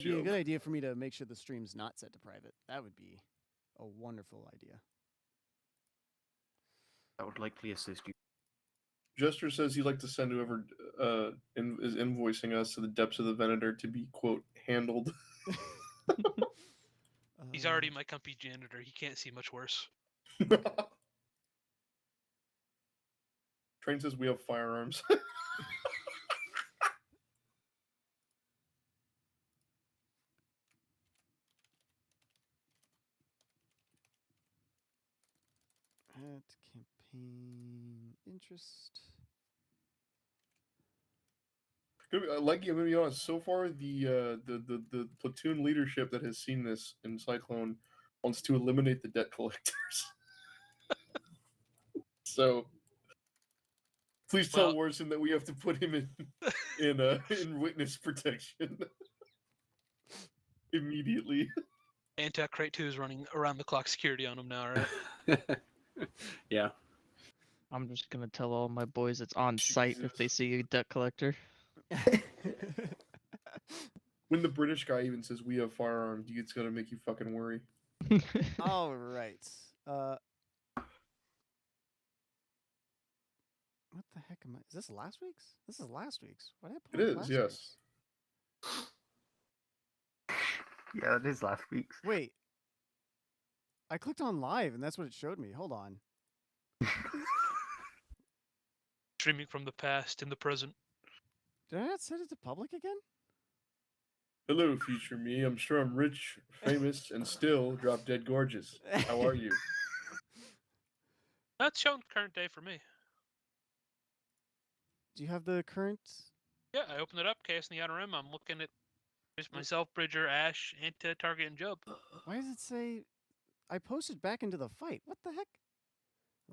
It'd be a good idea for me to make sure the stream's not set to private. That would be a wonderful idea. That would likely assist you. Jester says he'd like to send whoever is invoicing us to the depths of the Venator to be, quote, handled. He's already my company janitor. He can't see much worse. Train says we have firearms. At campaign interest. Like I'm gonna be honest. So far, the platoon leadership that has seen this in Cyclone wants to eliminate the debt collectors. So, please tell Warson that we have to put him in witness protection immediately. Anti-Crate 2 is running around the clock security on him now, right? Yeah. I'm just gonna tell all my boys it's on site if they see a debt collector. When the British guy even says we have firearms, it's gonna make you fucking worry. All right. What the heck am I? Is this last week's? This is last week's. What happened? It is, yes. Yeah, it is last week's. Wait. I clicked on live and that's what it showed me. Hold on. Streaming from the past in the present. Did I not set it to public again? Hello, future me. I'm sure I'm rich, famous, and still drop dead gorgeous. How are you? That's shown current day for me. Do you have the current? Yeah, I opened it up, Chaos in the Outer Rim. I'm looking at just myself, Bridger, Ash, Anta, Target, and Job. Why does it say I posted back into the fight? What the heck?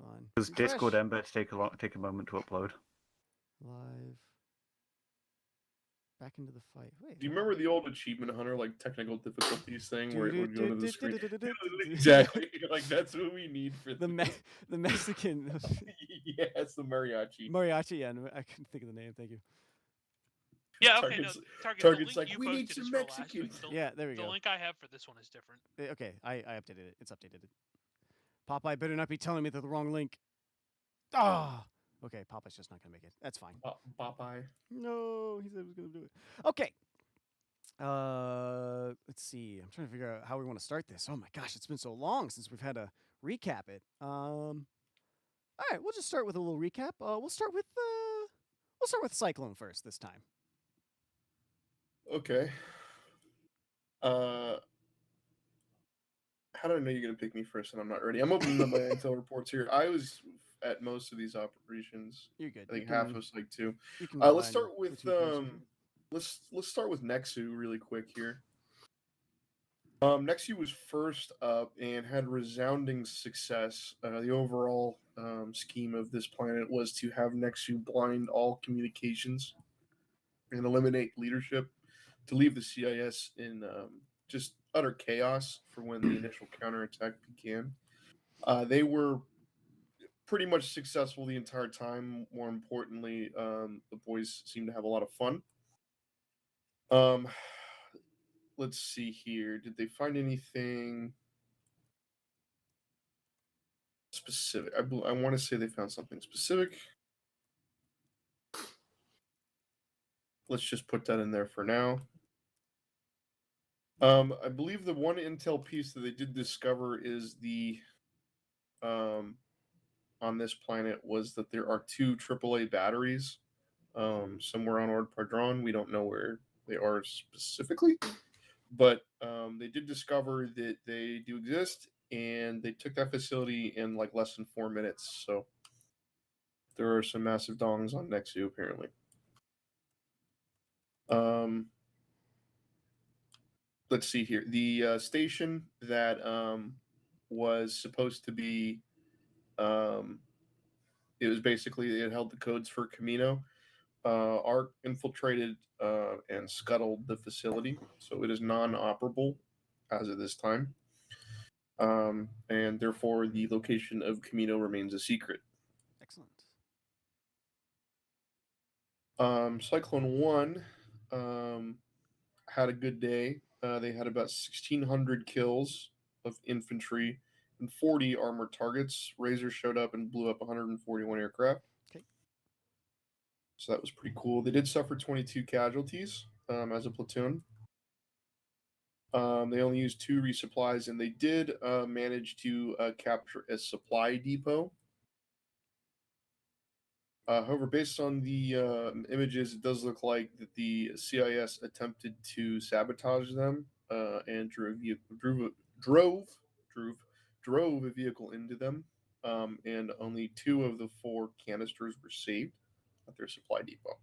Hold on. Does Discord Ember take a moment to upload? Live. Back into the fight. Wait. Do you remember the old achievement hunter, like technical difficulties thing, where it would go to the screen? Exactly. Exactly. Like that's what we need for the Mexican. Yeah, it's the mariachi. Mariachi. Yeah, I couldn't think of the name. Thank you. Yeah, okay. Target's the like, link you we need posted some is for last week. Mexicans. Yeah, there we go. The link I have for this one is different. Okay, I updated it. It's updated. Popeye better not be telling me the wrong link. Ah. Okay, Popeye's just not gonna make it. That's fine. Popeye. No, he said he was gonna do it. Okay. Let's see. I'm trying to figure out how we want to start this. Oh my gosh, it's been so long since we've had to recap it. All right, we'll just start with a little recap. We'll start with Cyclone first this time. Okay. How do I know you're gonna pick me first and I'm not ready? I'm opening up my intel reports here. I was at most of these operations. You're good. I think half was like 2. You can Let's start with let's start with Nexu really quick here. Nexu was first up and had resounding success. The overall scheme of this planet was to have Nexu blind all communications and eliminate leadership, to leave the CIS in just utter chaos for when the initial counterattack began. They were pretty much successful the entire time. More importantly, the boys seemed to have a lot of fun. Let's see here. Did they find anything specific? I want to say they found something specific. Let's just put that in there for now. I believe the one intel piece that they did discover is the on this planet was that there are 2 AAA batteries somewhere on Ord Padron. We don't know where they are specifically, but they did discover that they do exist, and they took that facility in like less than 4 minutes. So there are some massive dongs on Nexu apparently. Let's see here. The station that was supposed to be, it was basically, it held the codes for Camino. ARC infiltrated and scuttled the facility, so it is non-operable as of this time. And therefore, the location of Camino remains a secret. Excellent. Cyclone 1, had a good day. They had about 1,600 kills of infantry and 40 armored targets. Razor showed up and blew up 141 aircraft. Okay. So that was pretty cool. They did suffer 22 casualties as a platoon. They only used 2 resupplies, and they did manage to capture a supply depot. However, based on the images, it does look like that the CIS attempted to sabotage them and drove a vehicle into them, and only 2 of the 4 canisters were saved at their supply depot.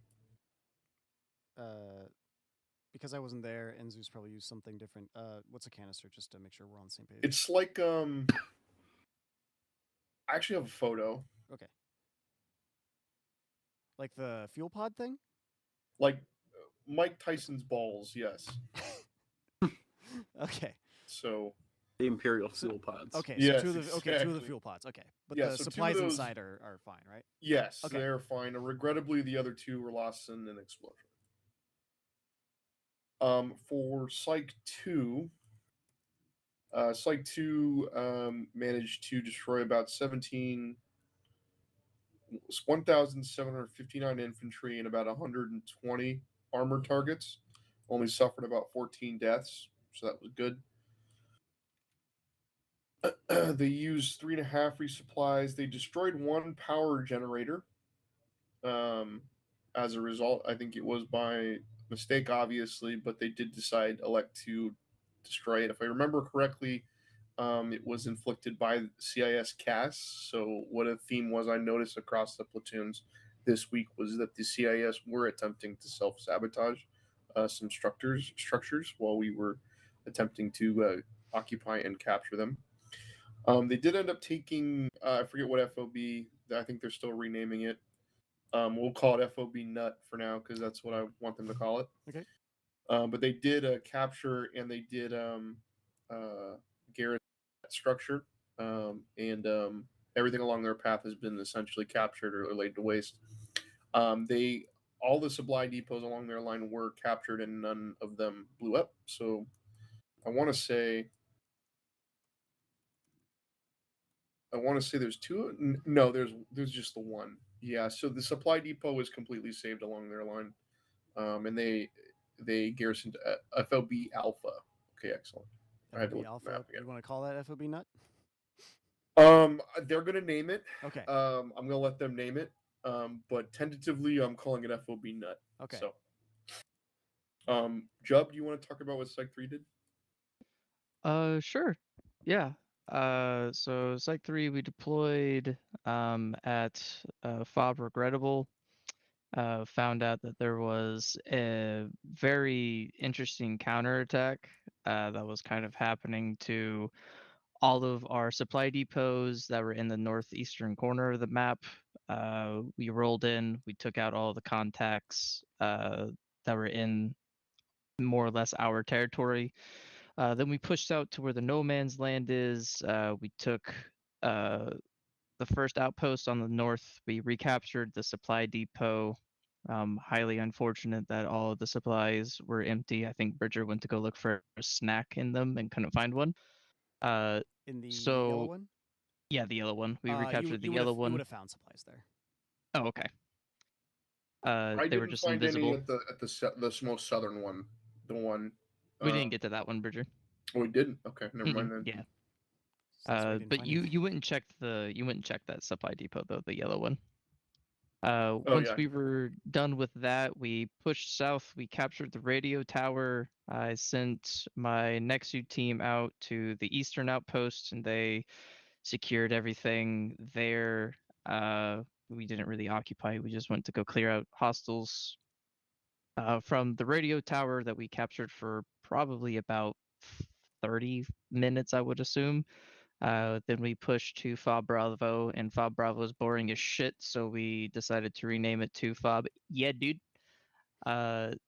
Because I wasn't there, and Zeus probably used something different. What's a canister, just to make sure we're on the same page? It's like I actually have a photo. Okay. Like the fuel pod thing? Like Mike Tyson's balls, yes. Okay. So The Imperial fuel pods. Okay, Yes, so 2 of the exactly. fuel pods. Okay. But Yeah, the so 2 of supplies those- inside are fine, right? Yes, Okay. they're fine. Regrettably, the other 2 were lost in an explosion. For Psych 2, Psych 2 managed to destroy about 1,759 infantry and about 120 armored targets. Only suffered about 14 deaths, so that was good. They used 3.5 resupplies. They destroyed 1 power generator. As a result, I think it was by mistake, obviously, but they did elect to destroy it. If I remember correctly, it was inflicted by CIS CAS. So what a theme was I noticed across the platoons this week was that the CIS were attempting to self-sabotage some structures while we were attempting to occupy and capture them. They did end up taking, I forget what FOB, I think they're still renaming it. We'll call it FOB Nut for now because that's what I want them to call it. Okay. But they did capture and they did garrison structure, and everything along their path has been essentially captured or laid to waste. All the supply depots along their line were captured and none of them blew up. So I want to say there's 2. No, there's just the 1. Yeah, so the supply depot was completely saved along their line, and they garrisoned FOB Alpha. Okay, excellent. I had to FOB look at the Alpha. map again. You want to call that FOB Nut? They're gonna name it. Okay. I'm gonna let them name it. But tentatively, I'm calling it FOB Nut. Okay. So, Jub, do you want to talk about what Psych 3 did? Sure. Yeah. So Site 3 we deployed at FOB Regrettable. Found out that there was a very interesting counterattack that was kind of happening to all of our supply depots that were in the northeastern corner of the map. We rolled in, we took out all the contacts that were in more or less our territory. Then we pushed out to where the no man's land is. We took the first outpost on the north. We recaptured the supply depot. Highly unfortunate that all of the supplies were empty. I think Bridger went to go look for a snack in them and couldn't find one. In the so yellow one? Yeah, the yellow one. We You recaptured the would've- yellow You one. would have found supplies there. Oh, okay. I They were didn't just find invisible. any at the most southern one. The one. We didn't get to that one, Bridger. Oh, we didn't. Okay, never mind then. Yeah. That's why I didn't But find you anything. wouldn't check that supply depot though, the yellow one. Oh, Once yeah. we were done with that, we pushed south. We captured the radio tower. I sent my Nexu team out to the eastern outpost, and they secured everything there. We didn't really occupy. We just went to go clear out hostiles. From the radio tower that we captured for probably about 30 minutes, I would assume. Then we pushed to FOB Bravo, and FOB Bravo is boring as shit, so we decided to rename it to FOB Yeah Dude. And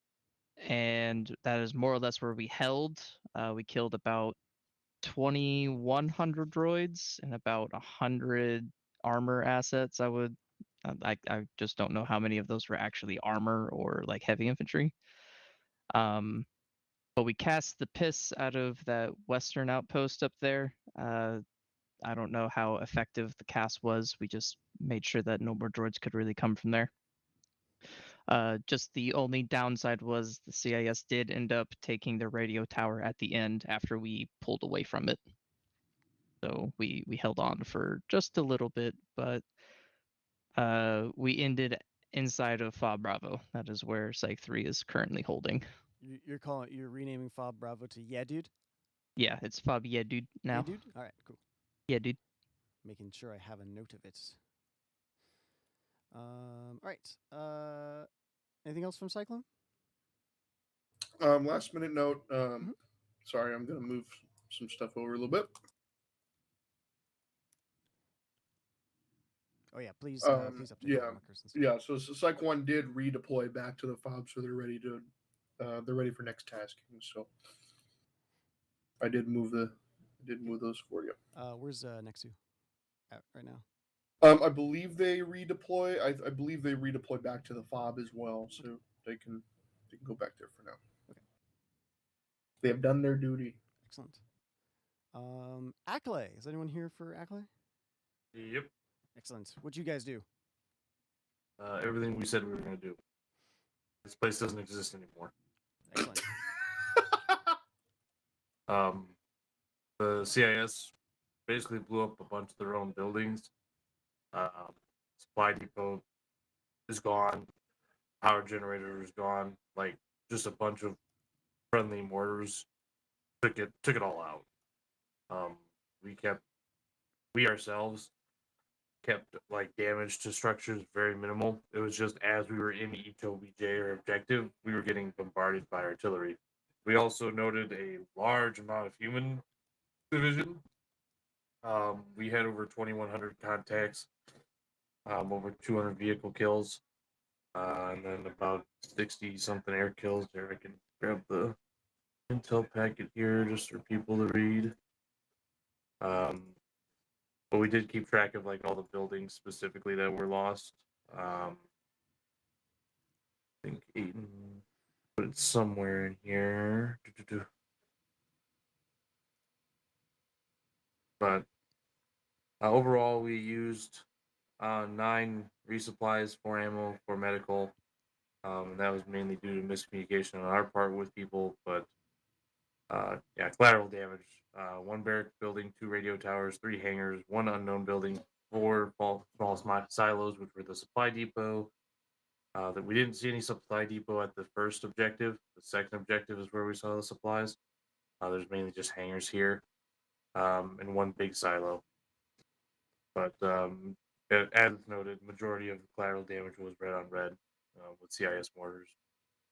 that is more or less where we held. We killed about 2,100 droids and about 100 armor assets. I just don't know how many of those were actually armor or like heavy infantry. But we cast the piss out of that western outpost up there. I don't know how effective the cast was. We just made sure that no more droids could really come from there. Just the only downside was the CIS did end up taking the radio tower at the end after we pulled away from it. So we held on for just a little bit, but we ended inside of FOB Bravo. That is where Psych 3 is currently holding. You're renaming FOB Bravo to Yeah Dude? Yeah, it's FOB Yeah Dude now. Yeah Dude? Alright, cool. Yeah Dude. Making sure I have a note of it. Alright. Anything else from Cyclone? Last minute note. Mhm. Sorry, I'm gonna move some stuff over a little bit. Oh yeah, please please update yeah, the markers and stuff. Yeah, so Psych 1 did redeploy back to the FOB, so they're ready for next tasking. So I did move those for you. Where's Nexu at right now? I believe they redeploy. I believe they redeploy back to the FOB as well, so they can go back there for now. Okay. They have done their duty. Excellent. Acklay. Is anyone here for Acklay? Yep. Excellent. What'd you guys do? Everything we said we were going to do. This place doesn't exist anymore. Excellent. The CIS basically blew up a bunch of their own buildings. Supply depot is gone. Power generator is gone. Like, just a bunch of friendly mortars took it all out. We ourselves kept like damage to structures very minimal. It was just as we were in each OBJ or objective, we were getting bombarded by artillery. We also noted a large amount of human division. We had over 2,100 contacts, over 200 vehicle kills, and then about 60 something air kills. There, I can grab the intel packet here just for people to read. But we did keep track of like all the buildings specifically that were lost. I think Aiden put it somewhere in here. But overall, we used 9 resupplies, 4 ammo, 4 medical. And that was mainly due to miscommunication on our part with people. But yeah, collateral damage. 1 barrack building, 2 radio towers, 3 hangars, 1 unknown building, 4 small silos, which were the supply depot. That we didn't see any supply depot at the first objective. The second objective is where we saw the supplies. There's mainly just hangars here, and 1 big silo. But as noted, majority of the collateral damage was red on red with CIS mortars.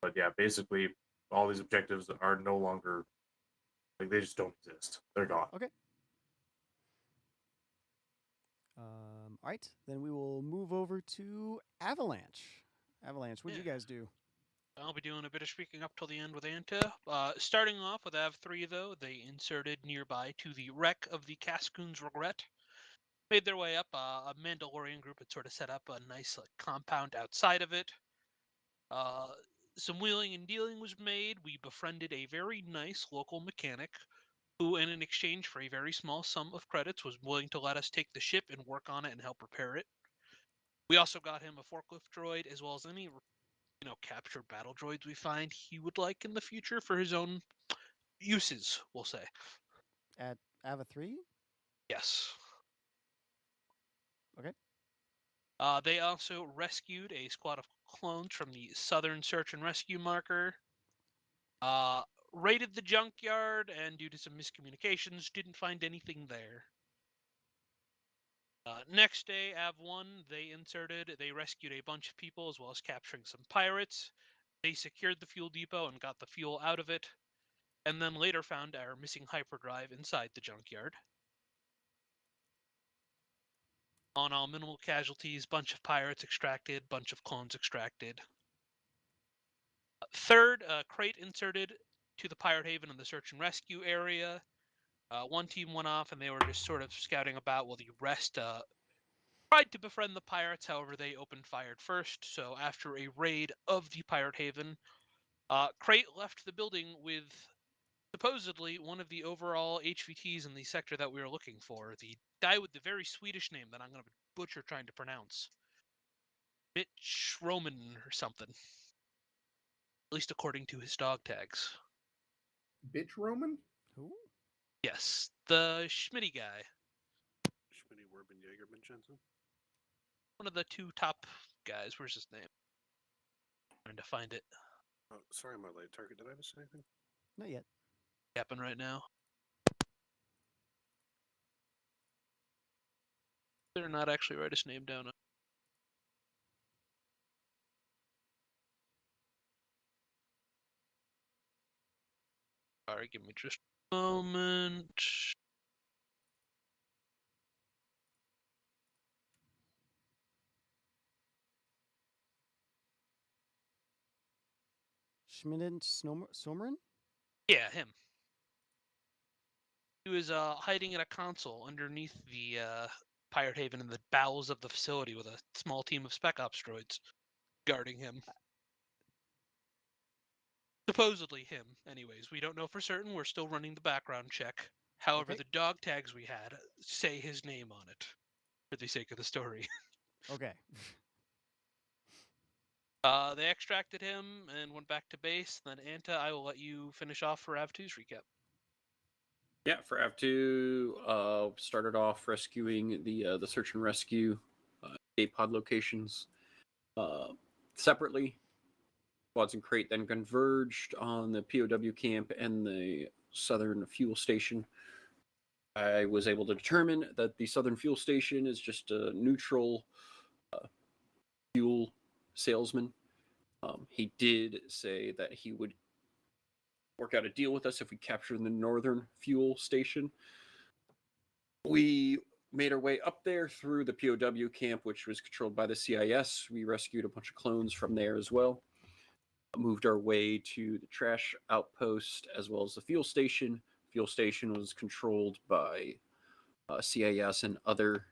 But yeah, basically all these objectives are no longer, like, they just don't exist. They're gone. Okay. All right, then we will move over to Avalanche. Avalanche, what'd you guys do? I'll be doing a bit of speaking up till the end with Anta. Starting off with Av3, though, they inserted nearby to the wreck of the Cascoon's Regret. Made their way up. A Mandalorian group had sort of set up a nice compound outside of it. Some wheeling and dealing was made. We befriended a very nice local mechanic who, in exchange for a very small sum of credits, was willing to let us take the ship and work on it and help repair it. We also got him a forklift droid, as well as any captured battle droids we find he would like in the future for his own uses, we'll say. At Ava 3? Yes. Okay. They also rescued a squad of clones from the Southern Search and Rescue marker. Raided the junkyard, and due to some miscommunications, didn't find anything there. Next day, Av1, they rescued a bunch of people as well as capturing some pirates. They secured the fuel depot and got the fuel out of it, and then later found our missing hyperdrive inside the junkyard. On all, minimal casualties, bunch of pirates extracted, bunch of clones extracted. Third, crate inserted to the pirate haven in the search and rescue area. 1 team went off and they were just sort of scouting about while the rest tried to befriend the pirates. However, they opened fire first. So after a raid of the pirate haven, Crate left the building with supposedly one of the overall HVTs in the sector that we were looking for. The guy with the very Swedish name that I'm going to butcher trying to pronounce. Bitch Roman or something. At least according to his dog tags. Bitch Roman? Who? Yes, the Schmitty guy. Schmitty Werben Jaegerman Jensen. One of the two top guys. Where's his name? Trying to find it. Oh, sorry, my late target. Did I miss anything? Not yet. Happen right now. They're not actually write his name down. Sorry, give me just a moment. Schmidden Sommeren? Yeah, him. He was hiding in a console underneath the Pirate Haven in the bowels of the facility with a small team of Spec Ops droids guarding him. Supposedly him, anyways. We don't know for certain. We're still running the background check. However, Okay. the dog tags we had say his name on it for the sake of the story. Okay. They extracted him and went back to base. Then Anta, I will let you finish off for Av2's recap. Yeah, for Av2, started off rescuing the search and rescue escape pod locations separately. Squads and Crate then converged on the POW camp and the southern fuel station. I was able to determine that the southern fuel station is just a neutral fuel salesman. He did say that he would work out a deal with us if we captured the northern fuel station. We made our way up there through the POW camp, which was controlled by the CIS. We rescued a bunch of clones from there as well. Moved our way to the trash outpost as well as the fuel station. Fuel station was controlled by CIS and other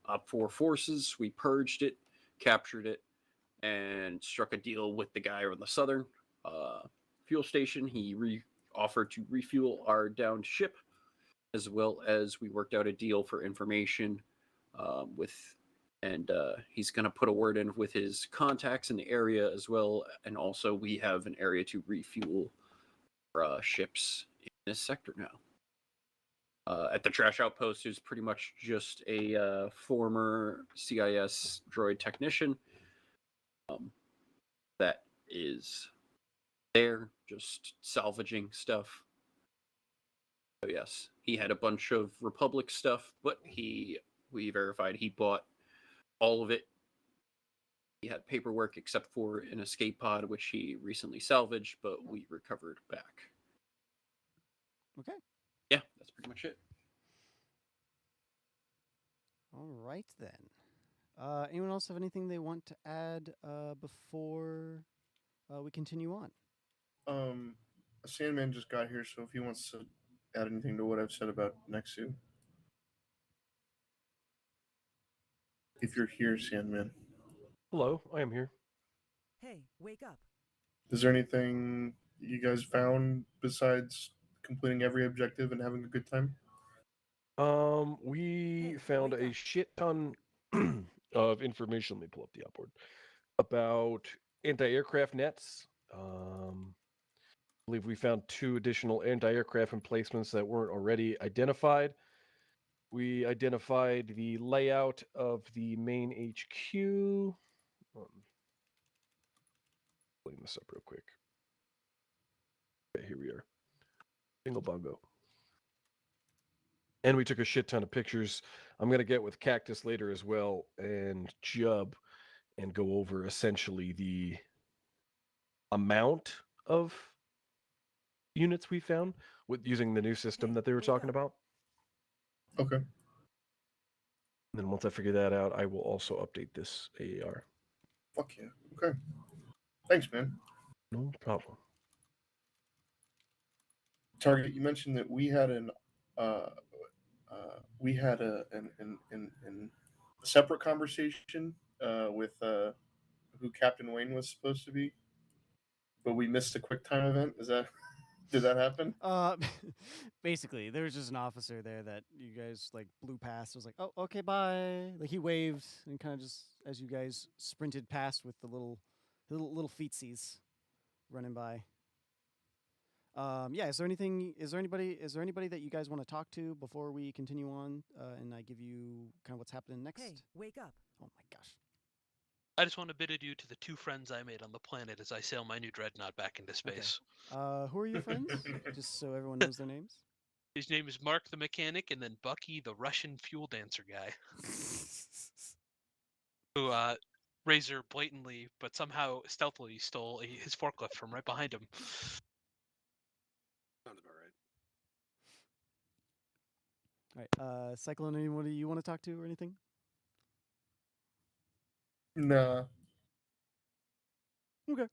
OP4 forces. We purged it, captured it, and struck a deal with the guy on the southern fuel station. He offered to refuel our downed ship, as well as we worked out a deal for information he's going to put a word in with his contacts in the area as well. And also we have an area to refuel our ships in this sector now. At the trash outpost, there's pretty much just a former CIS droid technician that is there just salvaging stuff. So yes, he had a bunch of Republic stuff, but we verified he bought all of it. He had paperwork except for an escape pod, which he recently salvaged, but we recovered back. Okay. Yeah, that's pretty much it. All right then. Anyone else have anything they want to add before we continue on? Sandman just got here, so if he wants to add anything to what I've said about Nexu. If you're here, Sandman. Hello, I am here. Hey, wake up. Is there anything you guys found besides completing every objective and having a good time? We Hey, found wake a up. shit ton of information. Let me pull up the outboard about anti-aircraft nets. I believe we found 2 additional anti-aircraft emplacements that weren't already identified. We identified the layout of the main HQ. Pulling this up real quick. Okay, here we are. Single bongo. And we took a shit ton of pictures. I'm going to get with Cactus later as well and Jub and go over essentially the amount of units we found with using the new system Hey, that they were wake talking up. about. Okay. And then once I figure that out, I will also update this AAR. Fuck yeah. Okay. Thanks, man. No problem. Target, you mentioned that we had a separate conversation with who Captain Wayne was supposed to be, but we missed a quick time event. Is that? Did that happen? Basically, there was just an officer there that you guys like blew past. It was like, oh, okay, bye. Like he waved and kind of just as you guys sprinted past with the little feetsies running by. Yeah, is there anything? Is there anybody? Is there anybody that you guys want to talk to before we continue on? And I give you kind of what's happening next. Hey, wake up. Oh my gosh. I just want to bid adieu to the 2 friends I made on the planet as I sail my new dreadnought back into space. Who are your friends? Just so everyone knows their names. His name is Mark the mechanic, and then Bucky the Russian fuel dancer guy, who Razor blatantly but somehow stealthily stole his forklift from right behind him. Sounds about right. All right. Cyclone, anybody you want to talk to or anything? Nah. Okay.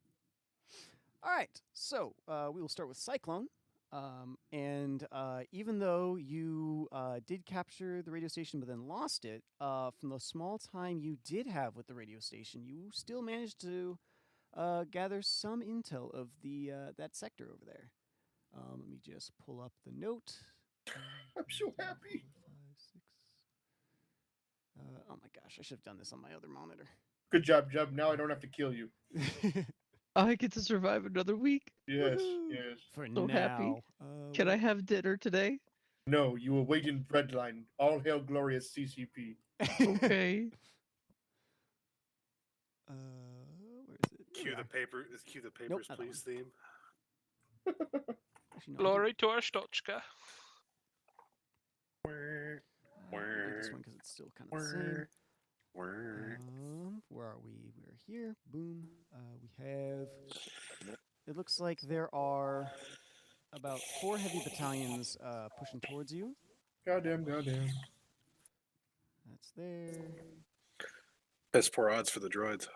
All right. So we will start with Cyclone. And even though you did capture the radio station but then lost it, from the small time you did have with the radio station, you still managed to gather some intel of the that sector over there. Let me just pull up the note. I'm so happy. 5, 6. Oh my gosh, I should have done this on my other monitor. Good job, Jub. Now I don't have to kill you. I get to survive another week. Yes, Woohoo! yes. For So now. happy. Can I have dinner today? No, you will wait in breadline. All hail glorious CCP. Okay. Where is it? There we Cue the are. paper. Cue the papers, not that please theme. Actually, no, Glory to our Stochka. I'll do this one because it's still kind of the same. Where are we? We're here. Boom. We have. It looks like there are about 4 heavy battalions pushing towards you. Goddamn. That's there. Best 4 odds for the droids.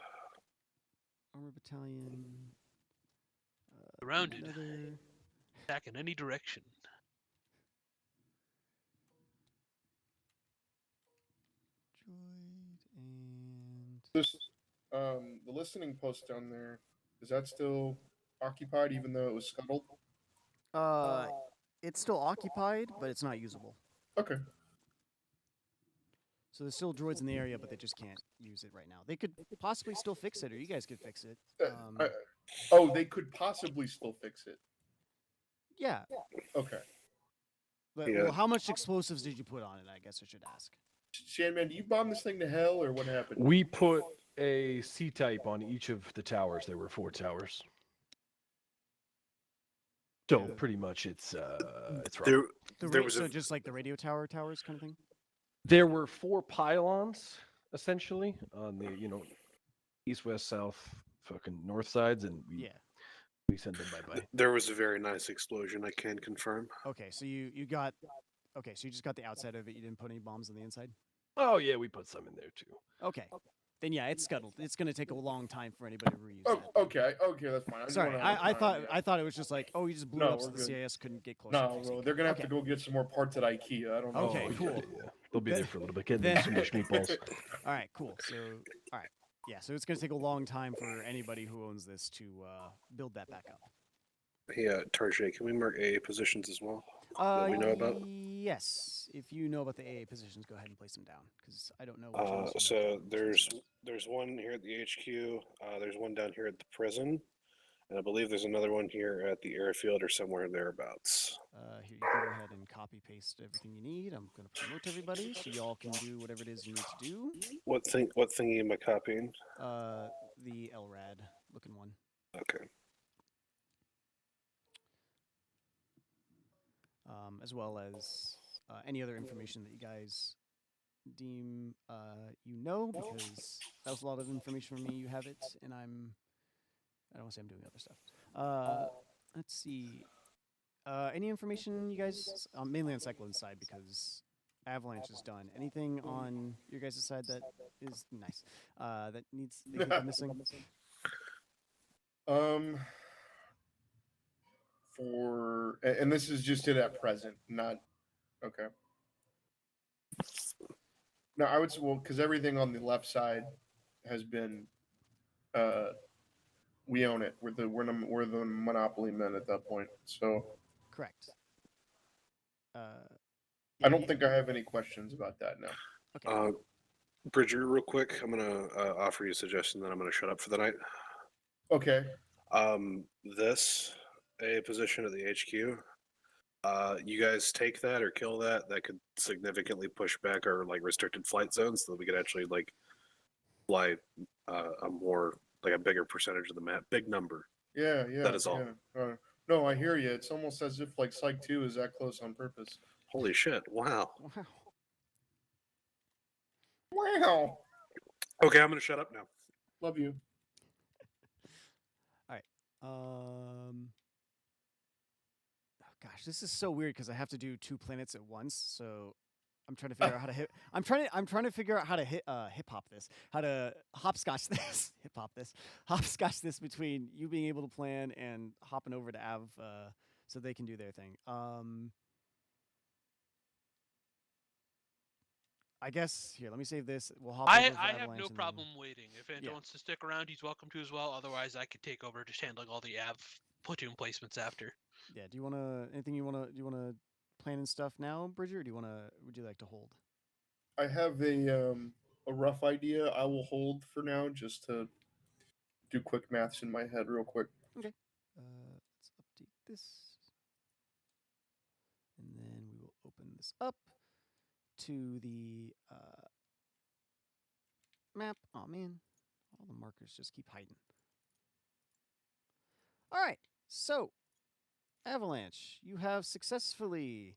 Armor battalion. Surrounded. Another. Attack in any direction. Droid and. This, the listening post down there, is that still occupied even though it was scuttled? It's still occupied, but it's not usable. Okay. So there's still droids in the area, but they just can't use it right now. They could possibly still fix it, or you guys could fix it. They could possibly still fix it. Yeah. Okay. But Yeah. well, how much explosives did you put on it? I guess I should ask. Sandman, do you bomb this thing to hell, or what happened? We put a C-type on each of the towers. There were 4 towers. So Yeah. pretty much it's wrong. There was so a just like the radio towers kind of thing. There were 4 pylons essentially on the east, west, south, fucking north sides, and we sent them bye-bye. there was a very nice explosion. I can confirm. Okay, so you got. Okay, so you just got the outside of it. You didn't put any bombs on the inside. Oh yeah, we put some in there too. Okay. Then yeah, it's scuttled. It's gonna take a long time for anybody to reuse Oh, that. okay, that's fine. just Sorry, wanna have I time, yeah. I thought it was just like, oh, you just blew No, up so we're the good. CIS couldn't get close. No, bro, they're gonna have to Okay. go get some more parts at IKEA. I don't know. Okay, Oh, cool. Yeah. They'll be there Then- for a little bit. Getting then- some mush meatballs. All right, cool. So, all right, yeah. So it's gonna take a long time for anybody who owns this to build that back up. Yeah, Tarjay, can we mark AA positions as well? That we know about? Yes. If you know about the AA positions, go ahead and place them down because I don't know. Which ones you know So about. there's one here at the HQ. There's one down here at the prison, and I believe there's another one here at the airfield or somewhere thereabouts. Here, you can go ahead and copy paste everything you need. I'm gonna promote everybody so y'all can do whatever it is you need to do. What thingy am I copying? The LRAD looking one. Okay. As well as any other information that you guys deem because that was a lot of information for me. You have it, and I don't want to say I'm doing other stuff. Let's see. Any information you guys, mainly on Cyclone's side because Avalanche is done. Anything on your guys' side that is nice? That needs they think are missing? And this is just it at present, not okay. No, I would say because everything on the left side has been we own it. We're the monopoly men at that point. So Correct. I yeah, don't think I have any questions about that now. Okay. Bridger, real quick, I'm gonna offer you a suggestion. Then I'm gonna shut up for the night. Okay. This a position at the HQ. You guys take that or kill that. That could significantly push back our like restricted flight zones, so that we could actually like fly a more like a bigger percentage of the map, big number. Yeah, yeah. That is all. Yeah. No, I hear you. It's almost as if like Psych 2 is that close on purpose. Holy shit! Wow. Wow. Wow. Okay, I'm gonna shut up now. Love you. All right. Oh gosh, this is so weird because I have to do 2 planets at once. So I'm trying to figure out how to hit. I'm trying to figure out how to hip hop this. How to hopscotch this. Hip hop this. Hopscotch this between you being able to plan and hopping over to Av, so they can do their thing. I guess here. Let me save this. We'll hop over I for have Avalanche no and then- problem waiting. If Anta Yeah. wants to stick around, he's welcome to as well. Otherwise, I could take over just handling all the Av platoon placements after. Yeah. Do you want to anything you want to do? You want to plan and stuff now, Bridger? Or do you want to? Would you like to hold? I have a rough idea. I will hold for now just to do quick maths in my head real quick. Okay. Let's update this, and then we will open this up to the map. Oh man, all the markers just keep hiding. All right, so Avalanche, you have successfully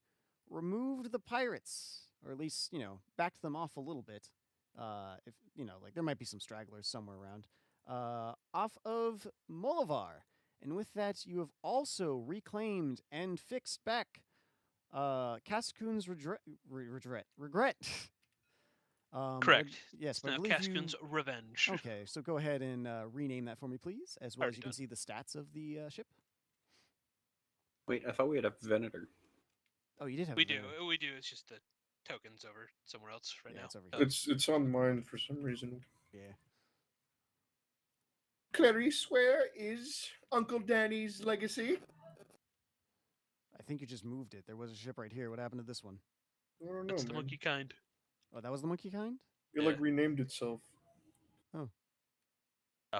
removed the pirates, or at least backed them off a little bit. If like there might be some stragglers somewhere around. Off of Molivar, and with that, you have also reclaimed and fixed back Cascoon's regret. Correct. Yes, It's but I now believe Cascoon's Revenge. Okay, so go ahead and rename that for me, please, as well as Already you can done. see the stats of the ship. Wait, I thought we had a Venator. Oh, you did have. We a do. Venator. We do. It's just the tokens over somewhere else right Yeah, now. it's over here. It's on mine for some reason. Yeah. Clarice, where is Uncle Danny's legacy? I think you just moved it. There was a ship right here. What happened to this one? I don't know, That's the man. monkey kind. Oh, that was the monkey kind? It like renamed itself.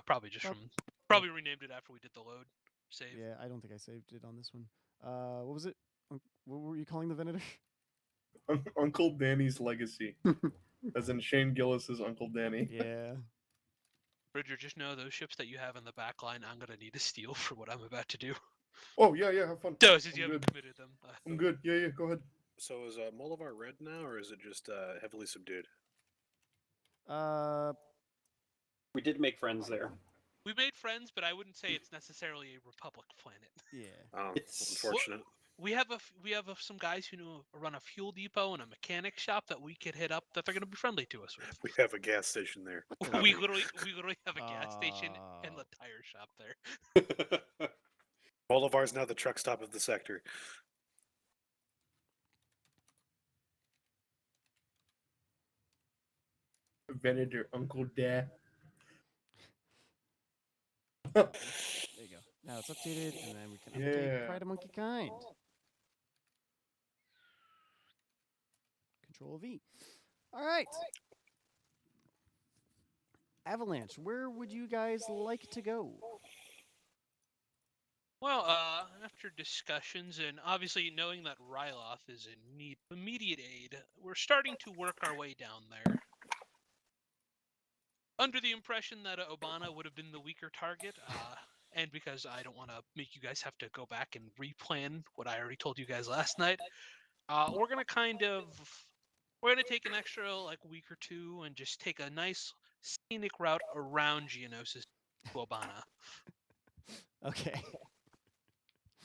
Probably just Prob- from. Probably renamed it after we did the load save. Yeah, I don't think I saved it on this one. What was it? What were you calling the Venator? Uncle Danny's legacy. As in Shane Gillis's Uncle Danny. Yeah. Bridger, just know those ships that you have in the back line, I'm gonna need to steal for what I'm about to do. Oh, yeah, have fun. So since I'm you haven't good. committed them, I'm good. Yeah, go ahead. So is Molivar red now, or is it just heavily subdued? We did make friends there. we made friends, but I wouldn't say it's necessarily a republic planet. Yeah. Oh, It's- unfortunate. We have some guys who run a fuel depot and a mechanic shop that we could hit up that they're gonna be friendly to us with. We have a gas station there. we literally have a gas station and the tire shop there. Bolivar's now the truck stop of the sector. Venator, Uncle Dad. There you go. Now it's updated, and then we can update Yeah. Pride of Monkey Kind. Control V. All right. Avalanche, where would you guys like to go? Well, after discussions and obviously knowing that Ryloth is in need of immediate aid, we're starting to work our way down there. Under the impression that Obana would have been the weaker target, and because I don't want to make you guys have to go back and replan what I already told you guys last night, we're gonna take an extra week or two and just take a nice scenic route around Geonosis to Obana. Okay.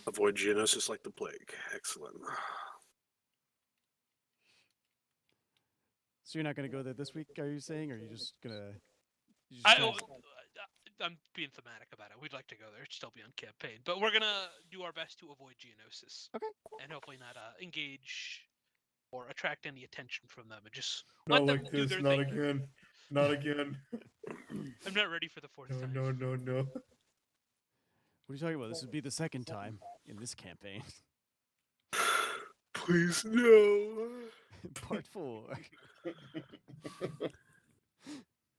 Avoid Geonosis like the plague. Excellent. So you're not going to go there this week, are you saying? Or are you just going to... I'm being thematic about it. We'd like to go there, still be on campaign, but we're gonna do our best to avoid Geonosis. Okay. And hopefully not engage or attract any attention from them, and just Not let them like do this. their Not thing. again. Not again. I'm not ready for the fourth time. No. What are you talking about? This would be the second time in this campaign. Please no. Part 4.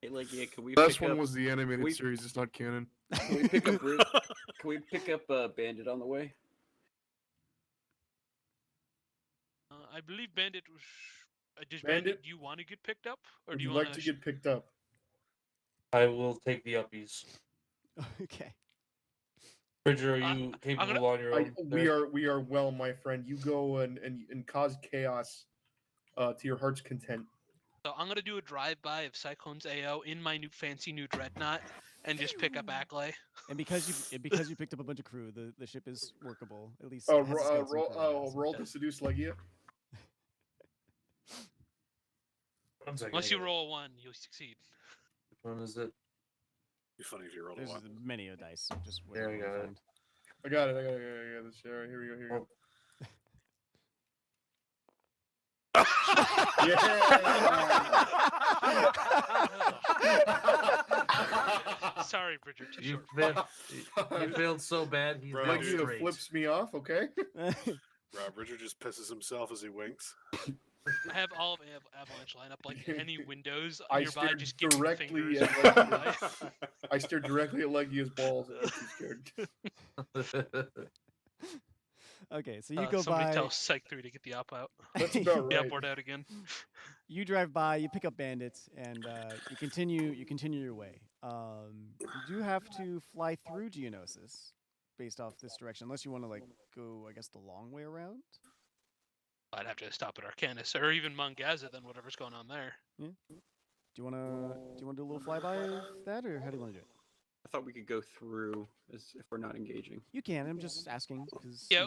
Hey, like, yeah, can we Last pick one up? was the animated we- series. It's not canon. Can we pick up? Can we pick up Bandit on the way? I believe Bandit was. Does Bandit? Bandit, do you want to get picked up, or Would do you you like want to get picked up? I will take the uppies. Okay. Bridger, are Uh, you I'm capable gonna- on your own? We are well, my friend. You go and cause chaos to your heart's content. So I'm gonna do a drive-by of Cyclone's AO in my fancy new dreadnought, and just pick up Acklay. And because you picked up a bunch of crew, the ship is workable. At least it has a skeleton crew now, so- Roll to seduce Legia. One second. Unless you roll a 1, you'll succeed. Which one is it? Be funny if you rolled a There's one. many a dice, so just There whatever we you go. find. I got it. I got this. All right, here we go. Here we go. Sorry, Bridger. Too You short. failed. You failed so bad. He's Bro, now dude. Legia straight. flips me off. Okay. Rob Richard just pisses himself as he winks. I have all of Avalanche line up, like any windows I nearby. stared Just give me directly fingers. at Legia. I stared directly at Legia's balls and got too scared. Okay, so you go somebody by. tell Psych 3 to get the up out. That's about The right. upward out again. You drive by, you pick up bandits, and you continue your way. You do have to fly through Geonosis based off this direction, unless you want to like go, I guess, the long way around. I'd have to stop at Arcanus or even Mungaza, then whatever's going on there. Do you wanna do a little flyby of that, or how do you want to do it? I thought we could go through as if we're not engaging. You can. I'm just asking because Yeah,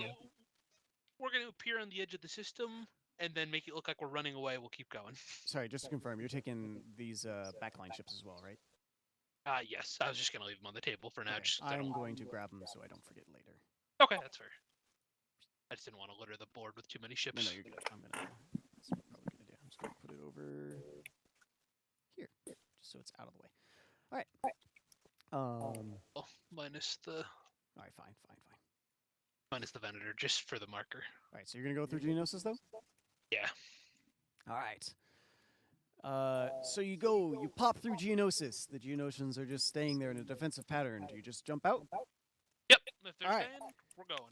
we're going to appear on the edge of the system and then make it look like we're running away. We'll keep going. Sorry, just to confirm, you're taking these backline ships as well, right? Yes, I was just going to leave them on the table for now. Okay, Just so I I'm don't- going to grab them so I don't forget later. Okay, that's fair. I just didn't want to litter the board with too many No, ships. no, you're good. I'm gonna. That's probably a good idea. I'm just gonna put it over here, just so it's out of the way. All right. Oh, minus the All right. Fine. Venator, just for the marker. All right. So you're gonna go through Geonosis though. Yeah. All right. So you pop through Geonosis. The Geonosians are just staying there in a defensive pattern. Do you just jump out? Yep. If they're Alright. staying, we're going.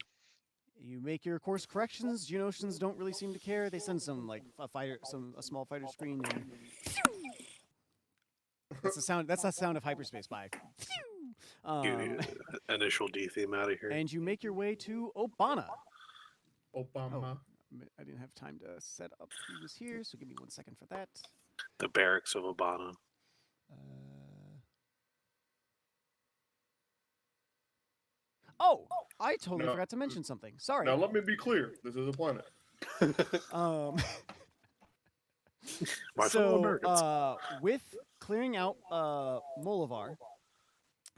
You make your course corrections. Geonosians don't really seem to care. They send some like a small fighter screen. And that's the sound. That's the sound of hyperspace. Bye. Initial D theme out of here. And you make your way to Obana. Obama. I didn't have time to set up who was here, so give me 1 second for that. The barracks of Obana. Oh, I totally No. forgot to mention something. Sorry. Now let me be clear. This is a planet. Um, My fellow so, Americans. with clearing out Molivar,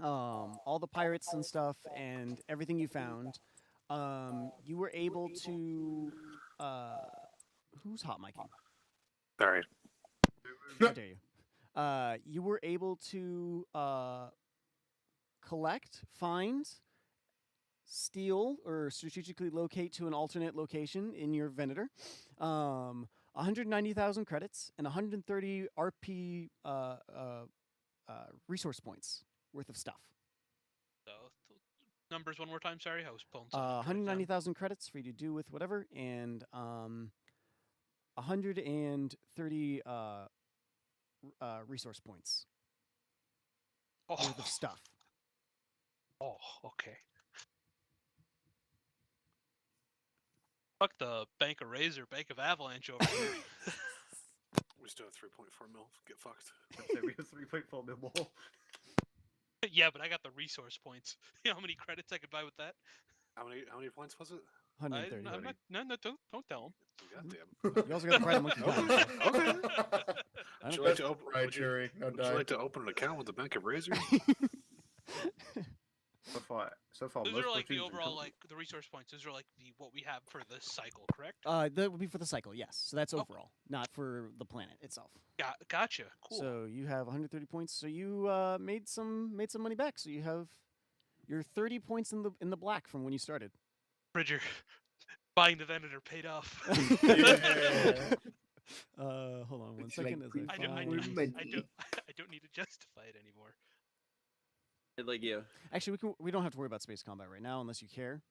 all the pirates and stuff, and everything you found, you were able to. Who's hot micing? Sorry. How dare you? You were able to collect, find, steal, or strategically locate to an alternate location in your Venator. 190,000 credits and 130 RP resource points worth of stuff. So, numbers one more time. Sorry, I was pulling something. up to write down. 190,000 credits for you to do with whatever, and 130 resource points worth of stuff. Oh, okay. Fuck the Bank of Razor, Bank of Avalanche over here. We still have 3.4 mil. Get fucked. We have 3.4 mil more. Yeah, but I got the resource points. You know how many credits I could buy with that? How many points was it? 130. I'm not, no, don't tell him. Goddamn. You also got the Pride of Monkey Island. Okay. I Would you don't- like to open? Right, Would you, Jerry. Now would you die. like to open an account with the Bank of Razor? So far, Those most are like the platoons are overall, complete. like the resource points. Those are like the what we have for the cycle, correct? That would be for the cycle, yes. So that's Okay. overall, not for the planet itself. Gotcha. Cool. So you have 130 points. So you made some money back. So you have You're 30 points in the black from when you started. Bridger, buying the Venator paid off. Yeah. Hold on one It's second like as I I don't, I, find. don't, money. I don't, I don't need to justify it anymore. Like, yeah. Actually, we don't have to worry about space combat right now unless you care.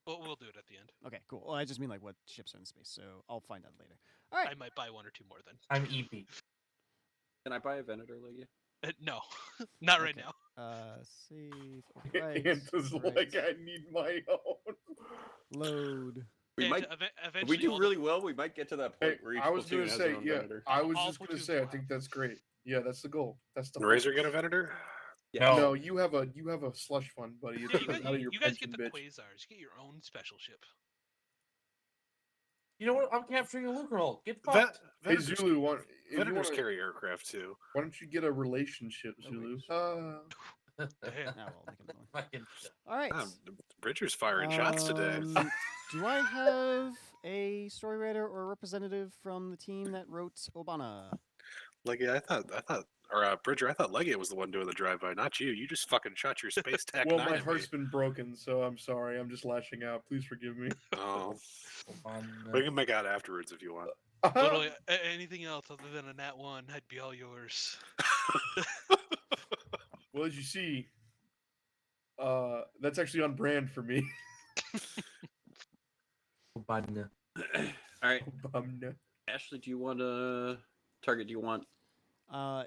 Well, we'll do it at the end. Okay, cool. Well, I just mean like what ships are in space, so I'll find out later. All right. I might buy one or two more then. I'm EP. Can I buy a Venator, Legia? No, not right Okay. now. Save. Right. Anta's right. like, I need my own. Load. We And might. eventually, If we do all really well, we might get to that point Hey, where each I was platoon gonna has say, their own yeah. Venator. I was All just gonna platoons say, I will think have. that's great. Yeah, that's the goal. That's the Razor get a Venator? Yeah. No, you have a slush fund, buddy. It's Yeah, you guys, out of your you guys get pension, the bitch. Quasars. You get your own special ship. You know what? I'm capturing a loophole. Get Ve- fucked. Hey Venators, Zulu, if you Venators wanna, carry aircraft too. why don't you get a relationship, Oh, Zulu? wait. Damn. Ah, well, make another one. Fucking All right. Bridger's firing shots today. Do I have a story writer or a representative from the team that wrote Obana? Leggett, Bridger, I thought Leggett was the one doing the drive-by, not you. You just fucking shot your space tac Well, 9 my at me. heart's been broken, so I'm sorry. I'm just lashing out. Please forgive me. Oh, on. we can make out afterwards if you want. Literally, anything else other than a Nat 1, I'd be all yours. Well, as you see, that's actually on brand for me. All right, Bumna. Ashley, do you want to target? Do you want?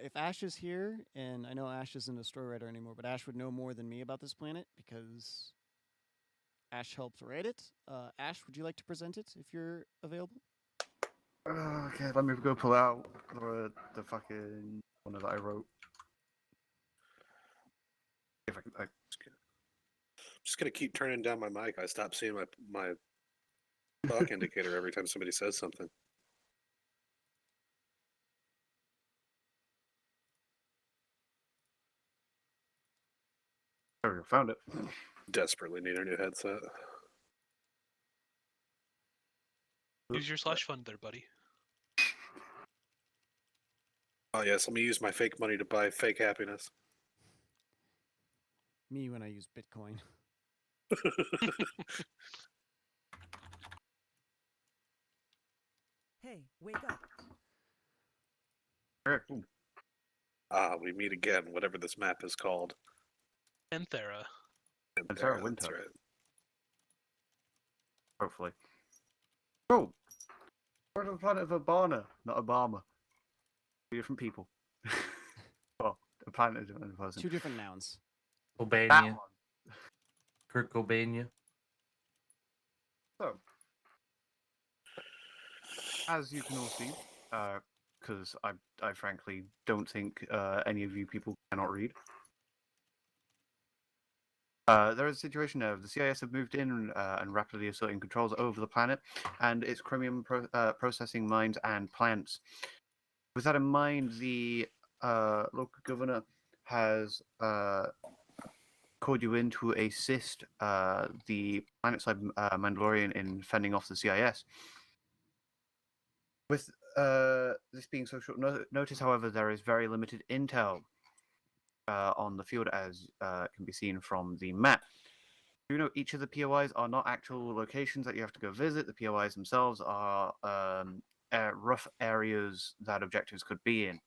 If Ash is here, and I know Ash isn't a story writer anymore, but Ash would know more than me about this planet because Ash helped write it. Ash, would you like to present it if you're available? Okay, let me go pull out the fucking one that I wrote. If I can, I'm just gonna keep turning down my mic. I stopped seeing my talk indicator every time somebody says something. there we go, found it. Desperately need a new headset. Use your slush fund there, buddy. Oh yes, let me use my fake money to buy fake happiness. Me when I use Bitcoin. Hey, wake up. Alright, cool. We meet again, whatever this map is called. Anthera. Anthera That's Winter. right. Hopefully. Oh! We're on the planet of Obana, not Obama. Two different people. Well, a planet is a person. Two different nouns. That Albania. one. Kirk Albania. So, as you can all see, because I frankly don't think any of you people cannot read. There is a situation now. The CIS have moved in and rapidly asserting controls over the planet and its chromium processing mines and plants. With that in mind, the local governor has called you in to assist the planet-side Mandalorian in fending off the CIS. With this being so short notice, however, there is very limited intel on the field, as can be seen from the map. You know, each of the POIs are not actual locations that you have to go visit. The POIs themselves are rough areas that objectives could be in.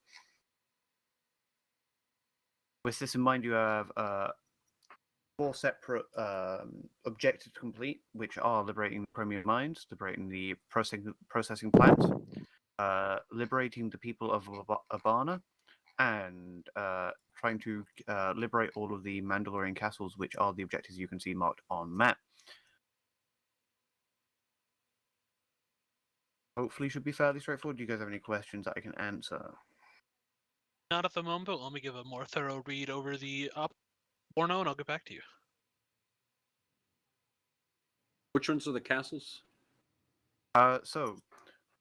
With this in mind, you have 4 separate objectives to complete, which are liberating chromium mines, liberating the processing plants, liberating the people of Abana, and trying to liberate all of the Mandalorian castles, which are the objectives you can see marked on map. Hopefully should be fairly straightforward. Do you guys have any questions that I can answer? Not at the moment, but let me give a more thorough read over the Borno, and I'll get back to you. Which ones are the castles? So,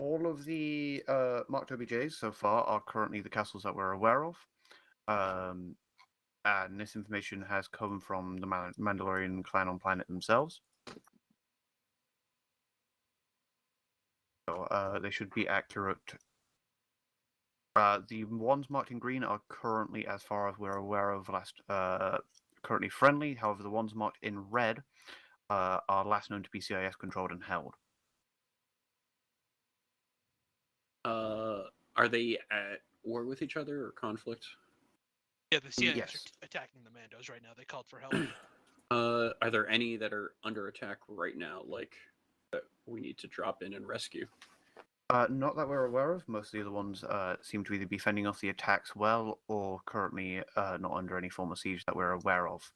all of the marked OBJs so far are currently the castles that we're aware of. And this information has come from the Mandalorian clan on planet themselves. So they should be accurate. The ones marked in green are currently, as far as we're aware of, last currently friendly. However, the ones marked in red are last known to be CIS controlled and held. Are they at war with each other or conflict? Yeah, the CIS Yes. are attacking the Mandos right now. They called for help. Are there any that are under attack right now, like that we need to drop in and rescue? Not that we're aware of. Most of the other ones seem to either be fending off the attacks well or currently not under any form of siege that we're aware of.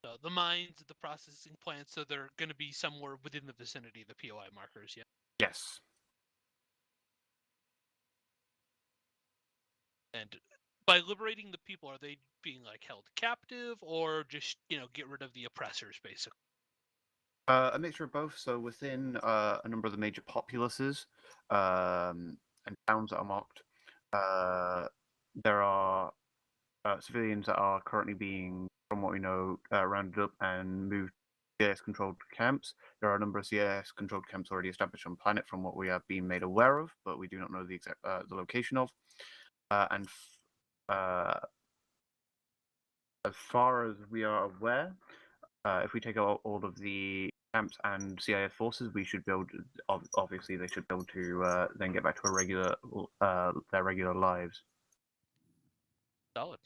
So the mines, the processing plants, so they're going to be somewhere within the vicinity of the POI markers. Yeah. Yes. And by liberating the people, are they being like held captive or just get rid of the oppressors, basically? A mixture of both. So within a number of the major populaces and towns that are marked, there are civilians that are currently being, from what we know, rounded up and moved to CIS-controlled camps. There are a number of CIS-controlled camps already established on planet, from what we have been made aware of, but we do not know the exact the location of. And as far as we are aware, if we take out all of the camps and CIS forces, we should build. Obviously, they should be able to then get back to their regular lives. Solid.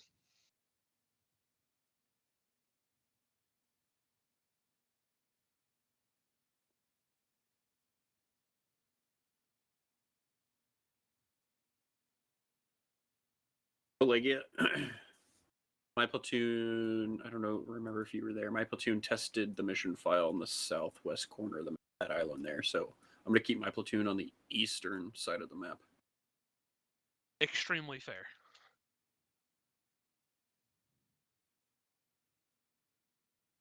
Like, yeah, my platoon, I don't know, remember if you were there. My platoon tested the mission file in the southwest corner of that island there. So I'm going to keep my platoon on the eastern side of the map. Extremely fair.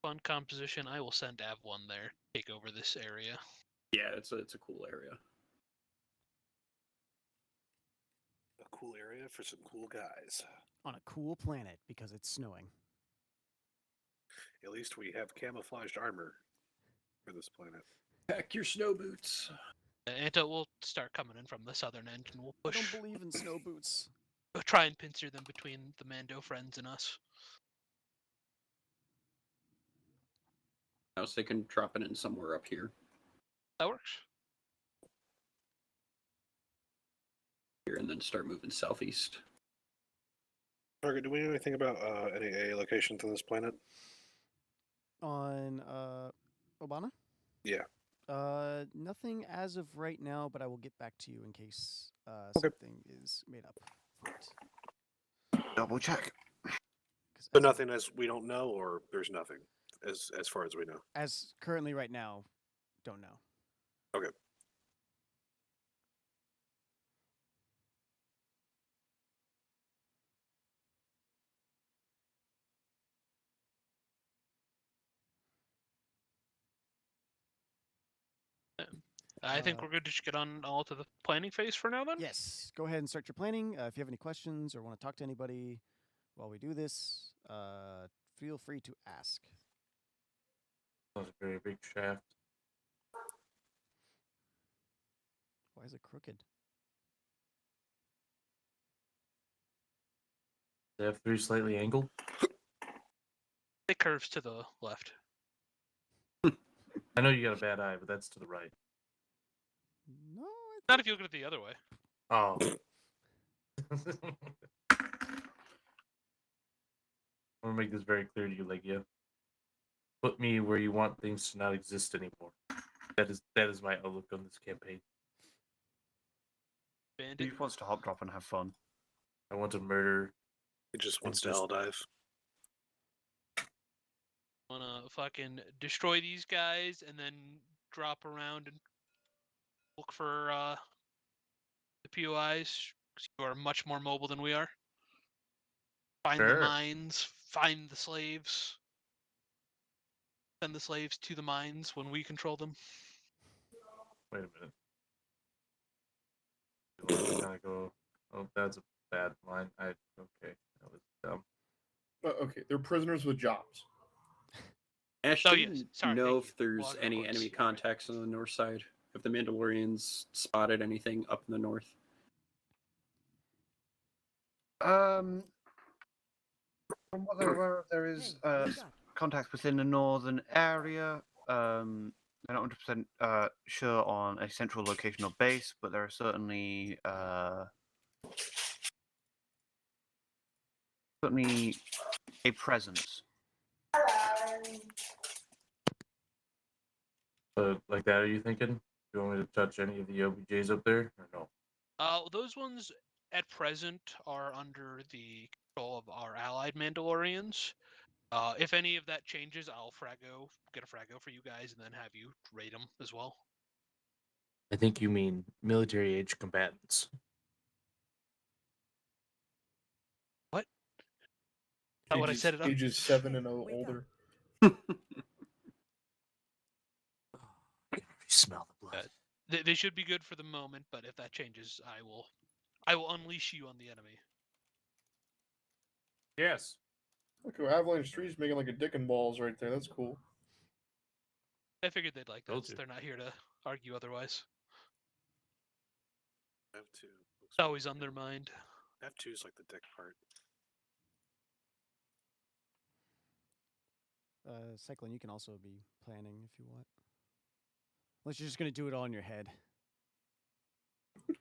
Fun composition. I will send Av1 there. Take over this area. Yeah, it's a cool area. A cool area for some cool guys. On a cool planet because it's snowing. At least we have camouflaged armor for this planet. Pack your snow boots. Anta will start coming in from the southern end, and we'll I push. don't believe in snow boots. We'll try and pincer them between the Mando friends and us. I was thinking dropping in somewhere up here. That works. Here and then start moving southeast. Target, do we know anything about any AA locations on this planet? On Obana? Yeah. Nothing as of right now, but I will get back to you in case Okay. something is made up for it. Double check. 'Cause So as of- nothing as we don't know, or there's nothing as far as we know. As currently right now, don't know. Okay. I think we're good to just get on all to the planning phase for now, then? Yes, go ahead and start your planning. If you have any questions or want to talk to anybody while we do this, feel free to ask. That was a very big shaft. Why is it crooked? They have 3 slightly angled. It curves to the left. I know you got a bad eye, but that's to the right. No, Not if you look at it the other way. Oh. I'm gonna make this very clear to you, Legia. Put me where you want things to not exist anymore. That is my outlook on this campaign. He Bandit. just wants to hop drop and have fun. I want to murder. It just wants to just- hell dive. Wanna fucking destroy these guys and then drop around and look for the POIs. 'Cause you are much more mobile than we are. Find the Sure. mines, find the slaves. Send the slaves to the mines when we control them. Wait a minute. Kind of go. Oh, that's a bad line. Okay, that was dumb. Okay, they're prisoners with jobs. Ash, Oh, do yes. we Sorry, know thank if you. there's Log any reports. enemy contacts on the north side? Have the Mandalorians spotted anything up in the north? From what they're aware of, there is Hey, wake up. contacts within the northern area. They're not 100% sure on a central location or base, but there are certainly a presence. Like that, are you thinking? Do you want me to touch any of the OBJs up there, or no? Those ones at present are under the control of our allied Mandalorians. If any of that changes, I'll get a Frago for you guys, and then have you raid them as well. I think you mean military-age combatants. What? Not what I set it up. Ages 7 and Hey, wake up. older. Smell the blood. They should be good for the moment, but if that changes, I will unleash you on the enemy. Yes. Look, Avalanche Tree's making like a dick and balls right there. That's cool. I figured they'd like that. Told So you. they're not here to argue otherwise. F2. It's always on their mind. F2 is like the dick part. Cyclone, you can also be planning if you want. Unless you're just gonna do it all in your head.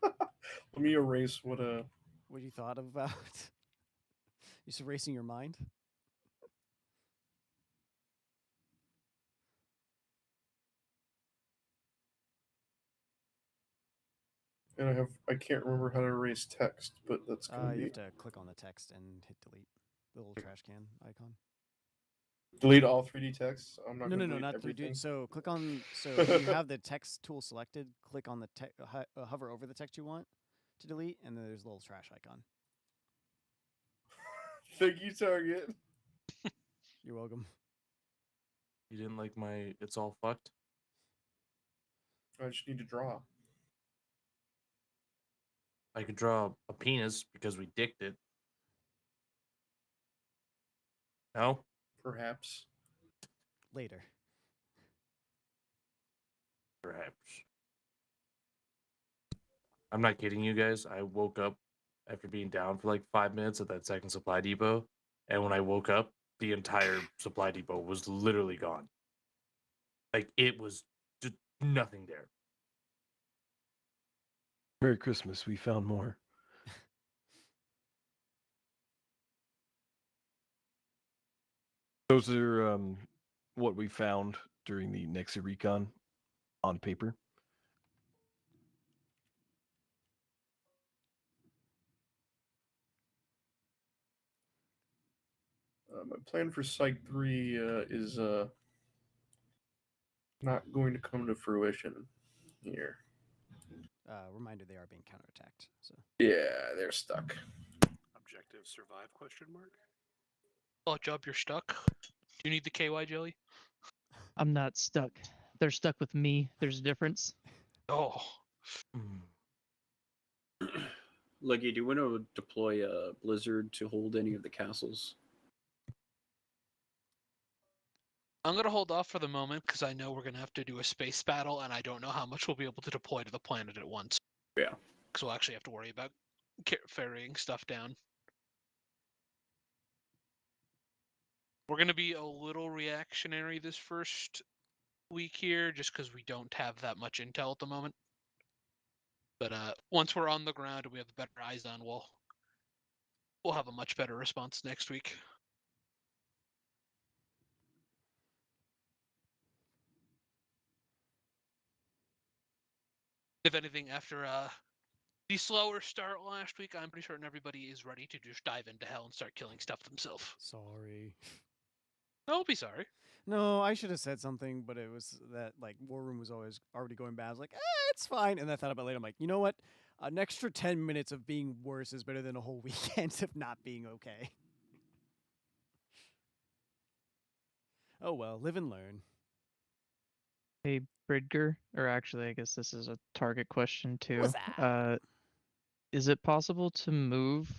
Let me erase what What you thought about? Just erasing your mind. and I can't remember how to erase text, but that's gonna You be have to click on the text and hit delete. The little trash can icon. delete all 3D text. I'm not No, gonna no, no, delete not everything. 3D. So click on. So when you have the text tool selected, click on the hover over the text you want to delete, and then there's a little trash icon. Thank you, Target. You're welcome. You didn't like my "it's all fucked"? I just need to draw. I could draw a penis because we dicked it. No? Perhaps. Later. Perhaps. I'm not kidding you guys. I woke up after being down for like 5 minutes at that second supply depot. And when I woke up, the entire supply depot was literally gone. Like, it was just nothing there. Merry Christmas. We found more. Those are what we found during the Nexa recon on paper. My plan for Psych 3 is not going to come to fruition here. Reminder: they are being counterattacked. So Yeah, they're stuck. Objective survive? Question mark. Oh, job, you're stuck. Do you need the KY jelly? I'm not stuck. They're stuck with me. There's a difference. Oh, Leggy, do you want to deploy a blizzard to hold any of the castles? I'm gonna hold off for the moment because I know we're gonna have to do a space battle, and I don't know how much we'll be able to deploy to the planet at once. Yeah. Because we'll actually have to worry about ferrying stuff down. We're gonna be a little reactionary this first week here, just because we don't have that much intel at the moment. But once we're on the ground and we have better eyes on, we'll have a much better response next week. If anything, after the slower start last week, I'm pretty certain everybody is ready to just dive into hell and start killing stuff themselves. sorry. I'll be sorry. No, I should have said something, but it was that like War Room was always already going bad. I was like, it's fine. And I thought about it later. I'm like, you know what? An extra 10 minutes of being worse is better than a whole weekend of not being okay. Oh well, live and learn. Hey, Bridger, or actually, I guess this is a target question too. What's that? Is it possible to move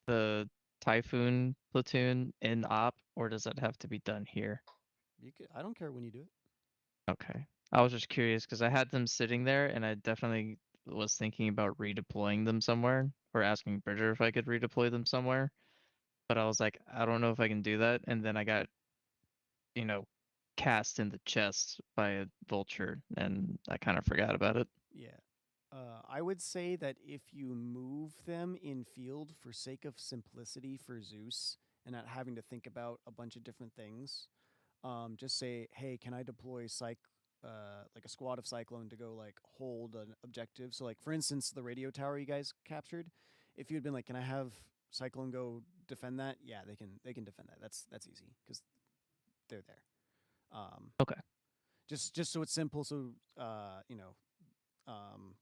the Typhoon platoon in op, or does that have to be done here? You could. I don't care when you do it. Okay. I was just curious because I had them sitting there, and I definitely was thinking about redeploying them somewhere, or asking Bridger if I could redeploy them somewhere. But I was like, I don't know if I can do that. And then I got, cast in the chest by a vulture, and I kind of forgot about it. Yeah. I would say that if you move them in field for sake of simplicity for Zeus and not having to think about a bunch of different things, just say, hey, can I deploy like a squad of Cyclone to go like hold an objective? So like for instance, the radio tower you guys captured, if you had been like, can I have Cyclone go defend that? Yeah, they can defend that. That's easy because they're there. Okay. Just so it's simple, so um,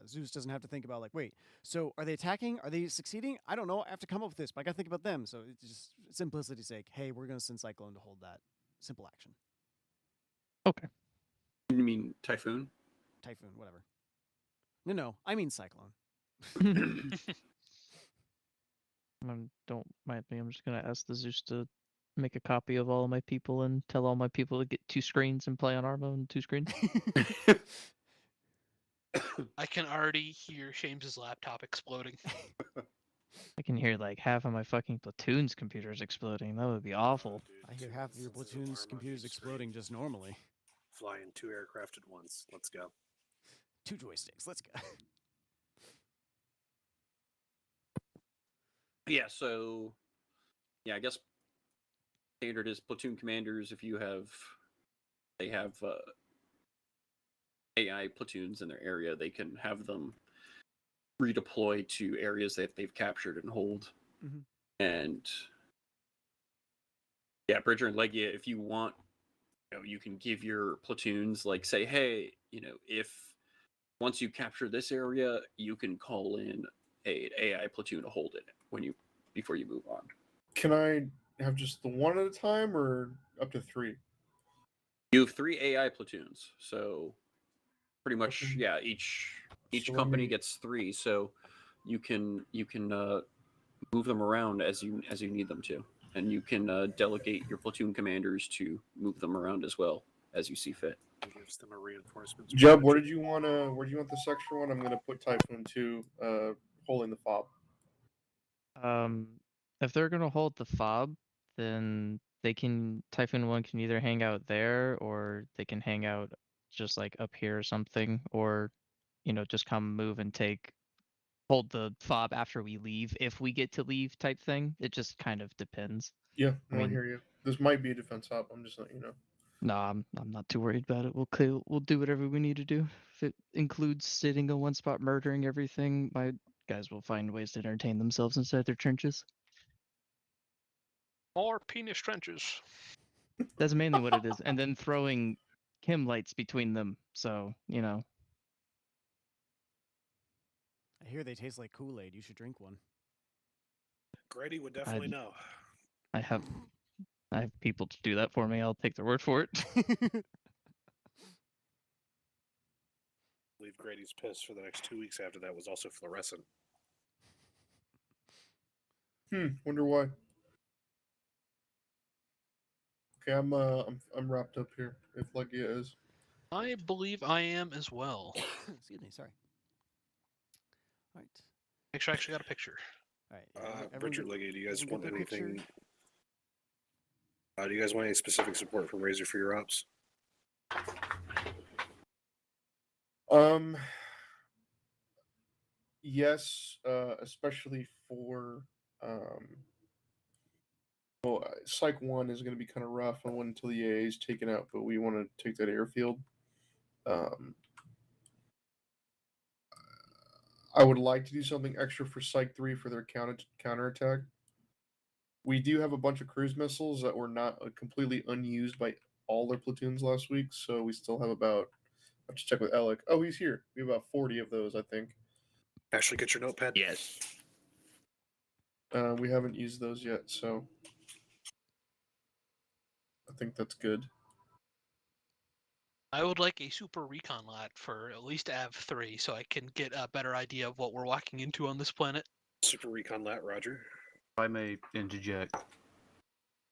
Zeus doesn't have to think about like, wait, so are they attacking? Are they succeeding? I don't know. I have to come up with this, but I got to think about them. So it's just simplicity's sake. Hey, we're gonna send Cyclone to hold that. Simple action. Okay. You mean Typhoon? Typhoon, whatever. No, I mean Cyclone. Don't mind me. I'm just gonna ask the Zeus to make a copy of all of my people and tell all my people to get 2 screens and play on Armo on 2 screens. I can already hear Shames's laptop exploding. I can hear like half of my fucking platoon's computers exploding. That would be awful. Dude, I hear 2 half of your instances of platoon's Arma computers each exploding screen. just normally. Flying 2 aircraft at once. Let's go. 2 joysticks. Let's go. Yeah, so I guess standard is platoon commanders. If they have AI platoons in their area, they can have them redeploy to areas that they've captured and hold. Mhm. And yeah, Bridger and Legia, if you want, you can give your platoons like say, hey, if once you capture this area, you can call in a AI platoon to hold it before you move on. Can I have just the one at a time or up to 3? You have 3 AI platoons, so pretty much Okay. yeah. Each So let company me- gets 3, so you can move them around as you need them to, and you can delegate your platoon commanders to move them around as well as you see fit. It gives them a reinforcement. Jub, where did you want this extra one? I'm gonna put Typhoon 2 holding the fob. If they're gonna hold the fob, then Typhoon 1 can either hang out there, or they can hang out just like up here or something, or just come move and hold the fob after we leave, if we get to leave type thing. It just kind of depends. Yeah, I I mean, hear you. This might be a defense hop. I'm just letting you know. No, I'm not too worried about it. We'll do whatever we need to do. If it includes sitting in one spot, murdering everything, my guys will find ways to entertain themselves inside their trenches. More penis trenches. That's mainly what it is. And then throwing chem lights between them. So, I hear they taste like Kool-Aid. You should drink one. Grady would definitely know. I have people to do that for me. I'll take their word for it. Leave Grady's piss for the next 2 weeks after that was also fluorescent. Wonder why. Okay, I'm wrapped up here. If Legia is. I believe I am as well. Excuse me. Sorry. All right. Make sure I actually got a picture. All right. Yeah, Richard Leggy, do you guys everyone want get their anything? picture? Do you guys want any specific support from Razor for your ops? Yes, especially for Psych 1 is going to be kind of rough until the AA is taken out, but we want to take that airfield. I would like to do something extra for Psych 3 for their counterattack. We do have a bunch of cruise missiles that were not completely unused by all their platoons last week, so we still have about. I have to check with Alec. Oh, he's here. We have about 40 of those, I think. Ashley, get your notepad. Yes. We haven't used those yet, so I think that's good. I would like a super recon lat for at least AV3 so I can get a better idea of what we're walking into on this planet. Super Recon Lat, Roger. I may interject.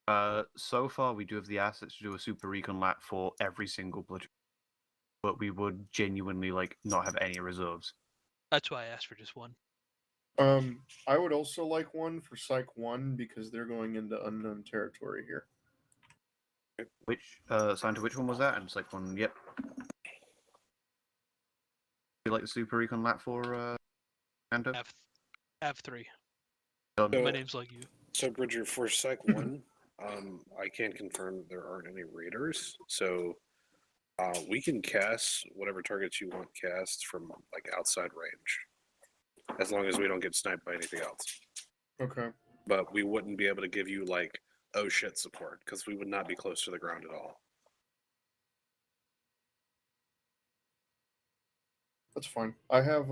So far, we do have the assets to do a super recon lap for every single platoon, but we would genuinely not have any reserves. That's why I asked for just one. I would also like one for Psych 1 because they're going into unknown territory here. Which Santa? Which one was that? And it's like one. Yep. You like the super recon lap for Santa? Have 3. Done. So- My name's like you. So, Bridger, for Psych 1, I can confirm there aren't any raiders. So, we can cast whatever targets you want cast from outside range, as long as we don't get sniped by anything else. Okay. But we wouldn't be able to give you oh shit support because we would not be close to the ground at all. That's fine. I have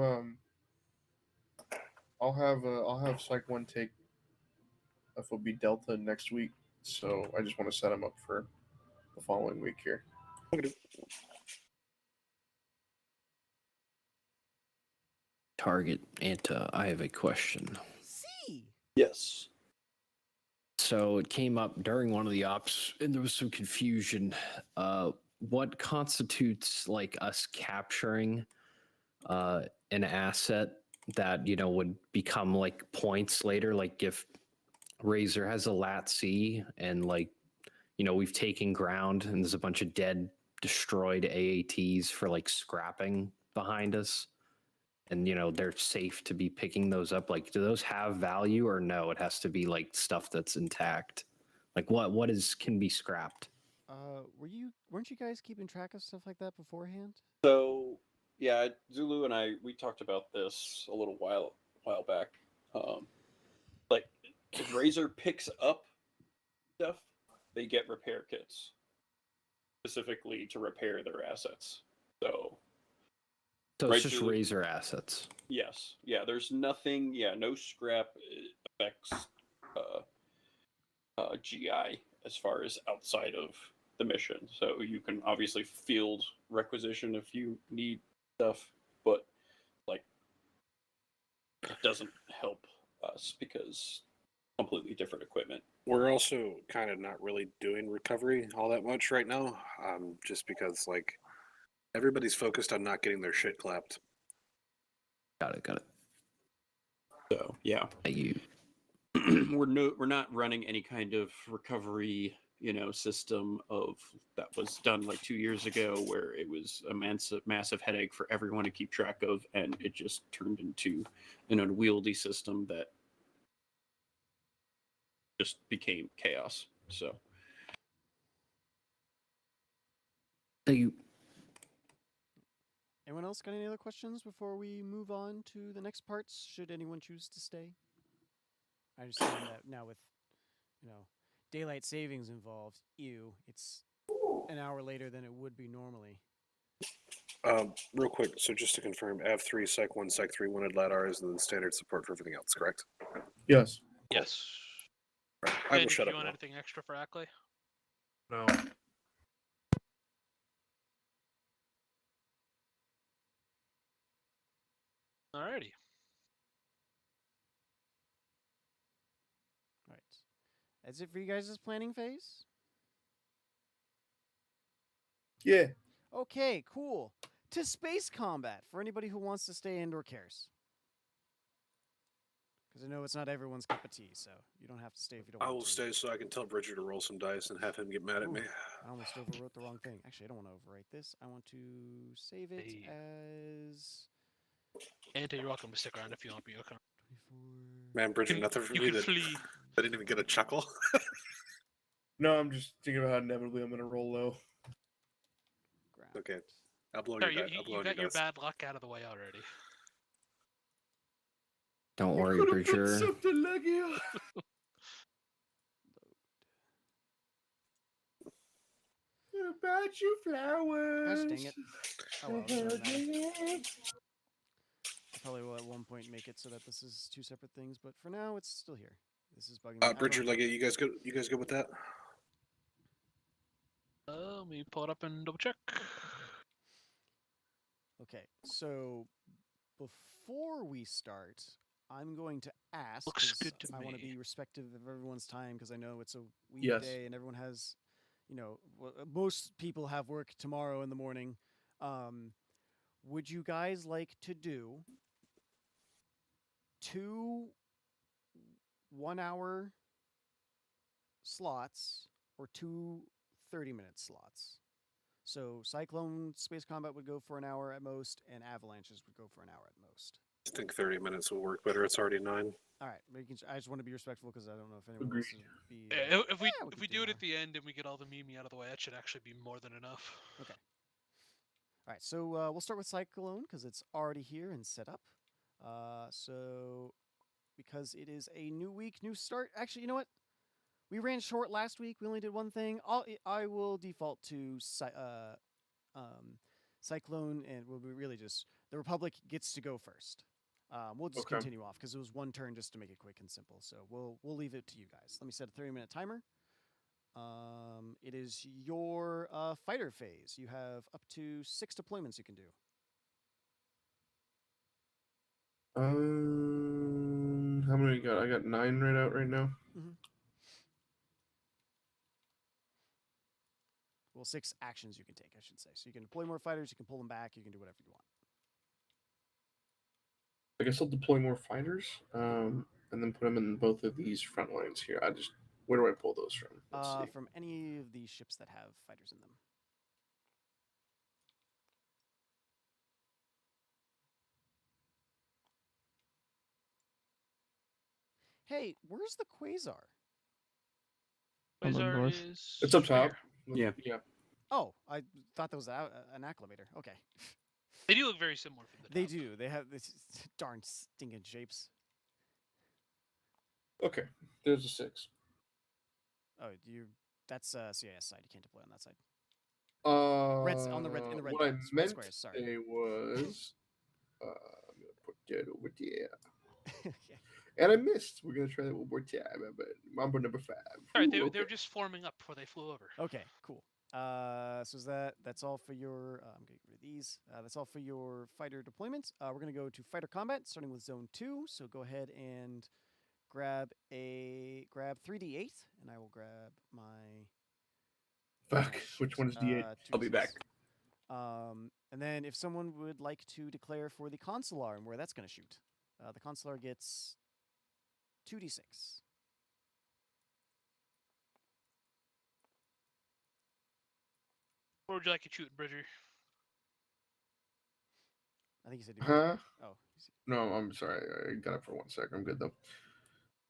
I'll have Psych 1 take FOB Delta next week, so I just want to set them up for the following week here. Target Anta, I have a question. See. Yes. So it came up during one of the ops, and there was some confusion. What constitutes us capturing an asset that would become points later? Like if Razor has a LAT-C and we've taken ground and there's a bunch of dead, destroyed AATs for scrapping behind us, and they're safe to be picking those up. Do those have value, or no? It has to be stuff that's intact. What can be scrapped? Weren't you guys keeping track of stuff like that beforehand? So yeah, Zulu and I, we talked about this a little while back. If Razor picks up stuff, they get repair kits specifically to repair their assets. So it's just Razor assets. Yes. Yeah, there's nothing, no scrap affects GI as far as outside of the mission. So you can obviously field requisition if you need stuff, but it doesn't help us because completely different equipment. We're also kind of not really doing recovery all that much right now, just because everybody's focused on not getting their shit clapped. Got it. So yeah, Thank you. we're not running any kind of recovery system of that was done 2 years ago, where it was a massive headache for everyone to keep track of, and it just turned into an unwieldy system that just became chaos. So Thank you. Anyone else got any other questions before we move on to the next parts? Should anyone choose to stay? I understand that now with daylight savings involved. It's an hour later than it would be normally. Real quick, so just to confirm, AV3, Psych 1, Psych 3 wanted LADARs, and then standard support for everything else, correct? Yes. Yes. Right. I will And shut do up you want now. anything extra for Ackley? No. Alrighty. Right. That's it for you guys' planning phase? Yeah. Okay, cool. To space combat for anybody who wants to stay and or cares. Because I know it's not everyone's cup of tea, so you don't have to stay if you don't I want will to. stay so I can tell Bridger to roll some dice and have him get mad at me. I almost overwrote the wrong thing. Actually, I don't want to overwrite this. I want to save it Hey. as Anta, you're welcome to stick around if you want to be okay. 24. Man, Bridger, nothing for You me can that flee. I didn't even get a chuckle. No, I'm just thinking about how inevitably I'm going to roll low. Ground. Okay. I'll blow Sorry, your you, dice. I'll blow you got your your dice. bad luck out of the way already. Don't I worry, could've put Bridger. something like you. About you flowers. Gosh dang it. Oh well, it doesn't matter. I probably will at one point make it so that this is two separate things, but for now it's still here. This is bugging me. I don't Bridger, have like to- you guys good? You guys good with that? Let me pull it up and double check. Okay, so before we start, I'm going to ask. Looks 'cause good to I want to me. be respectful of everyone's time because I know it's a Yes. weekday and everyone has, most people have work tomorrow in the morning. Would you guys like to do 2 1-hour slots or 2 30-minute slots? So Cyclone Space Combat would go for an hour at most, and Avalanches would go for an hour at most. I think 30 minutes will work better. It's already 9. All right, I just want to be respectful because I don't know if anyone Agreed. wants to be. Yeah, if we "Yeah, if could we do do an it at hour." the end and we get all the Mimi out of the way, that should actually be more than enough. Okay. All right, so we'll start with Cyclone because it's already here and set up. So because it is a new week, new start. Actually, you know what? We ran short last week. We only did one thing. I will default to Cyclone, and we'll be really just the Republic gets to go first. We'll just Okay. continue off because it was one turn just to make it quick and simple. So we'll leave it to you guys. Let me set a 30-minute timer. It is your fighter phase. You have up to 6 deployments you can do. How many you got? I got 9 right out right now. Well, 6 actions you can take, I should say. So you can deploy more fighters, you can pull them back, you can do whatever you want. I guess I'll deploy more fighters, and then put them in both of these front lines here. Where do I pull those from? Let's see. From any of the ships that have fighters in them. Hey, where's the Quasar? On the Quasar north. is It's up right top. here. Yeah. Oh, I thought that was an acclimator. Okay. They do look very similar from the top. They do. They have this darn stinking shapes. Okay, there's a 6. Oh, that's CIS side. You can't deploy on that side. In the red What I dots, red meant squares, sorry. to say was, I'm gonna put that over there, Okay. and I missed. We're gonna try that one more time, but Mambo number 5. All right, Ooh, they were okay. just forming up before they flew over. Okay, cool. So that's all for your. I'm gonna get rid of these. That's all for your fighter deployments. We're gonna go to fighter combat, starting with zone 2. So go ahead and grab 3d8, and I will grab my. Fuck. Which one is D8? I'll be back. And then if someone would like to declare for the consular and where that's going to shoot, the consular gets 2d6. Where would you like it shooting, Bridger? I think you said. Huh? Oh. No, I'm sorry. I got it for 1 second. I'm good though.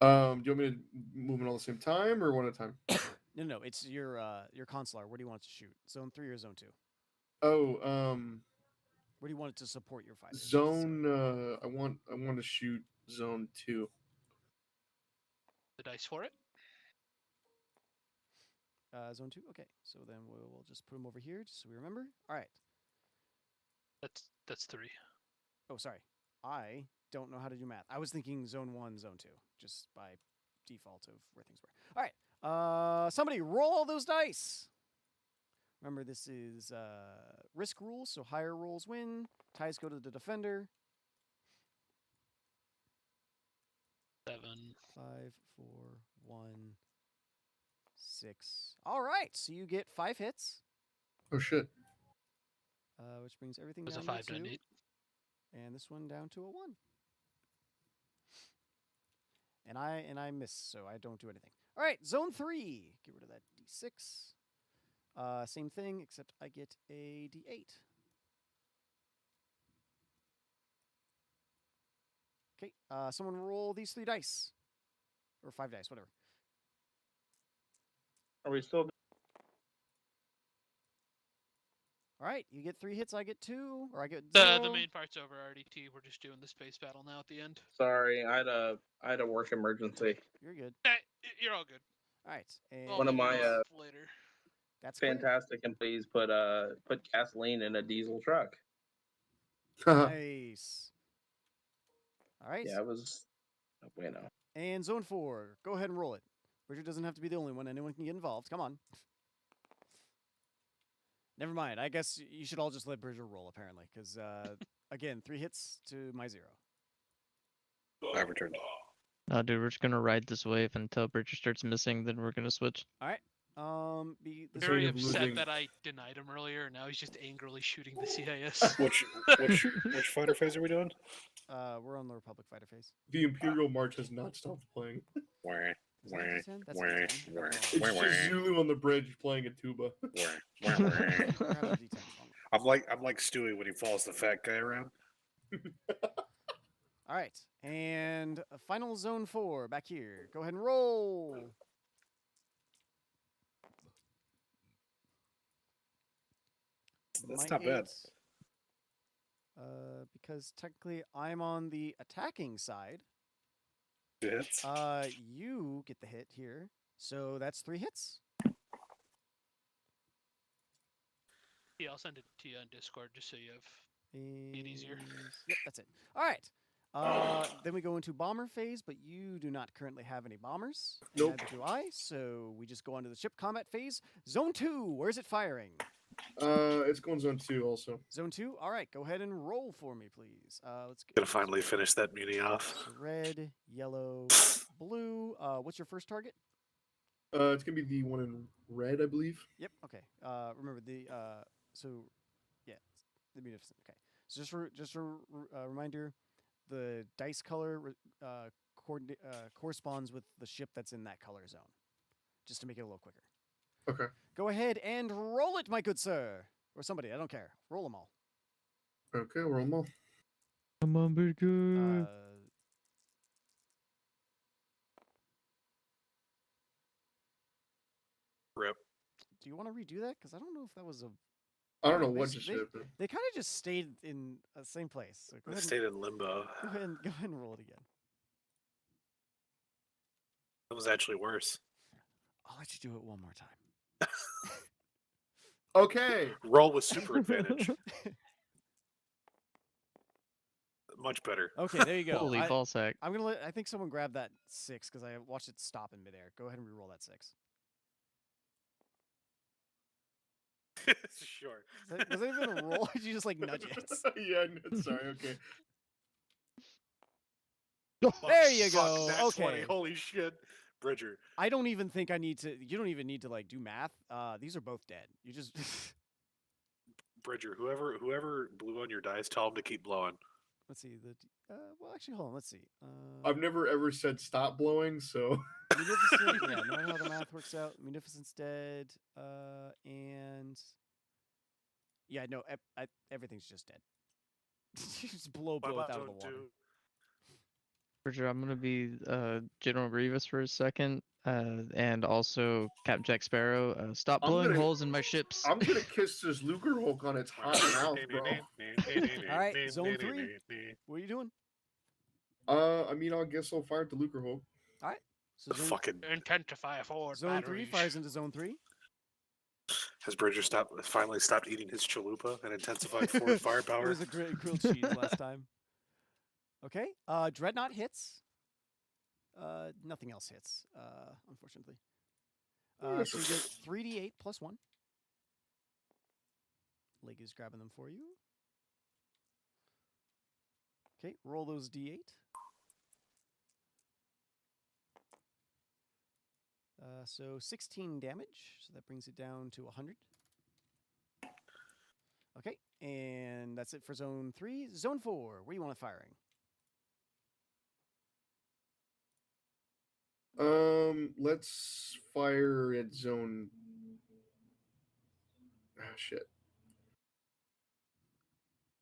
Do you want me to move it all at the same time or one at a time? No. It's your consular. Where do you want it to shoot? Zone 3 or zone 2? Oh, Where do you want it to support your fighters? zone. I want to shoot zone 2. The dice for it. Zone 2. Okay. So then we'll just put them over here, just so we remember. All right. That's 3. Oh, sorry. I don't know how to do math. I was thinking zone 1, zone 2, just by default of where things were. All right. Somebody roll all those dice. Remember, this is risk rules, so higher rolls win. Ties go to the defender. 7. 5, 4, 1, 6. All right, so you get 5 hits. Oh shit. Which brings everything Was down a to 5 2. to an 8. And this one down to a 1. And I miss, so I don't do anything. All right, zone 3. Get rid of that d6. Same thing, except I get a d8. Okay, someone roll these 3 dice. Or 5 dice, whatever. Are we still? All right, you get 3 hits, I get 2, or I get 0. The main part's over, RDT. We're just doing the space battle now at the end. Sorry, I had a work emergency. You're good. You're all good. All right, and One of my later. that's clear. fantastic employees put gasoline in a diesel truck. Nice. All right. Yeah, it was bueno. And zone 4, go ahead and roll it. Richard doesn't have to be the only one. Anyone can get involved. Come on. Never mind. I guess you should all just let Bridger roll, apparently, because, again, 3 hits to my 0. I returned. No, dude, we're just gonna ride this wave until Bridger starts missing. Then we're gonna switch. All right. This Very of upset losing- that I denied him earlier, and now he's just angrily shooting the CIS. Which fighter phase are we doing? we're on the Republic fighter phase. The Imperial March has not stopped playing. Wah, Is that a wah, D10? That's a wah, D10. wah, It's wah, just wah, Zulu on the bridge playing a tuba. wah, wah, wah. Grab a D10. I'm like Stewie when he follows the fat guy around. All right, and final zone 4 back here. Go ahead and roll. That's My not bad. 8, because technically I'm on the attacking side. Two hits. You get the hit here, so that's 3 hits. Yeah, I'll send it to you on Discord just so you have it easier. Yep, that's it. All right. Then we go into bomber phase, but you do not currently have any bombers. And Nope. neither do I, so we just go on to the ship combat phase. Zone 2, where's it firing? It's going zone 2 also. Zone 2, all right, go ahead and roll for me, please. Let's get Gonna finally finish that muni off. so red, yellow, blue. What's your first target? It's gonna be the one in red, I believe. Yep, okay. Remember the, so, yeah, the Munificent, okay. So just a reminder, the dice color corresponds with the ship that's in that color zone, just to make it a little quicker. Okay. Go ahead and roll it, my good sir. Or somebody, I don't care. Roll them all. Okay, roll them all. Come on, Bridger. Rip. Do you want to redo that? Because I don't know if that was a... I don't know They what s- just they- happened. They kind of just stayed in the same place. So go I ahead, stayed in limbo. go ahead and roll it again. That was actually worse. I'll let you do it one more time. Okay. Roll with super advantage. Much better. Okay, there you go. Holy ballsack. I'm gonna let. I think someone grabbed that 6 because I watched it stop in midair. Go ahead and re-roll that 6. Sure. Was that even a roll? Or did you just like nudge it? Yeah, no, sorry. Okay. There you Fuck, go. nat 20. Okay. Holy shit. Bridger. I don't even think I need to. You don't even need to like do math. These are both dead. You just. Bridger, whoever blew on your dice, tell him to keep blowing. Let's see the. Well, actually, hold on. Let's see. I've never ever said stop blowing, so Munificent. Yeah, no matter how the math works out. Munificent's dead. And. Yeah, no. Everything's just dead. You just blow What both about out of the zone water. 2? Bridger, I'm gonna be General Grievous for a second, and also Captain Jack Sparrow. Stop I'm blowing gonna- holes in my ships. I'm gonna kiss this Luger Hulk on its hot mouth, bro. All right, zone 3. What are you doing? I mean, I guess I'll fire at the Luger Hulk. All right. So The zone, fucking Intent to fire forward. zone 3 batteries. fires into zone 3. has Bridger finally stopped eating his chalupa and intensified forward It firepower? was a great grilled cheese last time. Okay. Dreadnought hits. Nothing else hits, unfortunately. So you get 3d8 plus 1. Leg is grabbing them for you. Okay, roll those d8. So 16 damage, so that brings it down to 100. Okay, and that's it for zone 3. Zone 4, where do you want it firing? Let's fire at zone. Ah, shit.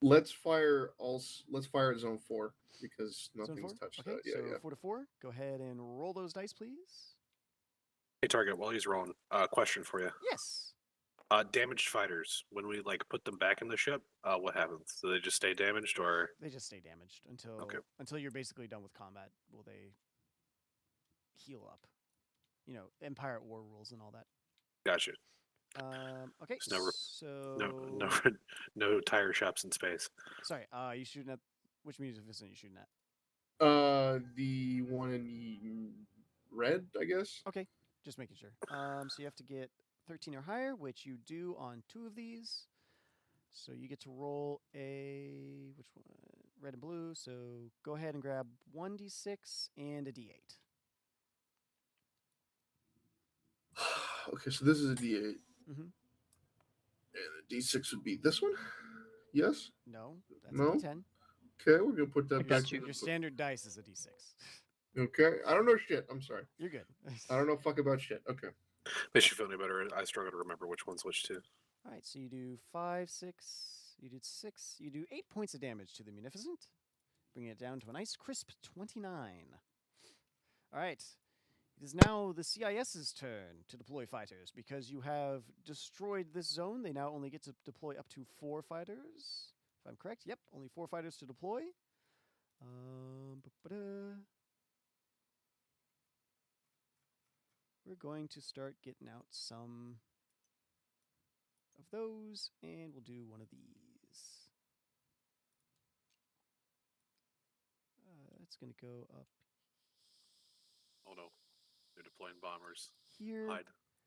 Let's fire at zone 4 because Zone nothing's 4? touched Okay, that. Yeah, so yeah. 4 to 4. Go ahead and roll those dice, please. Hey, Target, while he's rolling, question for you. Yes. Damaged fighters, when we like put them back in the ship, what happens? Do they just stay damaged, or They just stay damaged until Okay. until you're basically done with combat. Will they heal up? You know, Empire at War rules and all that. gotcha? Okay, There's so No tire shops in space. sorry. You shooting at which munificent you shooting at? The one in red, I guess. Okay, just making sure. So you have to get 13 or higher, which you do on 2 of these. So you get to roll a which one? red and blue. So go ahead and grab 1d6 and a d8. Okay, so this is a D8. Mm-hmm. And a D6 would be this one? Yes? No, that's No? a d10. Okay, we're going to put that I back. got you. Your standard dice is a d6. Okay, I don't know shit. I'm sorry. You're good. I don't know fuck about shit. Okay. Makes you feel any better. I struggle to remember which one's which too. All right, so you do 5, 6, you did 6, you do 8 points of damage to the Munificent, bringing it down to a nice crisp 29. All right, it is now the CIS's turn to deploy fighters. Because you have destroyed this zone, they now only get to deploy up to 4 fighters. If I'm correct, yep, only 4 fighters to deploy. We're going to start getting out some of those, and we'll do one of these. It's going to go up Oh no, they're deploying bombers. here. Hide.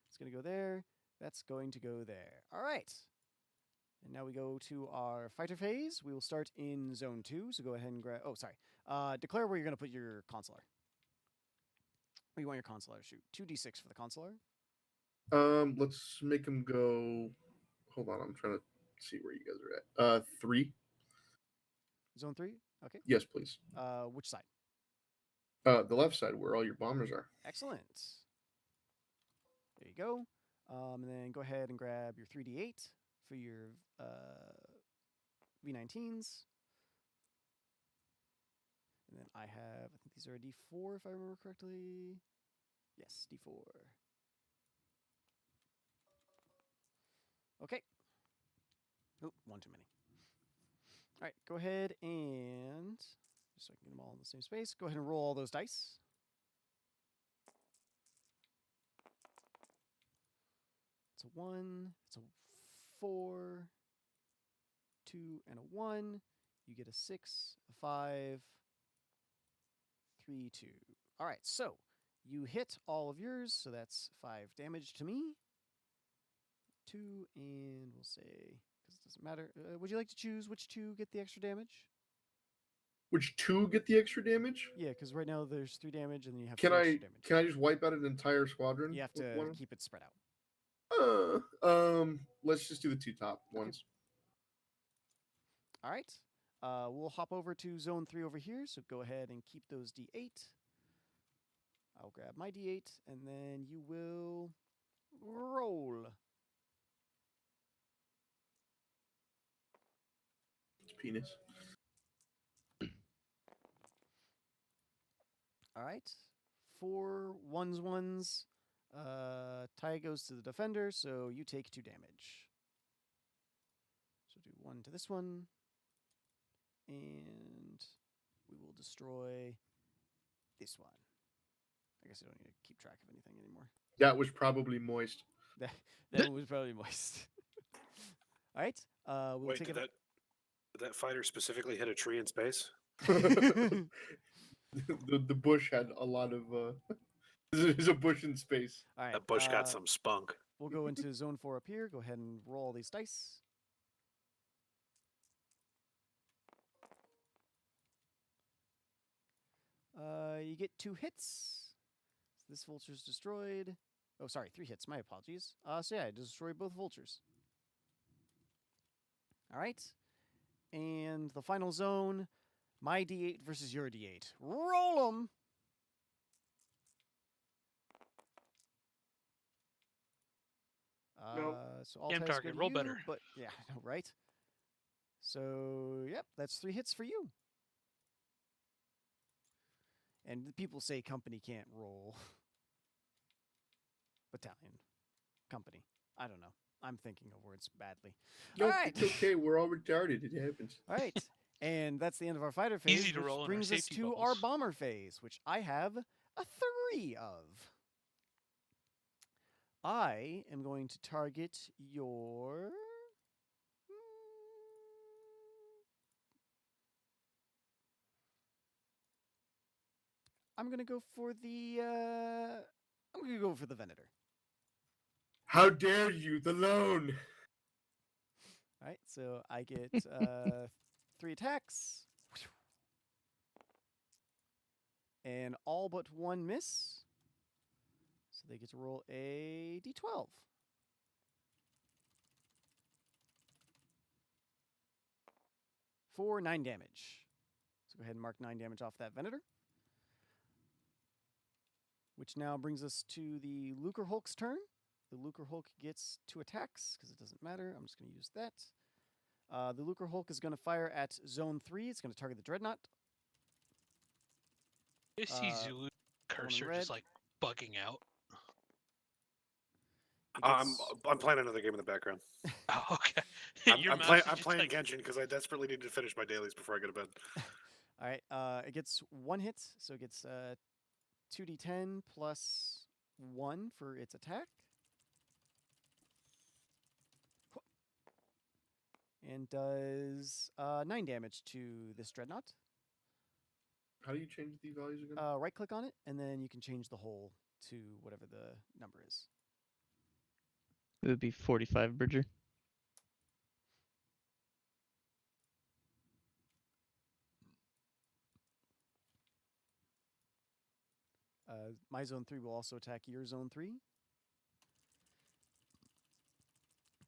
It's going to go there. That's going to go there. All right. And now we go to our fighter phase. We will start in zone 2. So go ahead and grab. Oh, sorry. Declare where you're going to put your consular. Where you want your consular to shoot. 2d6 for the consular. Let's make him go. Hold on, I'm trying to see where you guys are at. 3. Zone 3. Okay. Yes, please. Which side? The left side where all your bombers are. Excellent. There you go. And then go ahead and grab your 3d8 for your V19s. And then I think these are a d4 if I remember correctly. Yes, d4. Okay. Oh, one too many. All right, go ahead and, just so I can get them all in the same space, go ahead and roll all those dice. It's a 1, it's a 4, 2, and a 1. You get a 6, a 5, 3, 2. All right, so you hit all of yours, so that's 5 damage to me. 2, and we'll say, because it doesn't matter. Would you like to choose which 2 get the extra damage? Which 2 get the extra damage? Yeah, because right now there's 3 damage, and then you have Can 2 I extra damage. can I just wipe out an entire squadron? You have with to one? keep it spread out. Let's just do the 2 top ones. All right. We'll hop over to zone 3 over here, so go ahead and keep those d8. I'll grab my d8, and then you will roll. It's penis. All right. 4 1s. Tie goes to the defender, so you take 2 damage. So do 1 to this one. And we will destroy this one. I guess I don't need to keep track of anything anymore. That was probably moist. That one was probably moist. All right. We'll Wait, take did it. that fighter specifically hit a tree in space? the bush had a lot of. There's a bush in space. All right. That bush got some spunk. We'll go into zone 4 up here. Go ahead and roll all these dice. You get 2 hits. This vulture's destroyed. Oh, sorry, 3 hits. My apologies. So yeah, I destroyed both vultures. All right. And the final zone, my d8 versus your d8. Roll them. Nope. So all Damn ties go target, to roll you, better. But yeah, I know, right? So yep, that's 3 hits for you. And the people say company can't roll. Battalion. Company. I don't know. I'm thinking of words badly. No, All right. it's okay. We're all retarded. It happens. All right. And that's the end of our fighter phase. Easy to which roll in our brings us safety to our bubbles. bomber phase, which I have a 3 of. I am going to target your. I'm gonna go for the. I'm gonna go for the Venator. How dare you? The loan. All right, so I get 3 attacks. and all but one miss. So they get to roll a d12. For 9 damage. So go ahead and mark 9 damage off that Venator. Which now brings us to the Lucre Hulk's turn. The Lucre Hulk gets 2 attacks because it doesn't matter. I'm just going to use that. The Lucre Hulk is going to fire at Zone 3. It's going to target the Dreadnought. I see Zulu The one in cursor red. just like bugging out. It I'm gets- playing another game in the background. Oh, okay. I'm mouse playing is just playing like, Genshin because I desperately need to finish my dailies before I go to bed. All right. It gets 1 hit, so it gets 2d10 plus 1 for its attack. And does 9 damage to this Dreadnought. How do you change the values again? Right click on it, and then you can change the whole to whatever the number is. It would be 45, Bridger. My Zone 3 will also attack your Zone 3.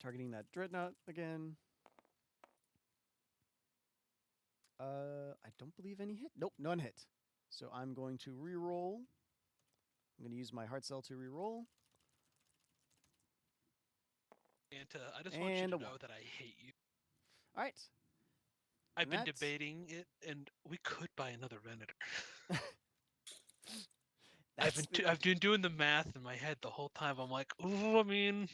Targeting that Dreadnought again. I don't believe any hit. Nope, none hit. So I'm going to re-roll. I'm going to use my heart cell to re-roll. Anta, I just want you And to a know 1. that I hate you. All right. I've And been that's- debating it, and we could buy another Venator. That's I've been doing the math in my head the whole time. I'm like, ooh, I mean,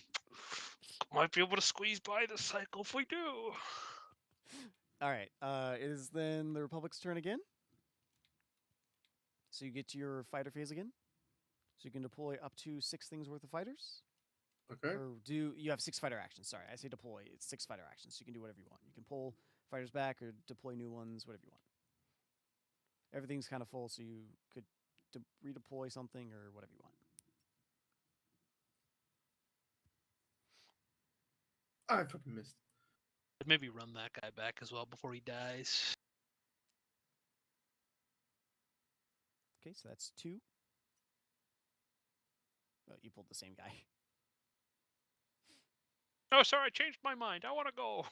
might be able to squeeze by this cycle if we do. All right. It is then the Republic's turn again. So you get to your fighter phase again. So you can deploy up to 6 things worth of fighters. Okay. Or you have 6 fighter actions. Sorry, I say deploy. It's 6 fighter actions. So you can do whatever you want. You can pull fighters back or deploy new ones, whatever you want. Everything's kind of full, so you could redeploy something or whatever you want. I fucking missed. Maybe run that guy back as well before he dies. Okay, so that's 2. Oh, you pulled the same guy. Oh, sorry, I changed my mind. I want to go.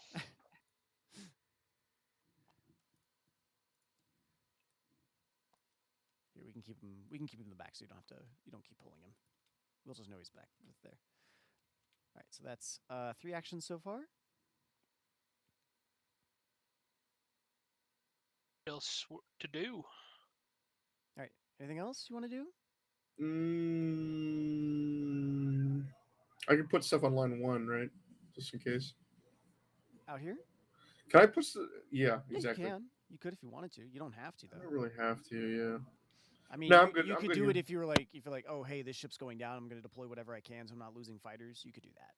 Here, we can keep him. We can keep him in the back, so you don't have to. You don't keep pulling him. We'll just know he's back there. All right, so that's 3 actions so far. What else to do? All right, anything else you want to do? I can put stuff on line 1, right? Just in case. Out here? Can I put? Yeah, Yeah, exactly. you can. You could if you wanted to. You don't have to I though. don't really have to. Yeah. I mean, No, I'm good. You I'm could good do here. it if you're like, oh, hey, this ship's going down. I'm going to deploy whatever I can, so I'm not losing fighters. You could do that.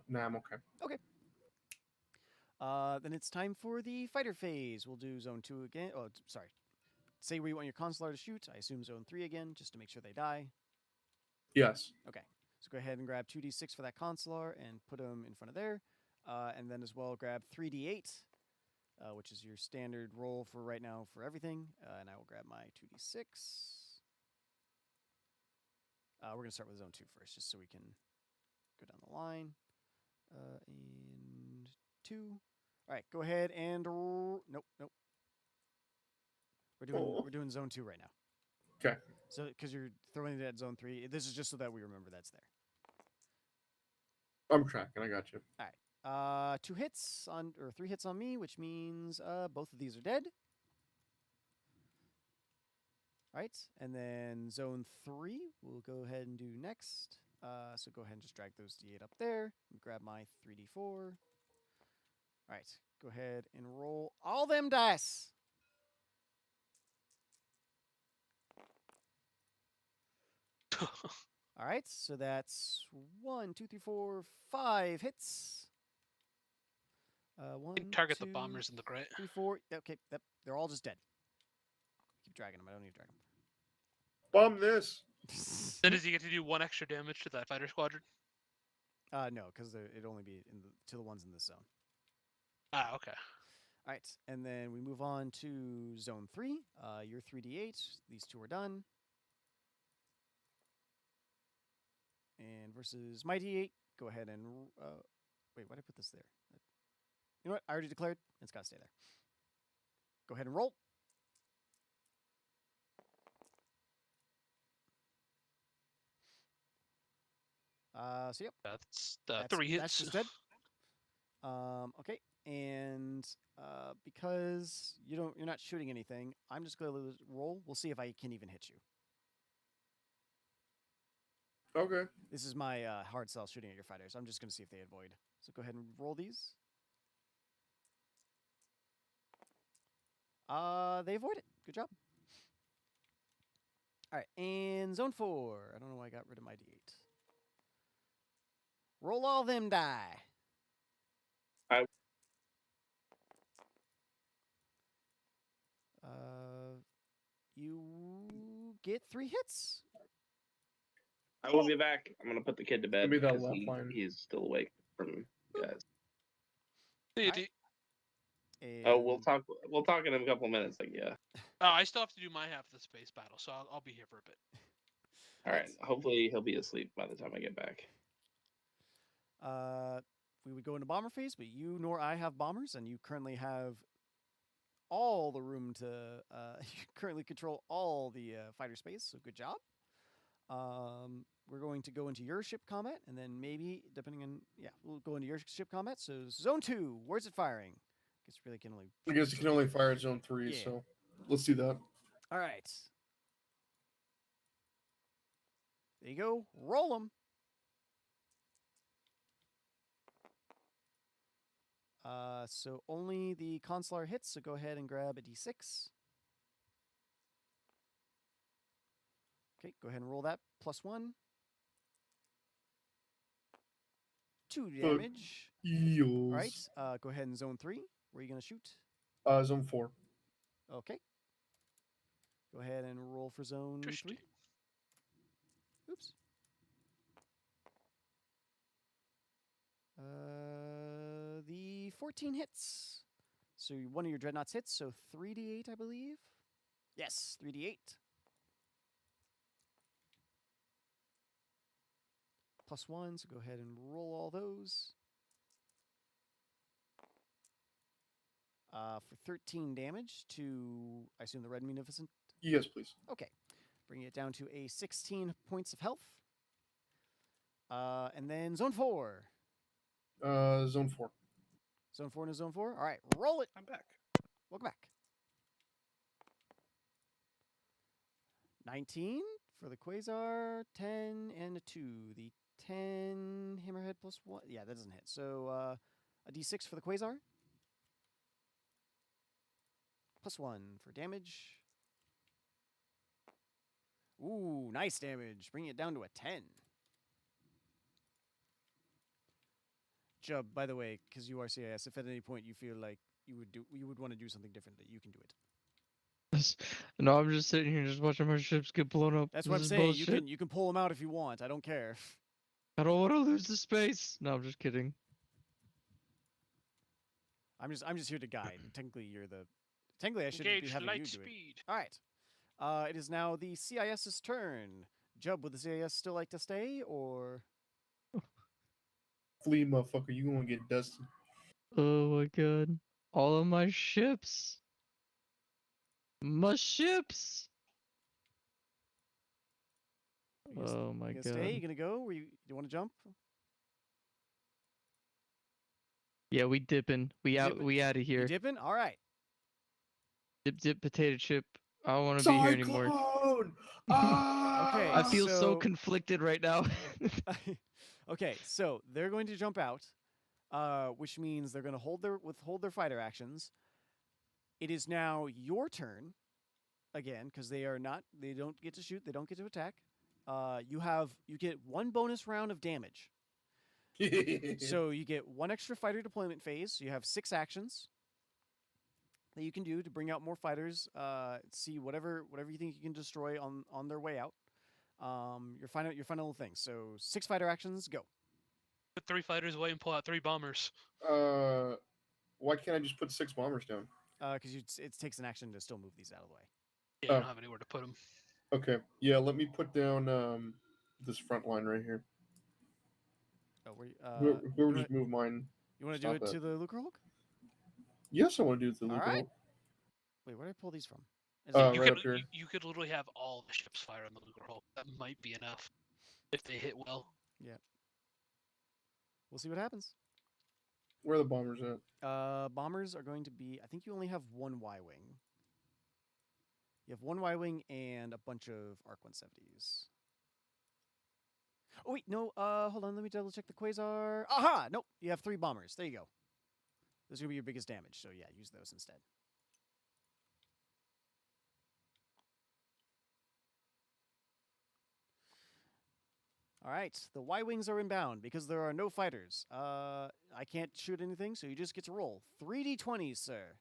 Nah, I'm okay. Okay. Then it's time for the fighter phase. We'll do Zone 2 again. Oh, sorry. Say where you want your Consular to shoot. I assume Zone 3 again, just to make sure they die. Yes. Okay. So go ahead and grab 2d6 for that Consular and put them in front of there. And then as well, grab 3d8, which is your standard roll for right now for everything. And I will grab my 2d6. We're going to start with Zone 2 first, just so we can go down the line. And 2. All right, go ahead and nope. We're doing Zone 2 right now. Okay. So because you're throwing it at Zone 3, this is just so that we remember that's there. I'm tracking. I got you. All right. 2 hits on or 3 hits on me, which means both of these are dead. All right, and then Zone 3 we'll go ahead and do next. So go ahead and just drag those D8 up there. Grab my 3d4. All right, go ahead and roll all them dice. All right, so that's 1, 2, 3, 4, 5 hits. 1, Target 2, the bombers in the gray. 3, 4. Okay, yep, they're all just dead. Keep dragging them. I don't need to drag them. Bomb this. Then does he get to do 1 extra damage to that fighter squadron? No, because it'd only be to the ones in this zone. Ah, okay. All right, and then we move on to Zone 3. You're 3d8. These two are done. And versus my d8, go ahead and... wait, why did I put this there? You know what? I already declared. It's got to stay there. Go ahead and roll. So yep, That's that's 3 hits. That's just dead. Okay, and because you're not shooting anything, I'm just going to roll. We'll see if I can even hit you. Okay. This is my hard sell shooting at your fighters. I'm just going to see if they avoid. So go ahead and roll these. They avoid it. Good job. All right, and Zone 4. I don't know why I got rid of my D8. Roll all them die. You get 3 hits. I will be back. I'm gonna put the kid to bed be that because left line. he's still awake from guys. Alright. Oh, we'll And talk. We'll talk in a couple minutes. Like, yeah. I still have to do my half of the space battle, so I'll be here for a bit. All right. Hopefully, he'll be asleep by the time I get back. we would go into bomber phase, but you nor I have bombers, and you currently have all the room to. You currently control all the fighter space, so good job. We're going to go into your ship combat, and then maybe, depending on, we'll go into your ship combat. So Zone 2, where's it firing? Guess really can only. I guess you can only fire at Zone 3, Yeah. so let's do that. All right. There you go. Roll them. So only the consular hits, so go ahead and grab a d6. Okay, go ahead and roll that. +1. 2 damage. All right, go ahead and Zone 3. Where are you going to shoot? Zone 4. Okay. Go ahead and roll for Zone 3. Oops. The 14 hits. So one of your dreadnoughts hits, so 3d8, I believe. Yes, 3d8. +1, so go ahead and roll all those. For 13 damage to, I assume, the Red Munificent? Yes, please. Okay. Bringing it down to a 16 points of health. And then Zone 4. Zone 4. Zone 4 into Zone 4. All right, roll it. I'm back. Welcome back. 19 for the Quasar, 10 and a 2. The 10 Hammerhead +1. Yeah, that doesn't hit. So a d6 for the Quasar. +1 for damage. Ooh, nice damage. Bringing it down to a 10. Jub, by the way, because you are CIS, if at any point you feel like you would want to do something differently, you can do it. No, I'm just sitting here just watching my ships get blown up. That's what I'm This is saying. bullshit. You can pull them out if you want. I don't care. I don't want to lose the space. No, I'm just kidding. I'm just here to guide. Technically, I should be Engage having light you do speed. it. All right. It is now the CIS's turn. Jub, would the CIS still like to stay, or? Flee, motherfucker. You gonna get dusted. Oh my god. All of my ships. My ships. Oh my You god. gonna stay? You gonna go? You want to jump? Yeah, we dipping. We out of You here. dipping? All right. Dip potato chip. I don't want to be here anymore. Okay. I feel so conflicted right now. Okay, so they're going to jump out, which means they're going to withhold their fighter actions. It is now your turn, again, because they don't get to shoot, they don't get to attack. You get 1 bonus round of damage. So you get 1 extra fighter deployment phase. So you have 6 actions that you can do to bring out more fighters. See whatever you think you can destroy on their way out. Your final thing. So 6 fighter actions, go. Put 3 fighters away and pull out 3 bombers. Well, Why can't I just put 6 bombers down? Because it takes an action to still move these out of the way. Yeah, you Oh. don't have anywhere to put them. Okay. Yeah, let me put down this front line right here. Oh, Whoever just move mine. You want to do it to the Lucre Hulk? Yes, I want to do it to the All Lucre right. Hulk. Wait, where did I pull these from? You Right could up here. you could literally have all the ships fire on the Lucre Hulk. That might be enough if they hit well. Yeah. We'll see what happens. Where are the bombers at? Bombers are going to be. I think you only have one Y-wing. You have one Y-wing and a bunch of Arc 170s. Oh wait, no. Hold on. Let me double check the Quasar. Aha! Nope. You have 3 bombers. There you go. Those are gonna be your biggest damage. So yeah, use those instead. All right, the Y-wings are inbound because there are no fighters. I can't shoot anything, so you just get to roll 3d20s, sir.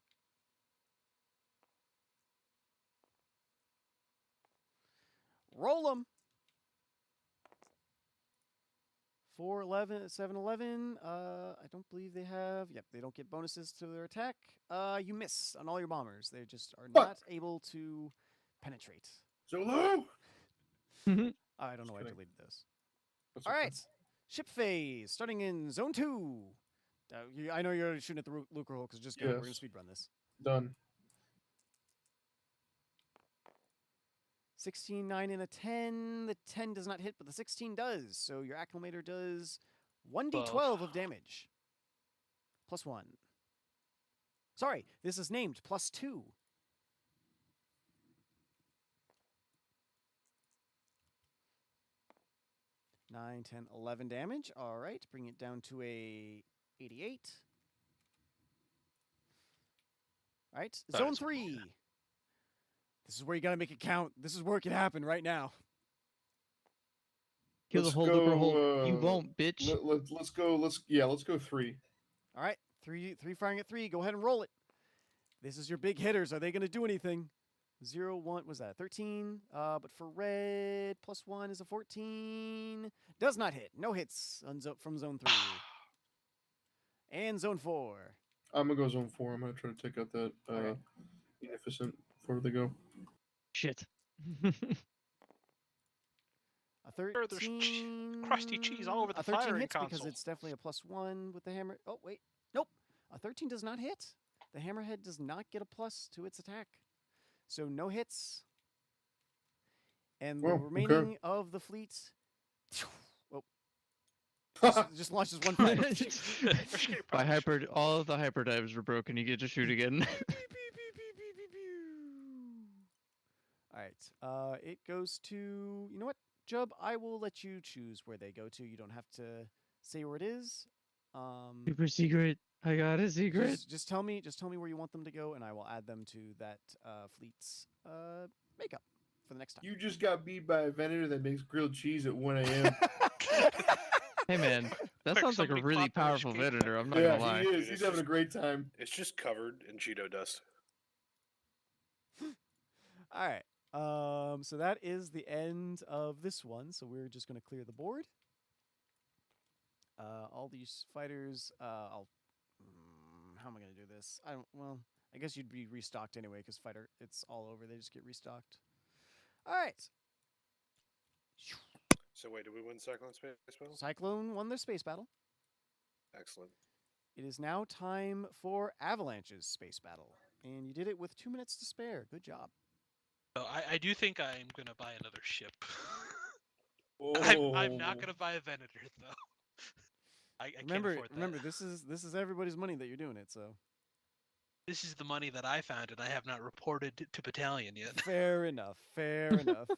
Roll them. 4, 11, 7, 11. I don't believe they have. Yep, they don't get bonuses to their attack. You miss on all your bombers. They just are not able to penetrate. Zulu. I don't know why I kidding. deleted those. That's All okay. right, ship phase starting in zone 2. I know you're shooting at the Lucre Hulk, because just go. We're gonna Yes. speedrun this. Done. 16, 9, and a 10. The 10 does not hit, but the 16 does. So your acclimator does 1d12 of damage. +1. Sorry, this is named +2. 9, 10, 11 damage. All right, bring it down to a 88. All right, zone 3. This is where you gotta make it count. This is where it can happen right now. Kill the whole Lucre Hulk. You won't, bitch. Let's go. Let's go 3. All right, three firing at 3. Go ahead and roll it. This is your big hitters. Are they going to do anything? 0, 1, was that 13? But for red, +1 is a 14. Does not hit. No hits from zone 3. And zone 4. I'm gonna go zone 4. I'm gonna try to take out that Okay. Beneficent before they go. Shit. A 13. crusty cheese all over the a 13 firing hits because console. it's definitely a +1 with the hammer. Oh, wait. Nope. A 13 does not hit. The hammerhead does not get a plus to its attack. So no hits. And the remaining of the fleet just launches one fighter. All of the hyperdrives were broken. You get to shoot again. All right. It goes to, you know what, Jub? I will let you choose where they go to. You don't have to say where it is. Super secret. I got a secret. Just tell me where you want them to go, and I will add them to that fleet's makeup for the next time. You just got beat by a vendor that makes grilled cheese at 1 a.m. Hey man, that sounds like a really powerful editor. I'm not gonna lie. He is. He's having a great time. It's just covered in Cheeto dust. All right. So that is the end of this one. So we're just going to clear the board. All these fighters. How am I going to do this? Well, I guess you'd be restocked anyway because fighter. It's all over. They just get restocked. All right. So wait, did we win Cyclone Space Battle? Cyclone won their space battle. Excellent. It is now time for Avalanche's space battle, and you did it with 2 minutes to spare. Good job. So I do think I'm going to buy another ship. Oh. I'm not going to buy a Venator, though. I can't afford that. Remember, this is everybody's money that you're doing it, so. This is the money that I found, and I have not reported to Battalion yet. Fair enough. Fair enough.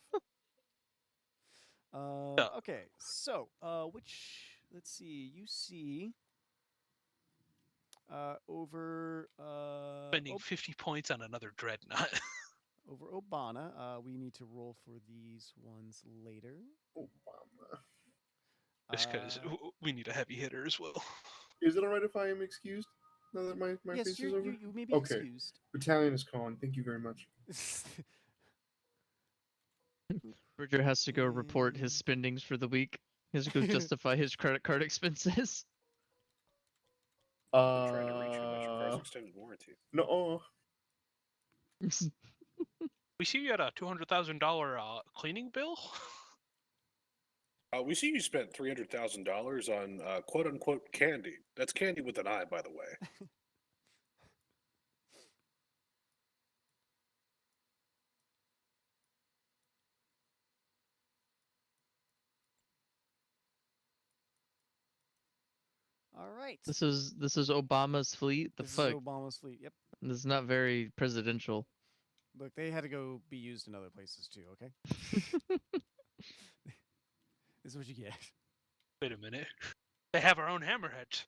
Okay, so let's see. You see over Spending 50 points on another Dreadnought. over Obana. We need to roll for these ones later. Obama. Just because we need a heavy hitter as well. Is it alright if I am excused? Now that my yes, face is over? you may be Okay. excused. Battalion is calling. Thank you very much. Bridger has to go report his spendings for the week. He has to go justify his credit card expenses. I'm trying to reach your much car's extended warranty. No. We see you had a $200,000 cleaning bill. We see you spent $300,000 on quote unquote candy. That's candy with an I, by the way. All right. This is Obama's fleet. The This fuck? is Obama's fleet. Yep. This is not very presidential. Look, they had to go be used in other places too. Okay. This is what you get. Wait a minute. They have our own hammerheads.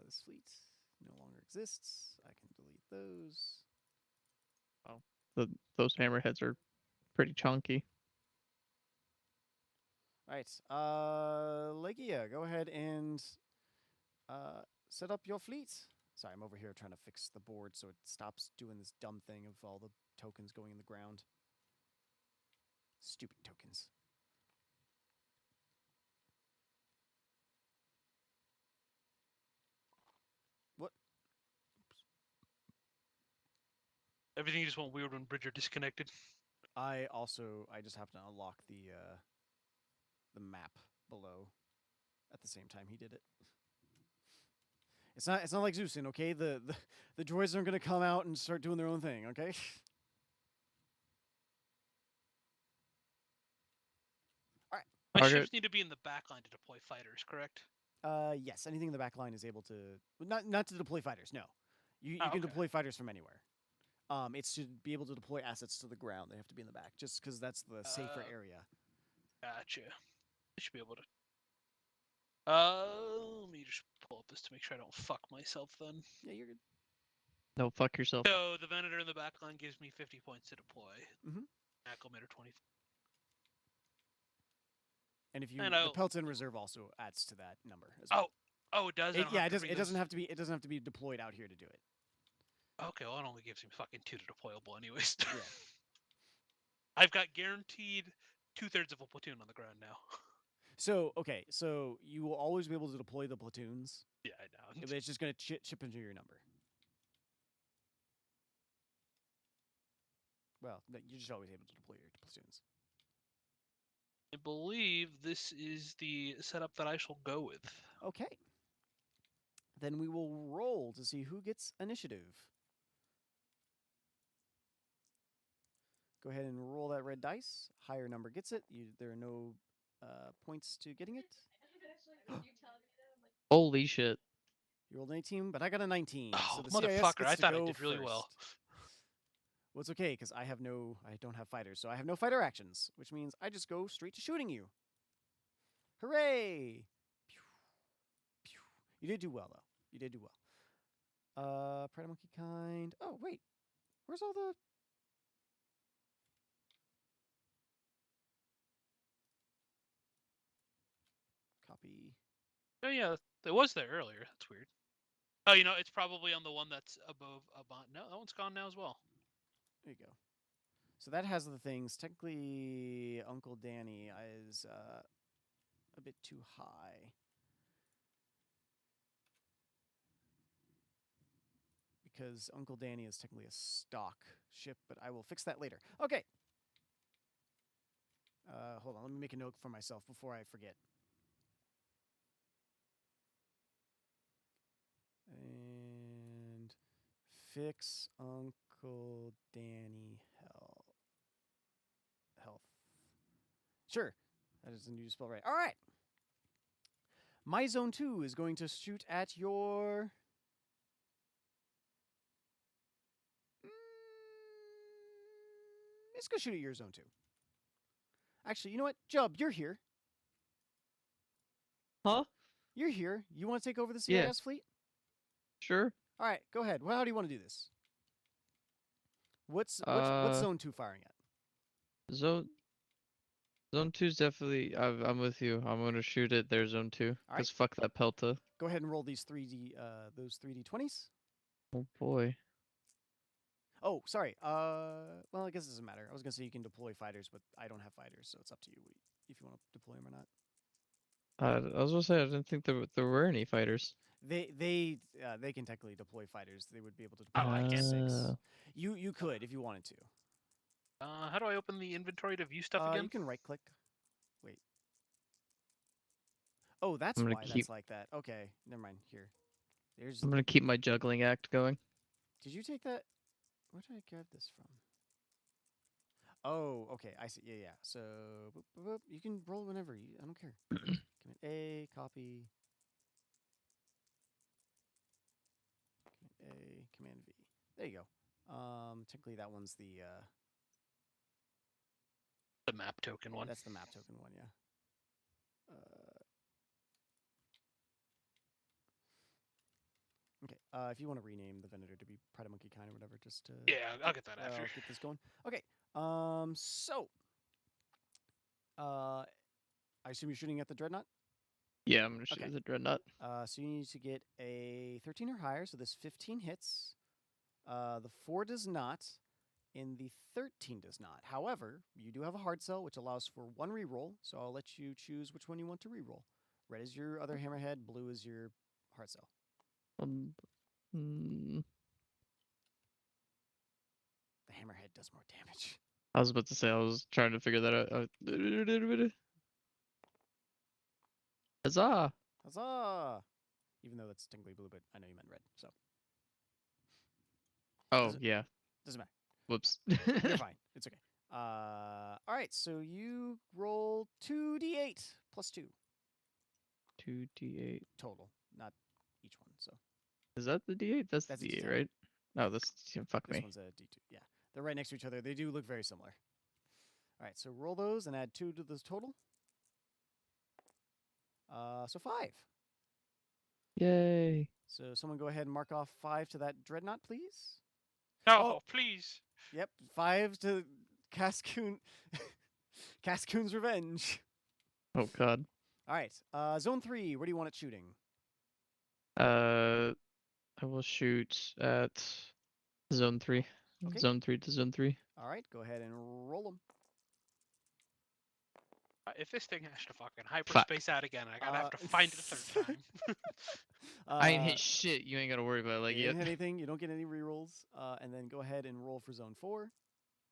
This fleet no longer exists. I can delete those. Those hammerheads are pretty chunky. All right. Legia, go ahead and set up your fleet. Sorry, I'm over here trying to fix the board so it stops doing this dumb thing of all the tokens going in the ground. Stupid tokens. What? Everything just went weird when Bridger disconnected. I just have to unlock the map below at the same time he did it. It's not like Zeusing, okay? The droids aren't gonna come out and start doing their own thing, okay? My Target- ships need to be in the back line to deploy fighters, correct? Yes, anything in the back line is able to not to deploy fighters, no. You can okay. deploy fighters from anywhere. It's to be able to deploy assets to the ground. They have to be in the back, just because that's the safer area. Gotcha. I should be able to. Let me just pull up this to make sure I don't fuck myself then. Yeah, you're good. No, fuck yourself. So the Venator in the back line gives me 50 points to deploy. Mhm. Acclimator 20. And if you And the I'll- Pelton Reserve also adds to that number as well. Oh, it does. I don't Yeah, have to it bring doesn't those- have to be. It doesn't have to be deployed out here to do it. Okay, well, it only gives me fucking 2 to deployable, anyways. Yeah. I've got guaranteed 2/3 of a platoon on the ground now. So okay, so you will always be able to deploy the platoons. Yeah, I know. But it's just going to chip into your number. Well, you're just always able to deploy your platoons. I believe this is the setup that I shall go with. Okay. Then we will roll to see who gets initiative. Go ahead and roll that red dice. Higher number gets it. There are no points to getting it. Holy shit. You rolled an 18, but I got a 19. Oh, so the CIS motherfucker! gets I to thought I go did really well. first. Well, it's okay because I don't have fighters, so I have no fighter actions, which means I just go straight to shooting you. Hooray! Pew, pew. You did do well, though. You did do well. Predator monkey kind. Oh wait, where's all the? Copy. Oh yeah, it was there earlier. That's weird. Oh, it's probably on the one that's above a bond. No, that one's gone now as well. There you go. So that has the things. Technically, Uncle Danny is a bit too high. Because Uncle Danny is technically a stock ship, but I will fix that later. Okay. Hold on, let me make a note for myself before I forget. And fix Uncle Danny health. Sure. That is a new spell right. All right. My zone 2 is going to shoot at your... It's going to shoot at your zone 2. Actually, you know what? Jub, you're here. Huh? You're here. You want to take over the CIS Yeah. fleet? Sure. All right, go ahead. Well, how do you want to do this? What's zone 2 firing at? Zone 2's definitely. I'm with you. I'm gonna shoot at their zone 2. All right. Cause fuck that Pelta. Go ahead and roll these those 3d20s. Oh boy. Oh, sorry. Well, I guess it doesn't matter. I was gonna say you can deploy fighters, but I don't have fighters, so it's up to you if you want to deploy them or not. I was gonna say I didn't think there were any fighters. They can technically deploy fighters. They would be able to Oh, deploy I can't. 6. You could if you wanted to. How do I open the inventory to view stuff again? You can right click. Wait. Oh, that's I'm gonna why keep. that's like that. Okay, never mind. Here, there's. I'm gonna keep my juggling act going. Did you take that? Where did I grab this from? Oh, okay. I see. Yeah. So boop, boop, boop. You can roll whenever. I don't care. Command A, copy. Command A, Command V. There you go. Technically that one's the map token one. That's the map token one. Yeah. Okay. If you want to rename the vendor to be Pride of Monkey Kind or whatever, just Yeah, I'll get that after. get this going. Okay. So. I assume you're shooting at the dreadnought. Yeah, I'm gonna shoot Okay. the dreadnought. So you need to get a 13 or higher. So this 15 hits. The 4 does not, and the 13 does not. However, you do have a hard sell, which allows for 1 reroll. So I'll let you choose which one you want to reroll. Red is your other hammerhead. Blue is your hard sell. Mm, The hammerhead does more damage. I was about to say I was trying to figure that out. Huzzah! Huzzah! Even though that's technically blue, but I know you meant red. So. Oh Doesn't- yeah. Doesn't matter. Whoops. You're fine. It's okay. All right. So you roll 2d8 plus 2 2d8. total, not each one. So Is that the d8? That's That's the a d8, D10. right? No, this. Fuck this me. one's a d2. Yeah, they're right next to each other. They do look very similar. All right. So roll those and add 2 to this total. So 5. Yay! So someone go ahead and mark off 5 to that dreadnought, please. Oh, please. Yep, 5 to Cascoon. Cascoon's Revenge. Oh god. All right. Zone 3. Where do you want it shooting? I will shoot at zone 3. Okay. Zone 3 to zone 3. All right. Go ahead and roll them. If this thing has to fucking hyperspace out again, I gotta have to find it a third time. I ain't hit shit. You ain't gotta worry about it like you yet. didn't hit anything. You don't get any rerolls. And then go ahead and roll for zone 4.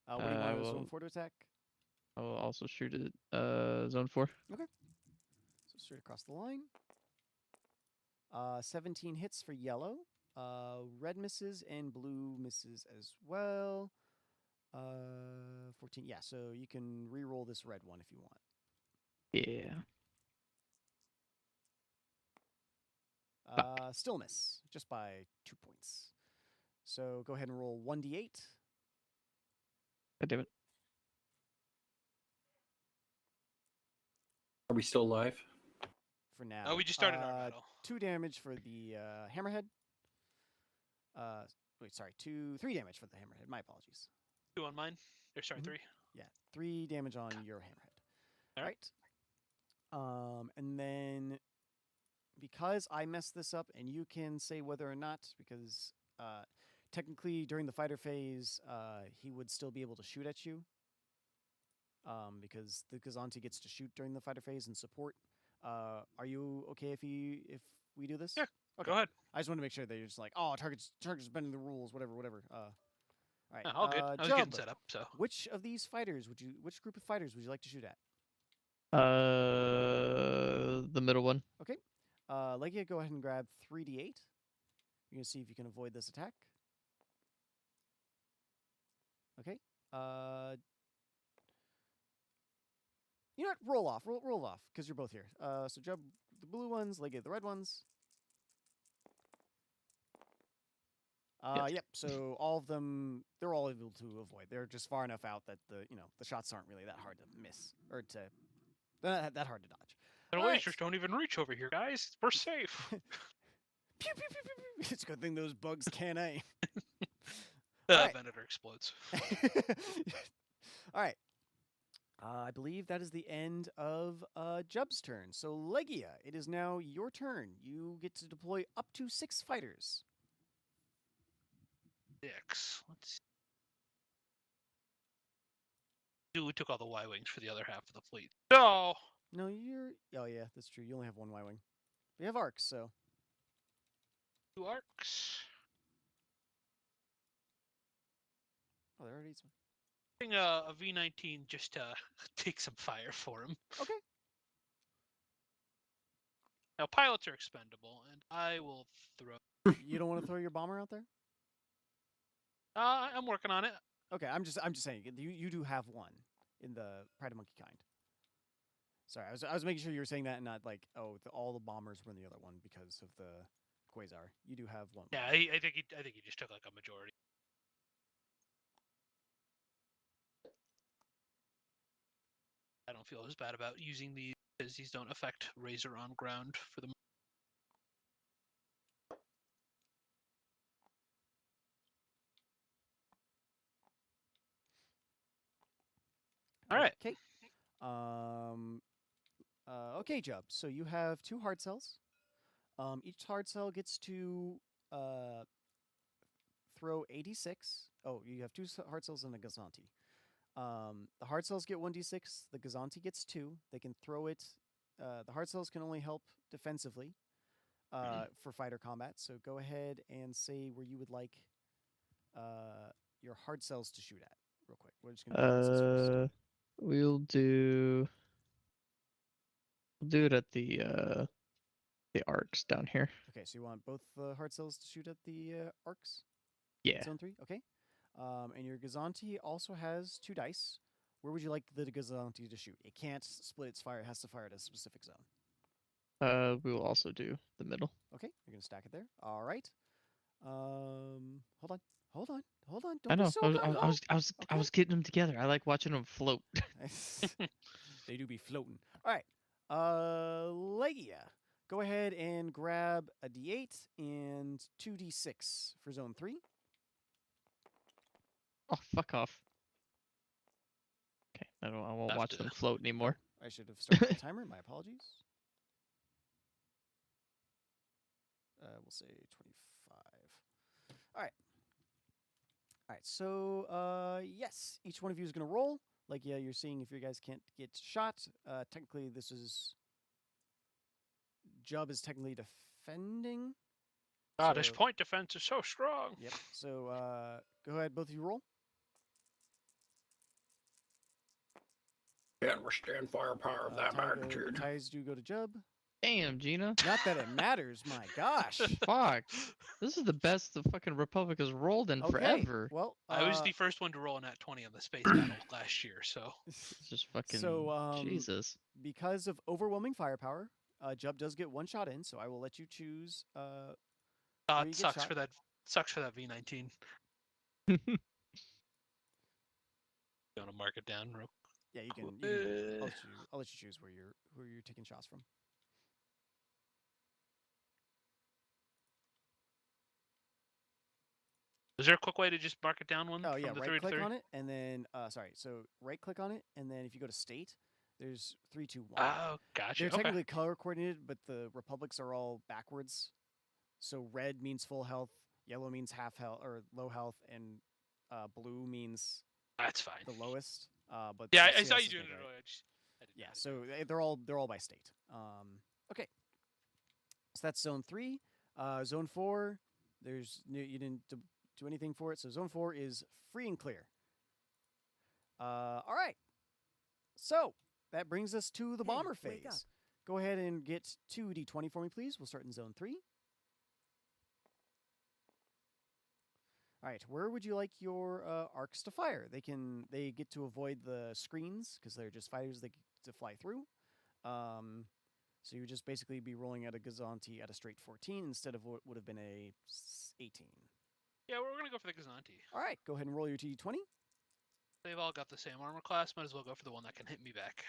What do you I want zone will- 4 to attack? I will also shoot at zone 4. Okay. So straight across the line. 17 hits for yellow. Red misses and blue misses as well. 14. Yeah, so you can re-roll this red one if you want. Yeah. Still miss, just by 2 points. So go ahead and roll 1d8. God damn it. Are we still live? For now. Oh, we just started our battle. 2 damage for the hammerhead. Wait, sorry. 3 damage for the hammerhead. My apologies. 2 on mine. Or sorry, 3. Yeah, 3 damage on your hammerhead. All right. And then because I messed this up, and you can say whether or not, because technically during the fighter phase, he would still be able to shoot at you. Because the Gazanti gets to shoot during the fighter phase and support. Are you okay if we do this? Yeah. Okay. Go ahead. I just want to make sure that you're just like, oh, target's bending the rules, whatever. All right. All good. I was getting set up, so. Which group of fighters would you like to shoot at? The middle one. Okay. Legia, go ahead and grab 3d8. You're gonna see if you can avoid this attack. Okay. You know what? Roll off, because you're both here. So Jub, the blue ones, Legia, the red ones. Yes. Yep. So all of them, they're all able to avoid. They're just far enough out that the shots aren't really that hard to miss or they're not that hard to dodge. The All lasers right. don't even reach over here, guys. We're safe. Pew, pew, pew, pew, pew. It's a good thing those bugs can't aim. That Venator explodes. All right. I believe that is the end of Jub's turn. So Legia, it is now your turn. You get to deploy up to 6 fighters. 6. Let's see. We took all the Y-wings for the other half of the fleet. No! No, you're. Oh yeah, that's true. You only have one Y-wing. But you have arcs, so 2 arcs. oh, there already is one. Getting a V19 just to take some fire for him. Okay. Now pilots are expendable, and I will throw. You don't want to throw your bomber out there? I'm working on it. Okay, I'm just saying you do have one in the Pride of Monkey kind. Sorry, I was making sure you were saying that and not like all the bombers were in the other one because of the Quasar. You do have one. Yeah, I think he just took like a majority. I don't feel as bad about using these because these don't affect Razor on ground for the. All right. Okay. Okay, Jub. So you have 2 hard cells. Each hard cell gets to throw 86. Oh, you have 2 hard cells and a Gazanti. The hard cells get 1d6. The Gazanti gets 2. They can throw it. The hard cells can only help defensively for fighter combat. So go ahead and say where you would like your hard cells to shoot at, real quick. We're just gonna do hard cells first. We'll do it at the arcs down here. Okay, so you want both the hard cells to shoot at the arcs? Yeah. Zone 3, okay. And your Gazanti also has 2 dice. Where would you like the Gazanti to shoot? It can't split its fire. It has to fire at a specific zone. We will also do the middle. Okay, you're gonna stack it there. All right. Hold on. Don't I know. be so I was getting them together. I like watching them float. They do be floating. All right. Legia, go ahead and grab a D8 and 2d6 for zone 3. Oh, fuck off. Okay, I won't watch them float anymore. I should have started the timer. My apologies. We'll say 25. All right. All right. So, yes, each one of you is going to roll. Like, yeah, you're seeing if you guys can't get shot. Technically, this is. Jub is technically defending. This point defense is so strong. Yep. So, go ahead, both of you roll. Can't withstand firepower of that magnitude. Ties do go to Jub. Damn, Gina. Not that it matters, my gosh. Fuck. This is the best the fucking Republic has rolled in forever. Well, I was the first one to roll a nat 20 on the space battle last year, so. It's just fucking Jesus. Because of overwhelming firepower, Jub does get 1 shot in, so I will let you choose. It sucks for that. Sucks for that V19. You want to mark it down, real? Yeah, you can. I'll let you choose who you're taking shots from. Is there a quick way to just mark it down one? Oh yeah, from the right click 3 on it, and then so right click on it, and then if you go to state, there's 3, 2, 1. Oh, gotcha. They're Okay. technically color coordinated, but the republics are all backwards. So red means full health, yellow means half health or low health, and blue means That's fine. the lowest. But Yeah, the I saw CS you is doing made it right. earlier. I didn't Yeah, know. so they're all by state. Okay. So that's zone 3. Zone 4, you didn't do anything for it. So zone 4 is free and clear. All right. So that brings us to the bomber wake up. phase. Go ahead and get 2d20 for me, please. We'll start in zone 3. All right, where would you like your arcs to fire? They get to avoid the screens because they're just fighters they get to fly through. So you would just basically be rolling at a Gazanti at a straight 14 instead of what would have been a 18. Yeah, we're gonna go for the Gazanti. All right, go ahead and roll your T20. They've all got the same armor class. Might as well go for the one that can hit me back.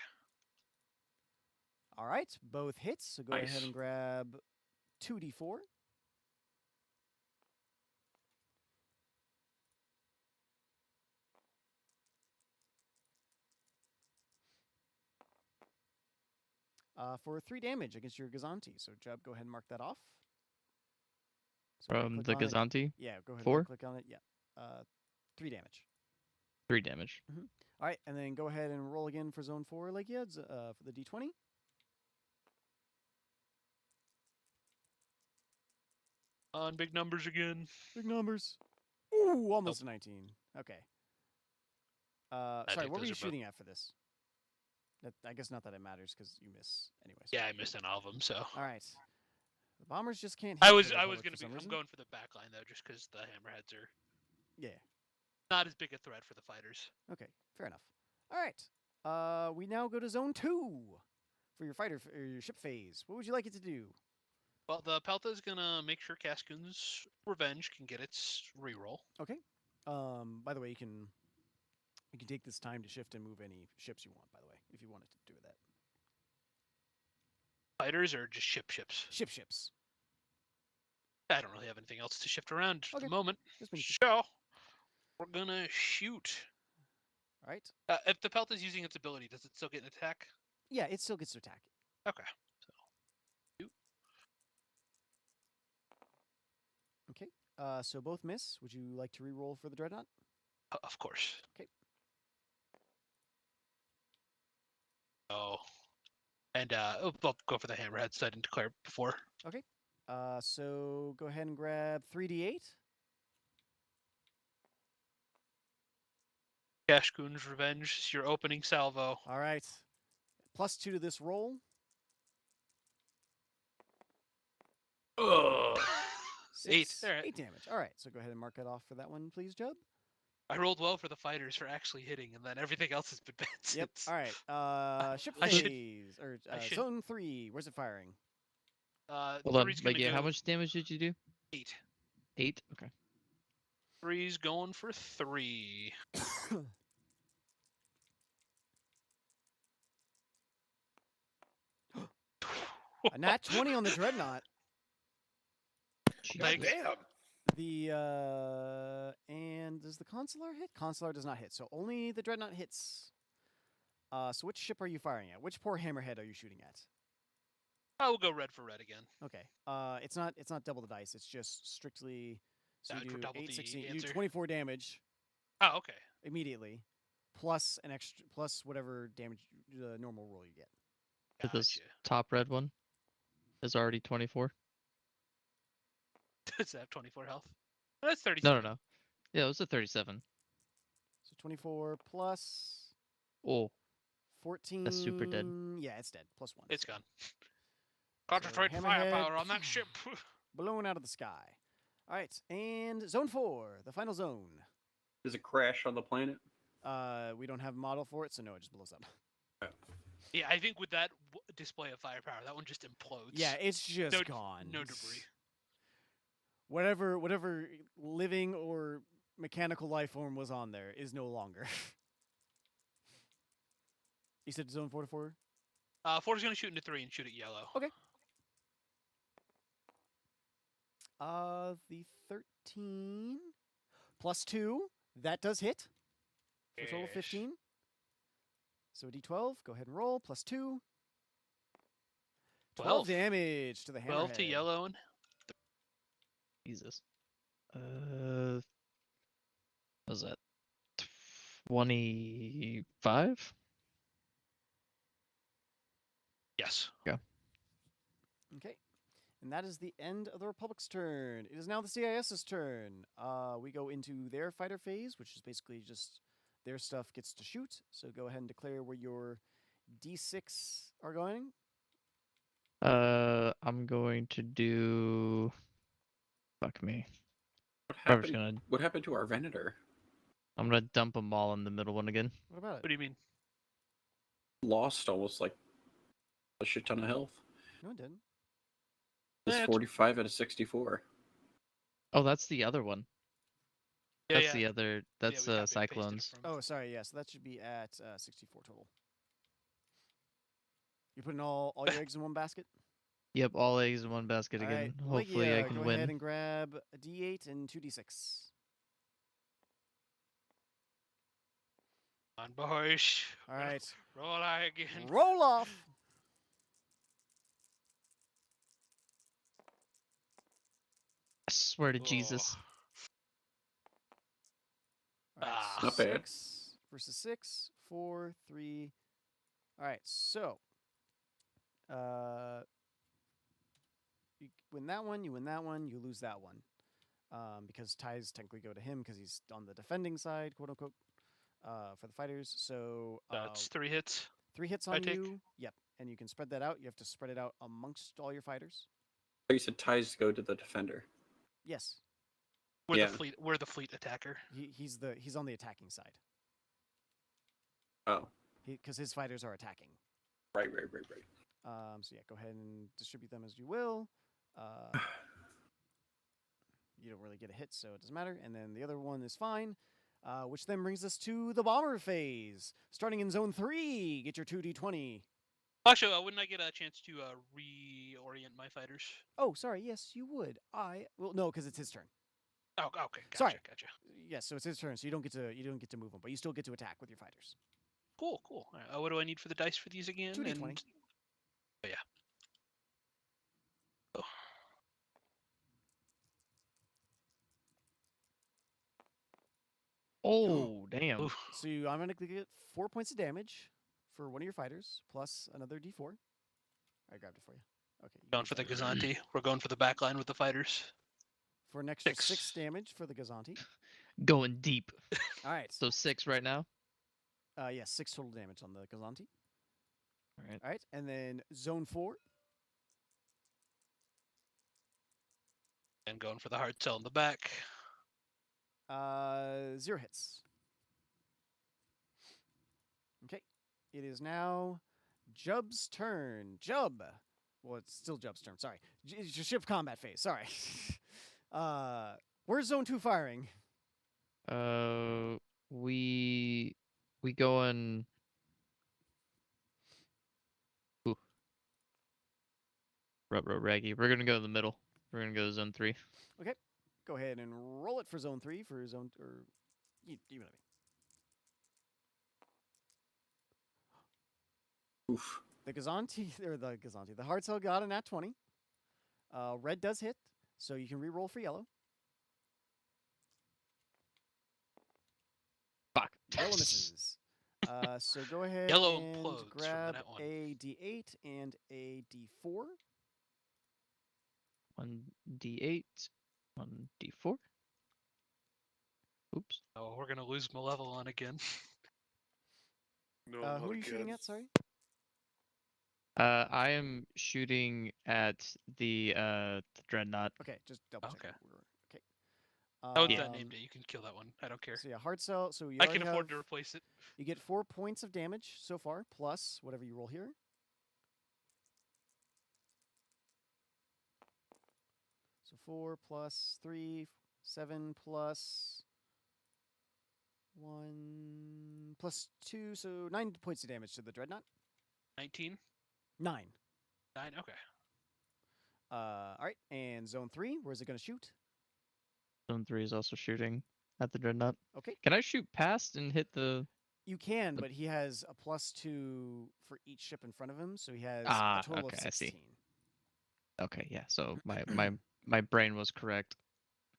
All right, both hits. So go ahead and grab 2d4. For 3 damage against your Gazanti. So, Jub, go ahead and mark that off. So From the Gazanti? Yeah, go ahead 4? and click on it. Yeah. 3 damage. 3 damage. All right, and then go ahead and roll again for zone 4, Legia, for the D20. On big numbers again. Big numbers. Ooh, almost a 19. Okay. Sorry, think what were those you are both- shooting at for this? I guess not that it matters because you miss anyways. Yeah, I missed on all of them. So All right. The bombers just can't hit. I for was the I was Republic gonna for be. some I'm reason. going for the back line though, just because the hammerheads are Yeah. not as big a threat for the fighters. Okay. Fair enough. All right. We now go to zone 2 for your fighter or your ship phase. What would you like it to do? Well, the Pelta is gonna make sure Cascoon's Revenge can get its reroll. Okay. By the way, you can take this time to shift and move any ships you want. By the way, if you wanted to do that. Fighters or just ships? Ships. I don't really have anything else to shift around at Okay. the moment. Just making So we're gonna shoot. All right. If the Pelta is using its ability, does it still get an attack? Yeah, it still gets to attack. Okay. So shoot. Okay. So both miss. Would you like to re-roll for the dreadnought? Of course. Okay. Oh. And I'll go for the hammerhead, so I didn't declare it before. Okay. So go ahead and grab 3d8. Cascoon's Revenge is your opening salvo. All right. +2 to this roll. Ugh. 6, All right. 8 damage. All right. So go ahead and mark it off for that one, please, Jub. I rolled well for the fighters for actually hitting, and then everything else has been bad Yep. since. All right. Ship I should- phase or I should- zone 3. Where's it firing? Hold on. Three's gonna Wait, how go much damage did you do? 8. 8? Okay. Three's going for 3. A nat 20 on the dreadnought. Thanks. Damn. The and does the consular hit? Consular does not hit. So only the dreadnought hits. So which ship are you firing at? Which poor hammerhead are you shooting at? I will go red for red again. Okay. It's not double the dice. It's just strictly so you do double 8, the 16. You do answer. 24 damage Oh, okay. immediately, plus an extra plus whatever damage the normal roll you get. But this Gotcha. top red one is already 24. Does that have 24 health? That's 37. No. Yeah, it was a 37. So 24 plus Oh, 14. That's super dead. Yeah, it's dead. +1. It's gone. Concentrate hammerhead- firepower on that ship. blown out of the sky. All right, and zone 4, the final zone. Does it crash on the planet? We don't have a model for it, so no, it just blows up. Yeah, I think with that display of firepower, that one just implodes. Yeah, it's just No- gone. No debris. Whatever living or mechanical life form was on there is no longer. You said zone 4 to 4? 4 is going to shoot into 3 and shoot at yellow. Okay. The 13 +2, that does hit. For a total of Yes. 15. So a d12, go ahead and roll, +2. 12 damage to the hammerhead. 12 to yellow and Jesus. What was that? 25? yes. Okay. And that is the end of the Republic's turn. It is now the CIS's turn. We go into their fighter phase, which is basically just their stuff gets to shoot. So go ahead and declare where your D6 are going. I'm going to do. Fuck me. What I'm just happened? gonna. What happened to our Venator? I'm gonna dump them all in the middle one again. What about What it? do you mean? Lost almost like a shit ton of health. No, it didn't. It's it's- 45 out of 64. Oh, that's the other one. Yeah, That's the other. Yeah, That's we copy and pasted it Cyclones. from- Oh, sorry. Yeah, so that should be at 64 total. You're putting all your eggs in one basket? Yep, all eggs in one basket All again. right, Hopefully, I Legia, can go win. ahead and grab a D8 and 2D6. On boys. All right. Roll eye again. Roll off. I swear to Jesus. All right, Ah. Not bad. 6 versus 6, 4, 3. All right, so win that one, you win that one, you lose that one. Because ties technically go to him because he's on the defending side, quote unquote, for the fighters. So That's 3 hits. 3 hits I on take. you. Yep, and you can spread that out. You have to spread it out amongst all your fighters. You said ties go to the defender. Yes, We're the fleet attacker. he's on the attacking side. Oh, Because his fighters are attacking. right. So yeah, go ahead and distribute them as you will. You don't really get a hit, so it doesn't matter. And then the other one is fine, which then brings us to the bomber phase. Starting in zone 3, get your 2d20. Actually, wouldn't I get a chance to reorient my fighters? Oh, sorry. Yes, you would. Well, no, because it's his turn. Oh, okay. Gotcha, Sorry. Gotcha. Yes, so it's his turn, so you don't get to move them, but you still get to attack with your fighters. Cool. All right, what do I need for the dice for these again? 2d20. And... Oh, yeah. Oh. Oh, damn. Oof. So you automatically get 4 points of damage for one of your fighters, plus another d4. I grabbed it for you. Okay. You Going for the Gazanti. We're going for the back line with the fighters. For an extra 6 6 damage for the Gazanti. Going deep. All right. So 6 right now. Yes, 6 total damage on the Gazanti. All right. All right, and then zone 4. And going for the hard cell in the back. 0 hits. Okay. It is now Jub's turn. Jub. Well, it's still Jub's turn. Sorry. It's your ship combat phase. Sorry. Where's zone 2 firing? We going. Ooh. Raggy. We're gonna go to the middle. We're gonna go to zone 3. Okay. Go ahead and roll it for zone 3 for zone you know what I mean. Oof. The hard cell got a nat 20. Red does hit, so you can re-roll for yellow. Fuck. Yellow misses. So go ahead Yellow and implodes from grab that one. a d8 and a d4. 1d8, 1d4. Oops. Oh, we're gonna lose Malevolon again. No, Who not are you shooting again. at? Sorry. I am shooting at the dreadnought. Okay, just double check. Okay. Okay. I would that named it. You can kill that one. I don't care. So yeah, hard cell. So you I already can afford to have- replace it. You get 4 points of damage so far, plus whatever you roll here. So 4 plus 3, 7 plus 1 plus 2, so 9 points of damage to the dreadnought. 19? 9. 9? Okay. All right, and zone 3, where's it going to shoot? Zone 3 is also shooting at the dreadnought. Okay. Can I shoot past and hit the? You can, but he has a +2 for each ship in front of him, so he has Ah, a total okay, of I see. 16. Okay, yeah. So my brain was correct.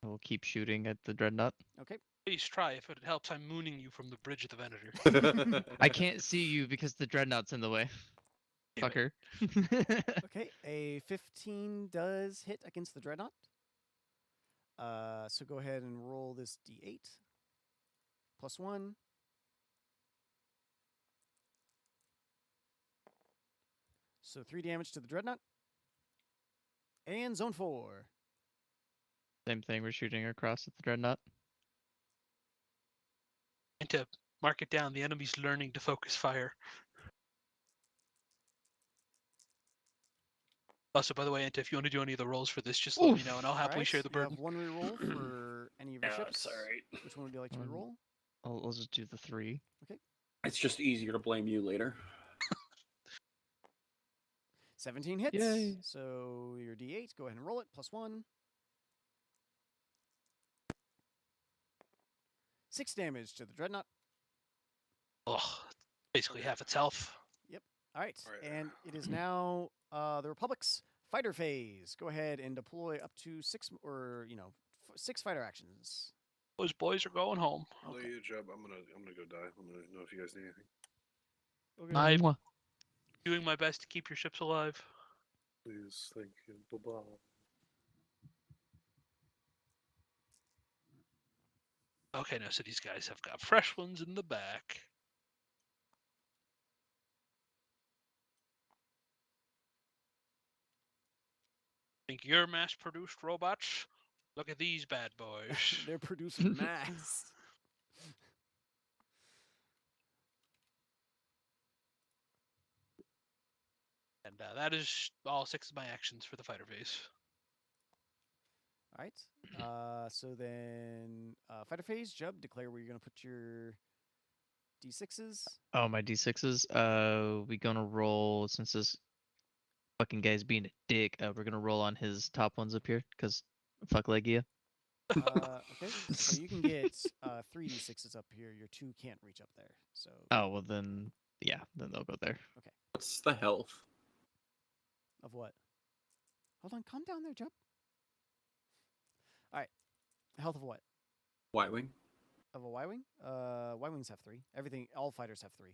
I will keep shooting at the dreadnought. Okay. Please try. If it helps, I'm mooning you from the bridge of the Venator. I can't see you because the dreadnought's in the way. Damn it. Fucker. Okay, a 15 does hit against the dreadnought. So go ahead and roll this d8. +1. So 3 damage to the dreadnought. And zone 4. Same thing. We're shooting across at the dreadnought. And to mark it down, the enemy's learning to focus fire. Also, by the way, Anta, if you want to do any of the rolls for this, just let me know, and I'll happily Alright, share the you have burden. 1 reroll for any of your Yeah, ships. it's alright. Which one would you like to reroll? I'll just do the 3. It's just easier to blame you later. 17 hits. Yay. So your d8, go ahead and roll it. +1. 6 damage to the dreadnought. Ugh, basically half its health. All right, Alright. and it is now the Republic's fighter phase. Go ahead and deploy up to 6 or 6 fighter actions. Those boys are going home. No, Okay. you, Jeb. I'm gonna go die. I'm gonna know if you guys need anything. I'm Mwah. doing my best to keep your ships alive. Please, thank you. Bye bye. Okay, no, so these guys have got fresh ones in the back. Think you're mass-produced robots? Look at these bad boys. They're produced in mass. And that is all 6 of my actions for the fighter phase. All right. So then, fighter phase, Jub, declare where you're gonna put your d6s. Oh, my d6s. We gonna roll since this fucking guy's being a dick. We're gonna roll on his top ones up here, cause fuck Legia. Okay. So you can get 3d6s up here. Your 2 can't reach up there. So. Oh well, then yeah, then they'll go there. Okay. What's the health? Of what? Hold on. Calm down there, Jub. All right. Health of what? Y-wing. Of a Y-wing? Y-wings have 3. Everything. All fighters have 3.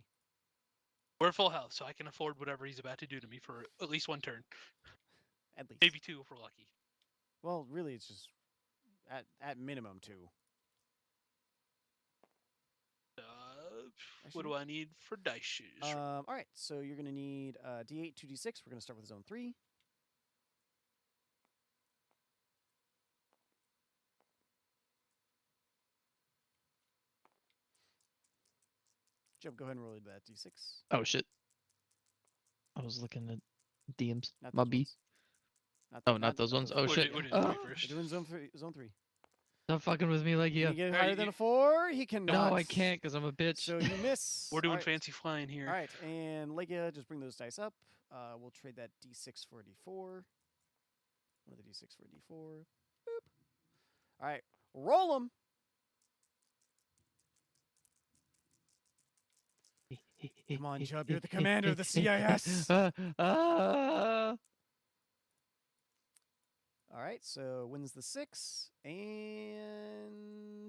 We're full health, so I can afford whatever he's about to do to me for at least 1 turn. At least. Maybe 2 if we're lucky. Well, really, it's just at minimum 2. What do I need for dice? All right, so you're gonna need d8, 2d6. We're gonna start with zone 3. Jump, go ahead and roll that d6. Oh shit. I was looking at DMs. Not My those B. ones. Not those ones. Oh We're shit. doing Oh, three first. We're doing zone 3. Zone 3. stop fucking with me, Can you Legia. get Alright, higher than a 4? He cannot. No, I can't, cause I'm a bitch. So you miss. We're doing All right. fancy flying here. All right, and Legia, just bring those dice up. We'll trade that d6 for a d4. One of the d6 for a d4. Boop. All right, roll them. Come on, Chubb, you're the commander of the CIS. All right, so wins the 6 and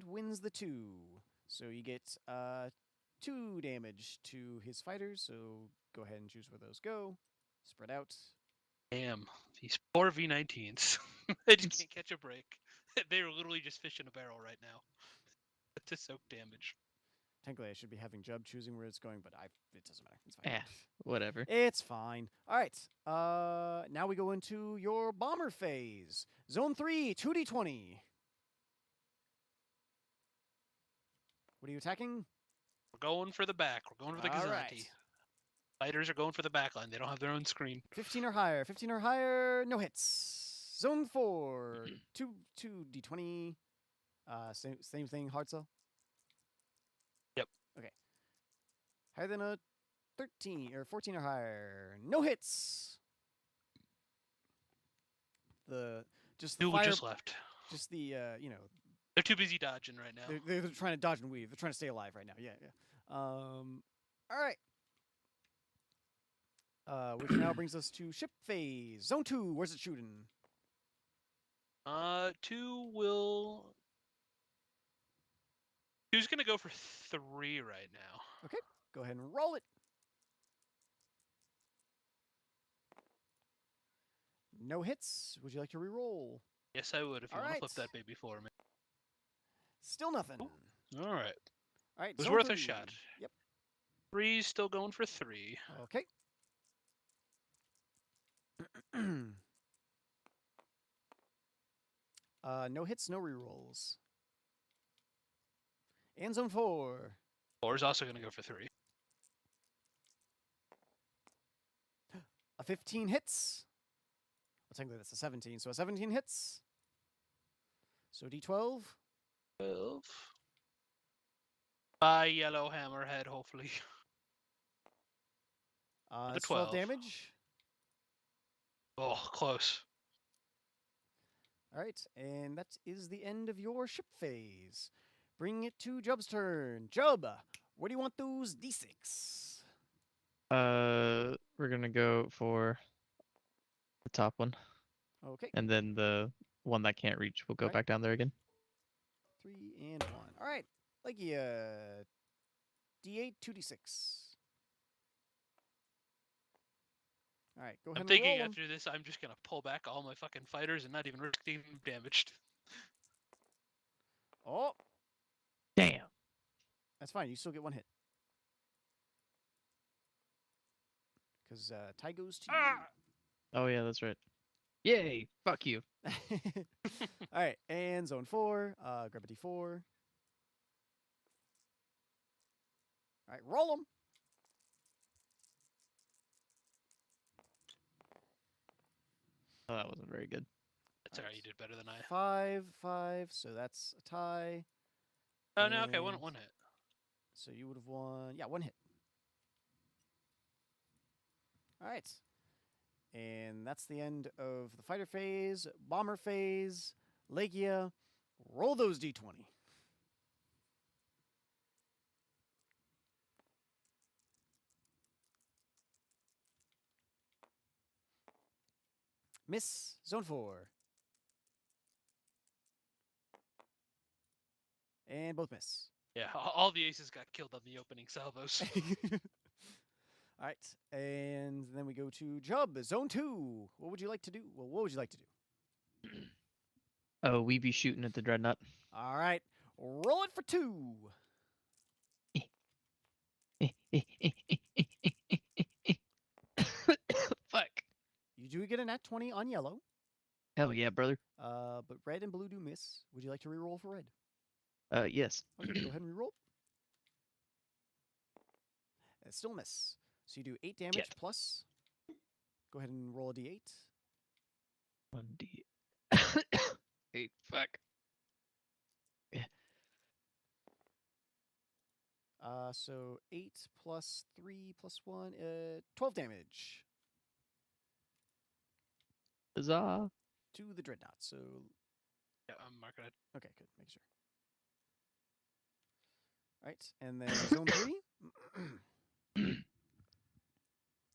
wins the 2. So you get 2 damage to his fighters. So go ahead and choose where those go. Spread out. Damn, these poor V19s. They just can't catch a break. They're literally just fish in a barrel right now. To soak damage. Technically, I should be having Jub choosing where it's going, but it doesn't matter. It's fine. Yeah, whatever. It's fine. All right. Now we go into your bomber phase. Zone 3, 2d20. What are you attacking? We're going for the back. We're going for the All Gazanti. right. Fighters are going for the back line. They don't have their own screen. 15 or higher. 15 or higher. No hits. Zone 4, 2d20. Same thing. Hard sell. Yep. Okay. Higher than a 13 or 14 or higher. No hits. Just the Two fire, just left. just the They're too busy dodging right now. they're trying to dodge and weave. They're trying to stay alive right now. Yeah. All right. Which now brings us to ship phase. Zone 2. Where's it shooting? 2 will. 2's gonna go for 3 right now. Okay. Go ahead and roll it. No hits. Would you like to re-roll? Yes, I would if you All want to right. flip that baby for me. Still nothing. All right. All right. It was zone worth 3. a shot. Yep. 3's still going for 3. Okay. No hits, no rerolls. And zone 4. 4's also gonna go for 3. A 15 hits. Well, technically that's a 17, so a 17 hits. So D12. 12. Bye, yellow hammerhead, hopefully. The It's 12 12. damage. Oh, close. All right, and that is the end of your ship phase. Bring it to Jub's turn. Jub, where do you want those D6? We're gonna go for the top one, Okay, and then the one that can't reach will go Right. back down there again. 3 and 1. All right, Legia, D8, 2d6. All right, go ahead I'm and thinking roll 'em. after this, I'm just gonna pull back all my fucking fighters and not even risk getting them damaged. Oh, That's fine. You still get 1 hit. Because tie goes to Oh yeah, that's right. Yay! Fuck you. you. All right, and zone 4. Grab a d4. All right, roll them. Oh, that wasn't very good. That's alright. You did better than I. 5, 5. So that's a tie. Oh no. Okay, one And hit. So you would have won. Yeah, 1 hit. All right. And that's the end of the fighter phase, bomber phase, Legia. Roll those d20. Miss, zone 4. And both miss. Yeah, all the aces got killed on the opening salvos. All right. And then we go to Jub, zone 2. What would you like to do? Well, what would you like to do? Oh, we be shooting at the dreadnought. All right. Roll it for 2. Fuck. You do get a nat 20 on yellow. Hell yeah, brother. But red and blue do miss. Would you like to reroll for red? Yes. Okay, go ahead and reroll. Still miss. So you do 8 damage Shit. plus. Go ahead and roll a d8. 1d. 8. Fuck. So 8 plus 3 plus 1, 12 damage Huzzah. to the dreadnought. So Yeah, I'm marking it. okay, good. Make sure. All right, and then zone 3.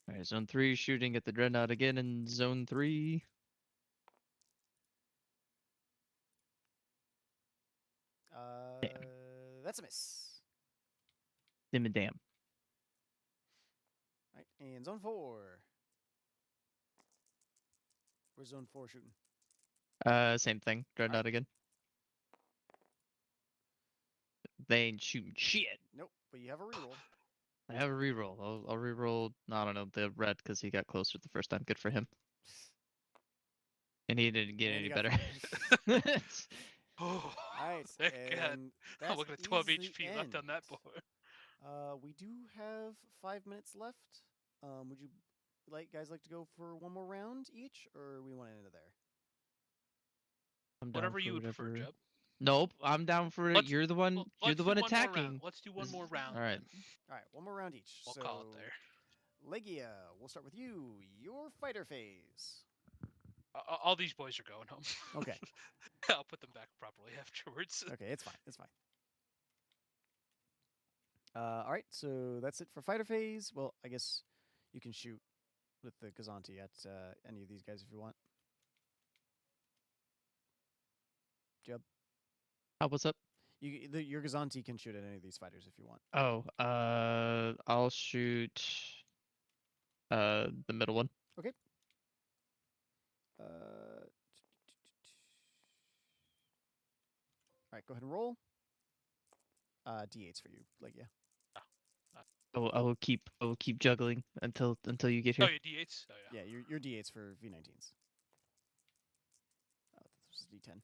All right, zone 3 shooting at the dreadnought again in zone 3. That's a miss. Dim and damn. All right, and zone 4. Where's zone 4 shooting? Same thing. Dreadnought again. They ain't shooting shit. Nope, but you have a reroll. I have a reroll. I'll reroll. I don't know, the red because he got closer the first time. Good for him. And he didn't get And any you got better. Oh, All right, thank God. and I'm that looking at 12 is the HP left on that end. board. We do have 5 minutes left. Would you guys like to go for one more round each, or we want to end it there? I'm down Whatever for you would prefer, whatever. Jeb. Nope, I'm down for it. Let's- You're the one. Well, You're let's the do one one more round. attacking. Let's do one more round. All right. All right, one more round each. We'll so, call it there. Legia, we'll start with you. Your fighter phase. All these boys are going home. Okay. I'll put them back properly afterwards. Okay, it's fine. It's fine. All right, so that's it for fighter phase. Well, I guess you can shoot with the Gazanti at any of these guys if you want. Jeb, What's up? your Gazanti can shoot at any of these fighters if you want. Oh, I'll shoot the middle one. Okay. All right, go ahead and roll. D8s for you, Legia. I will keep juggling until you get here. Oh, your D8s? Oh, yeah. Yeah, your D8s for V19s. Oh, this was D10.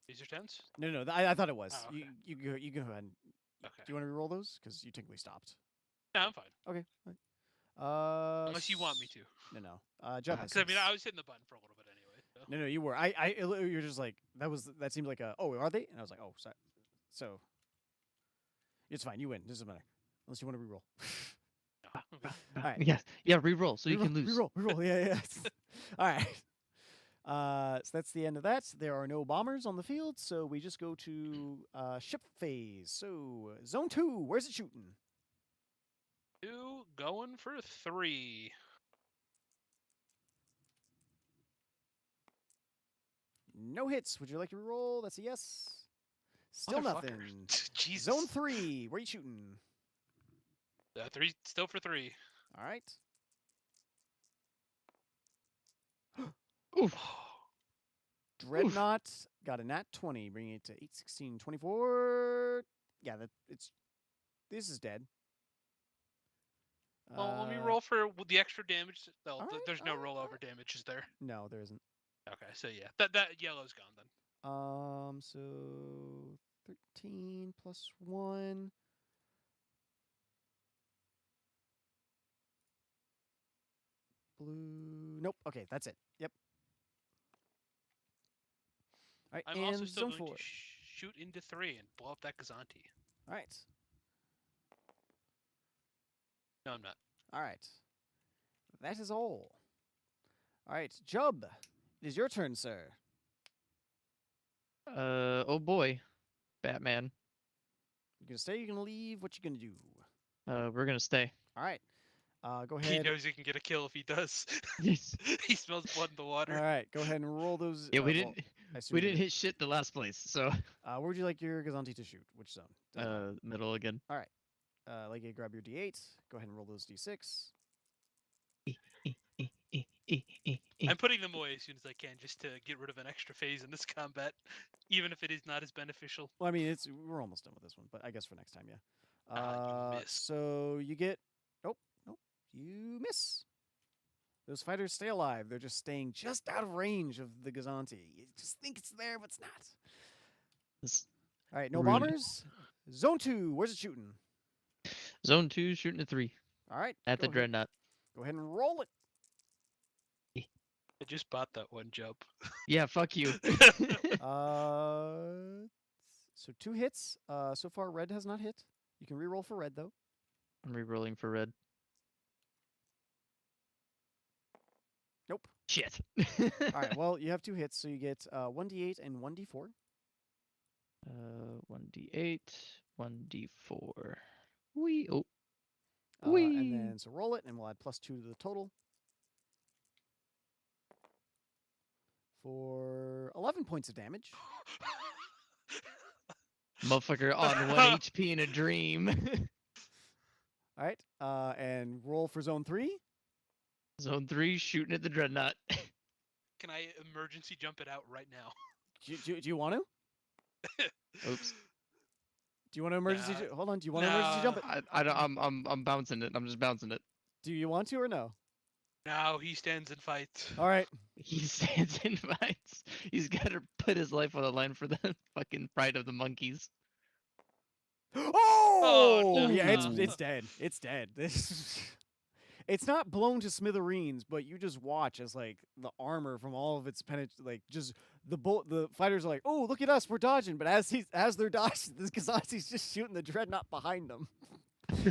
These are 10s? No, I thought it was. Oh, okay. You go ahead. And, Okay. Do you want to re-roll those? Because you technically stopped. No, I'm fine. Okay. Fine. Unless you want me to. No. Jeb. Because I mean, I was hitting the button for a little bit anyway. So. No, you were. You're just like that seemed like a. Oh, are they? And I was like, oh, sorry. So it's fine. You win. Doesn't matter unless you want to re-roll. Okay. All right. Yeah, re-roll so you can lose. Reroll. Yeah. All right. So that's the end of that. There are no bombers on the field, so we just go to ship phase. So zone 2, where's it shooting? 2 going for 3. No hits. Would you like to reroll? That's a yes. Still Motherfucker. nothing. Jesus. Zone 3, where are you shooting? 3 still for 3. All right. Oof. Dreadnought got a nat 20, bringing it to 8, 16, 24. yeah, this is dead. Well, let me roll for the extra damage. No, alright, there's no alright, rollover damage, is there? No, there isn't. Okay, so yeah, that yellow's gone then. So 13 plus 1. Blue. Nope. Okay, that's it. Yep. All right, I'm and also still zone going 4. to shoot into 3 and blow up that Gazanti. All right. No, I'm not. All right. That is all. All right, Jub, it is your turn, sir. Oh boy, Batman. You gonna stay? You gonna leave? What you gonna do? We're gonna stay. All right. Go He ahead. knows he can get a kill if he does. Yes. He smells blood in the water. All right. Go ahead and roll those. Yeah, we well, didn't. I assume We you didn't did. hit shit the last place. So. Where would you like your Gazanti to shoot? Which zone? Doesn't matter. Middle again. All right. Like you grab your D8. Go ahead and roll those D6. I'm putting them away as soon as I can, just to get rid of an extra phase in this combat, even if it is not as beneficial. Well, I mean, we're almost done with this one, but I guess for next time, yeah. You miss. So you get. Nope. You miss. Those fighters stay alive. They're just staying just out of range of the Gazanti. You just think it's there, but it's not. All right, no rude. bombers. Zone 2. Where's it shooting? Zone 2, shooting at 3 All right. at the go ahead. dreadnought. Go ahead and roll it. I just bought that one jump. Yeah, fuck you. So 2 hits. So far, red has not hit. You can reroll for red though. I'm re-rolling for red. Nope. Shit. All right. Well, you have 2 hits, so you get 1d8 and 1d4. 1d8, 1d4. Wee. Oh. And Whee! then so roll it, and we'll add +2 to the total for 11 points of damage. Motherfucker on 1 HP in a dream. All right. And roll for zone 3. Zone 3, shooting at the dreadnought. Can I emergency jump it out right now? Do you want to? Oops. Do you want to emergency? Nah. Hold on. Do you want to emergency jump it? I'm bouncing it. I'm just bouncing it. Do you want to or no? Now he stands and fights. All right. He stands and fights. He's got to put his life on the line for the fucking pride of the monkeys. Oh, no. yeah, it's dead. It's dead. It's not blown to smithereens, but you just watch as like the armor from all of its just the fighters are like, oh, look at us, we're dodging. But as they're dodging, this Gazanti's just shooting the dreadnought behind them,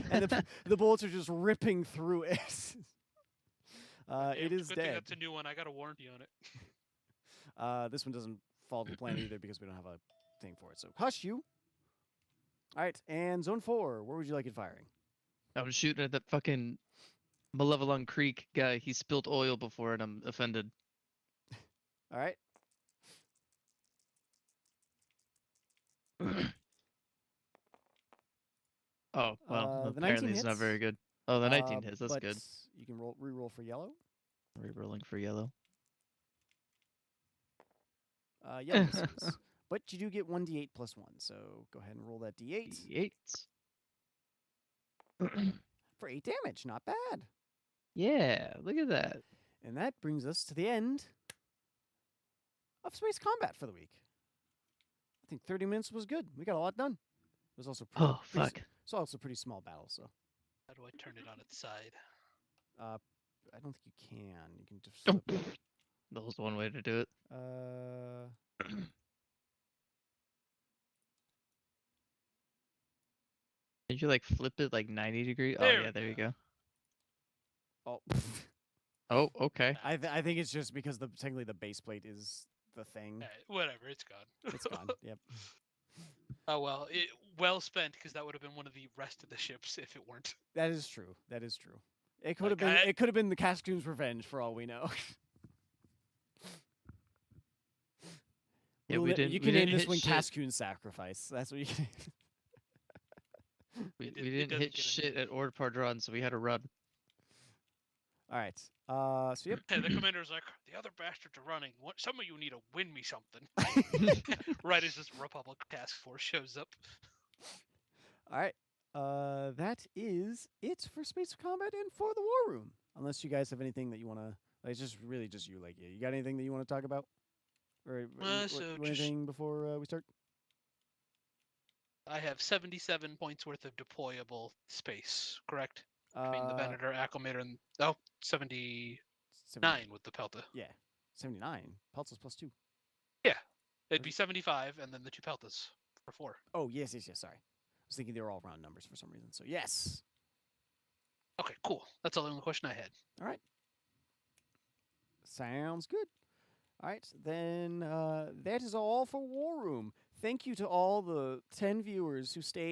and the bullets are just ripping through it. It is Good dead. thing that's a new one. I got a warranty on it. This one doesn't follow the plan either because we don't have a thing for it. So hush you. All right, and zone 4. Where would you like it firing? I was shooting at that fucking Malevolent Creek guy. He spilled oil before, and I'm offended. All right. Oh well, The 19 apparently it's not hits. very good. Oh, the 19 hits. That's but good. You can re-roll for yellow. Re-rolling for yellow. Yellow misses. But you do get 1d8 plus 1, so go ahead and roll that d8. D8. For 8 damage. Not bad. Yeah, look at that. And that brings us to the end of space combat for the week. I think 30 minutes was good. We got a lot done. It was also Oh, fuck. It's also a pretty small battle, so. How do I turn it on its side? I don't think you can. You can just. Oh, flip it. that was one way to do it. Did you like flip it like 90 degrees? Oh There yeah, we there you go. go. Oh. Oh, okay. I think it's just because technically the base plate is the thing. Whatever, it's gone. It's gone. Yep. Oh well, well spent because that would have been one of the rest of the ships if it weren't. That is true. That is true. It could have Like, been. It could have been the Cascoon's revenge for all we know. Yeah, You we can didn't name this hit one shit. Cascoon's sacrifice. That's what you can. We It didn't doesn't hit get a shit at Ord Pardron, so we had to run. All right. So yep. Hey, the commander's like, the other bastards are running. Some of you need to win me something. Right as this Republic task force shows up. All right. That is it for Space of Combat and for the War Room. Unless you guys have anything that you want to, it's just really just you, like, you got anything that you want to talk about, or So anything before we start? I have 77 points worth of deployable space, correct? Between the Uh, Venator, Acclimator, and 79 79. with the Pelta. Yeah, 79. Pelta's +2. Yeah, it'd be 75, and then the 2 Peltas for 4. Oh yes. Sorry, I was thinking they were all round numbers for some reason. So yes. Okay, cool. That's all the only question I had. All right. Sounds good. All right, then that is all for War Room. Thank you to all the 10 viewers who stayed.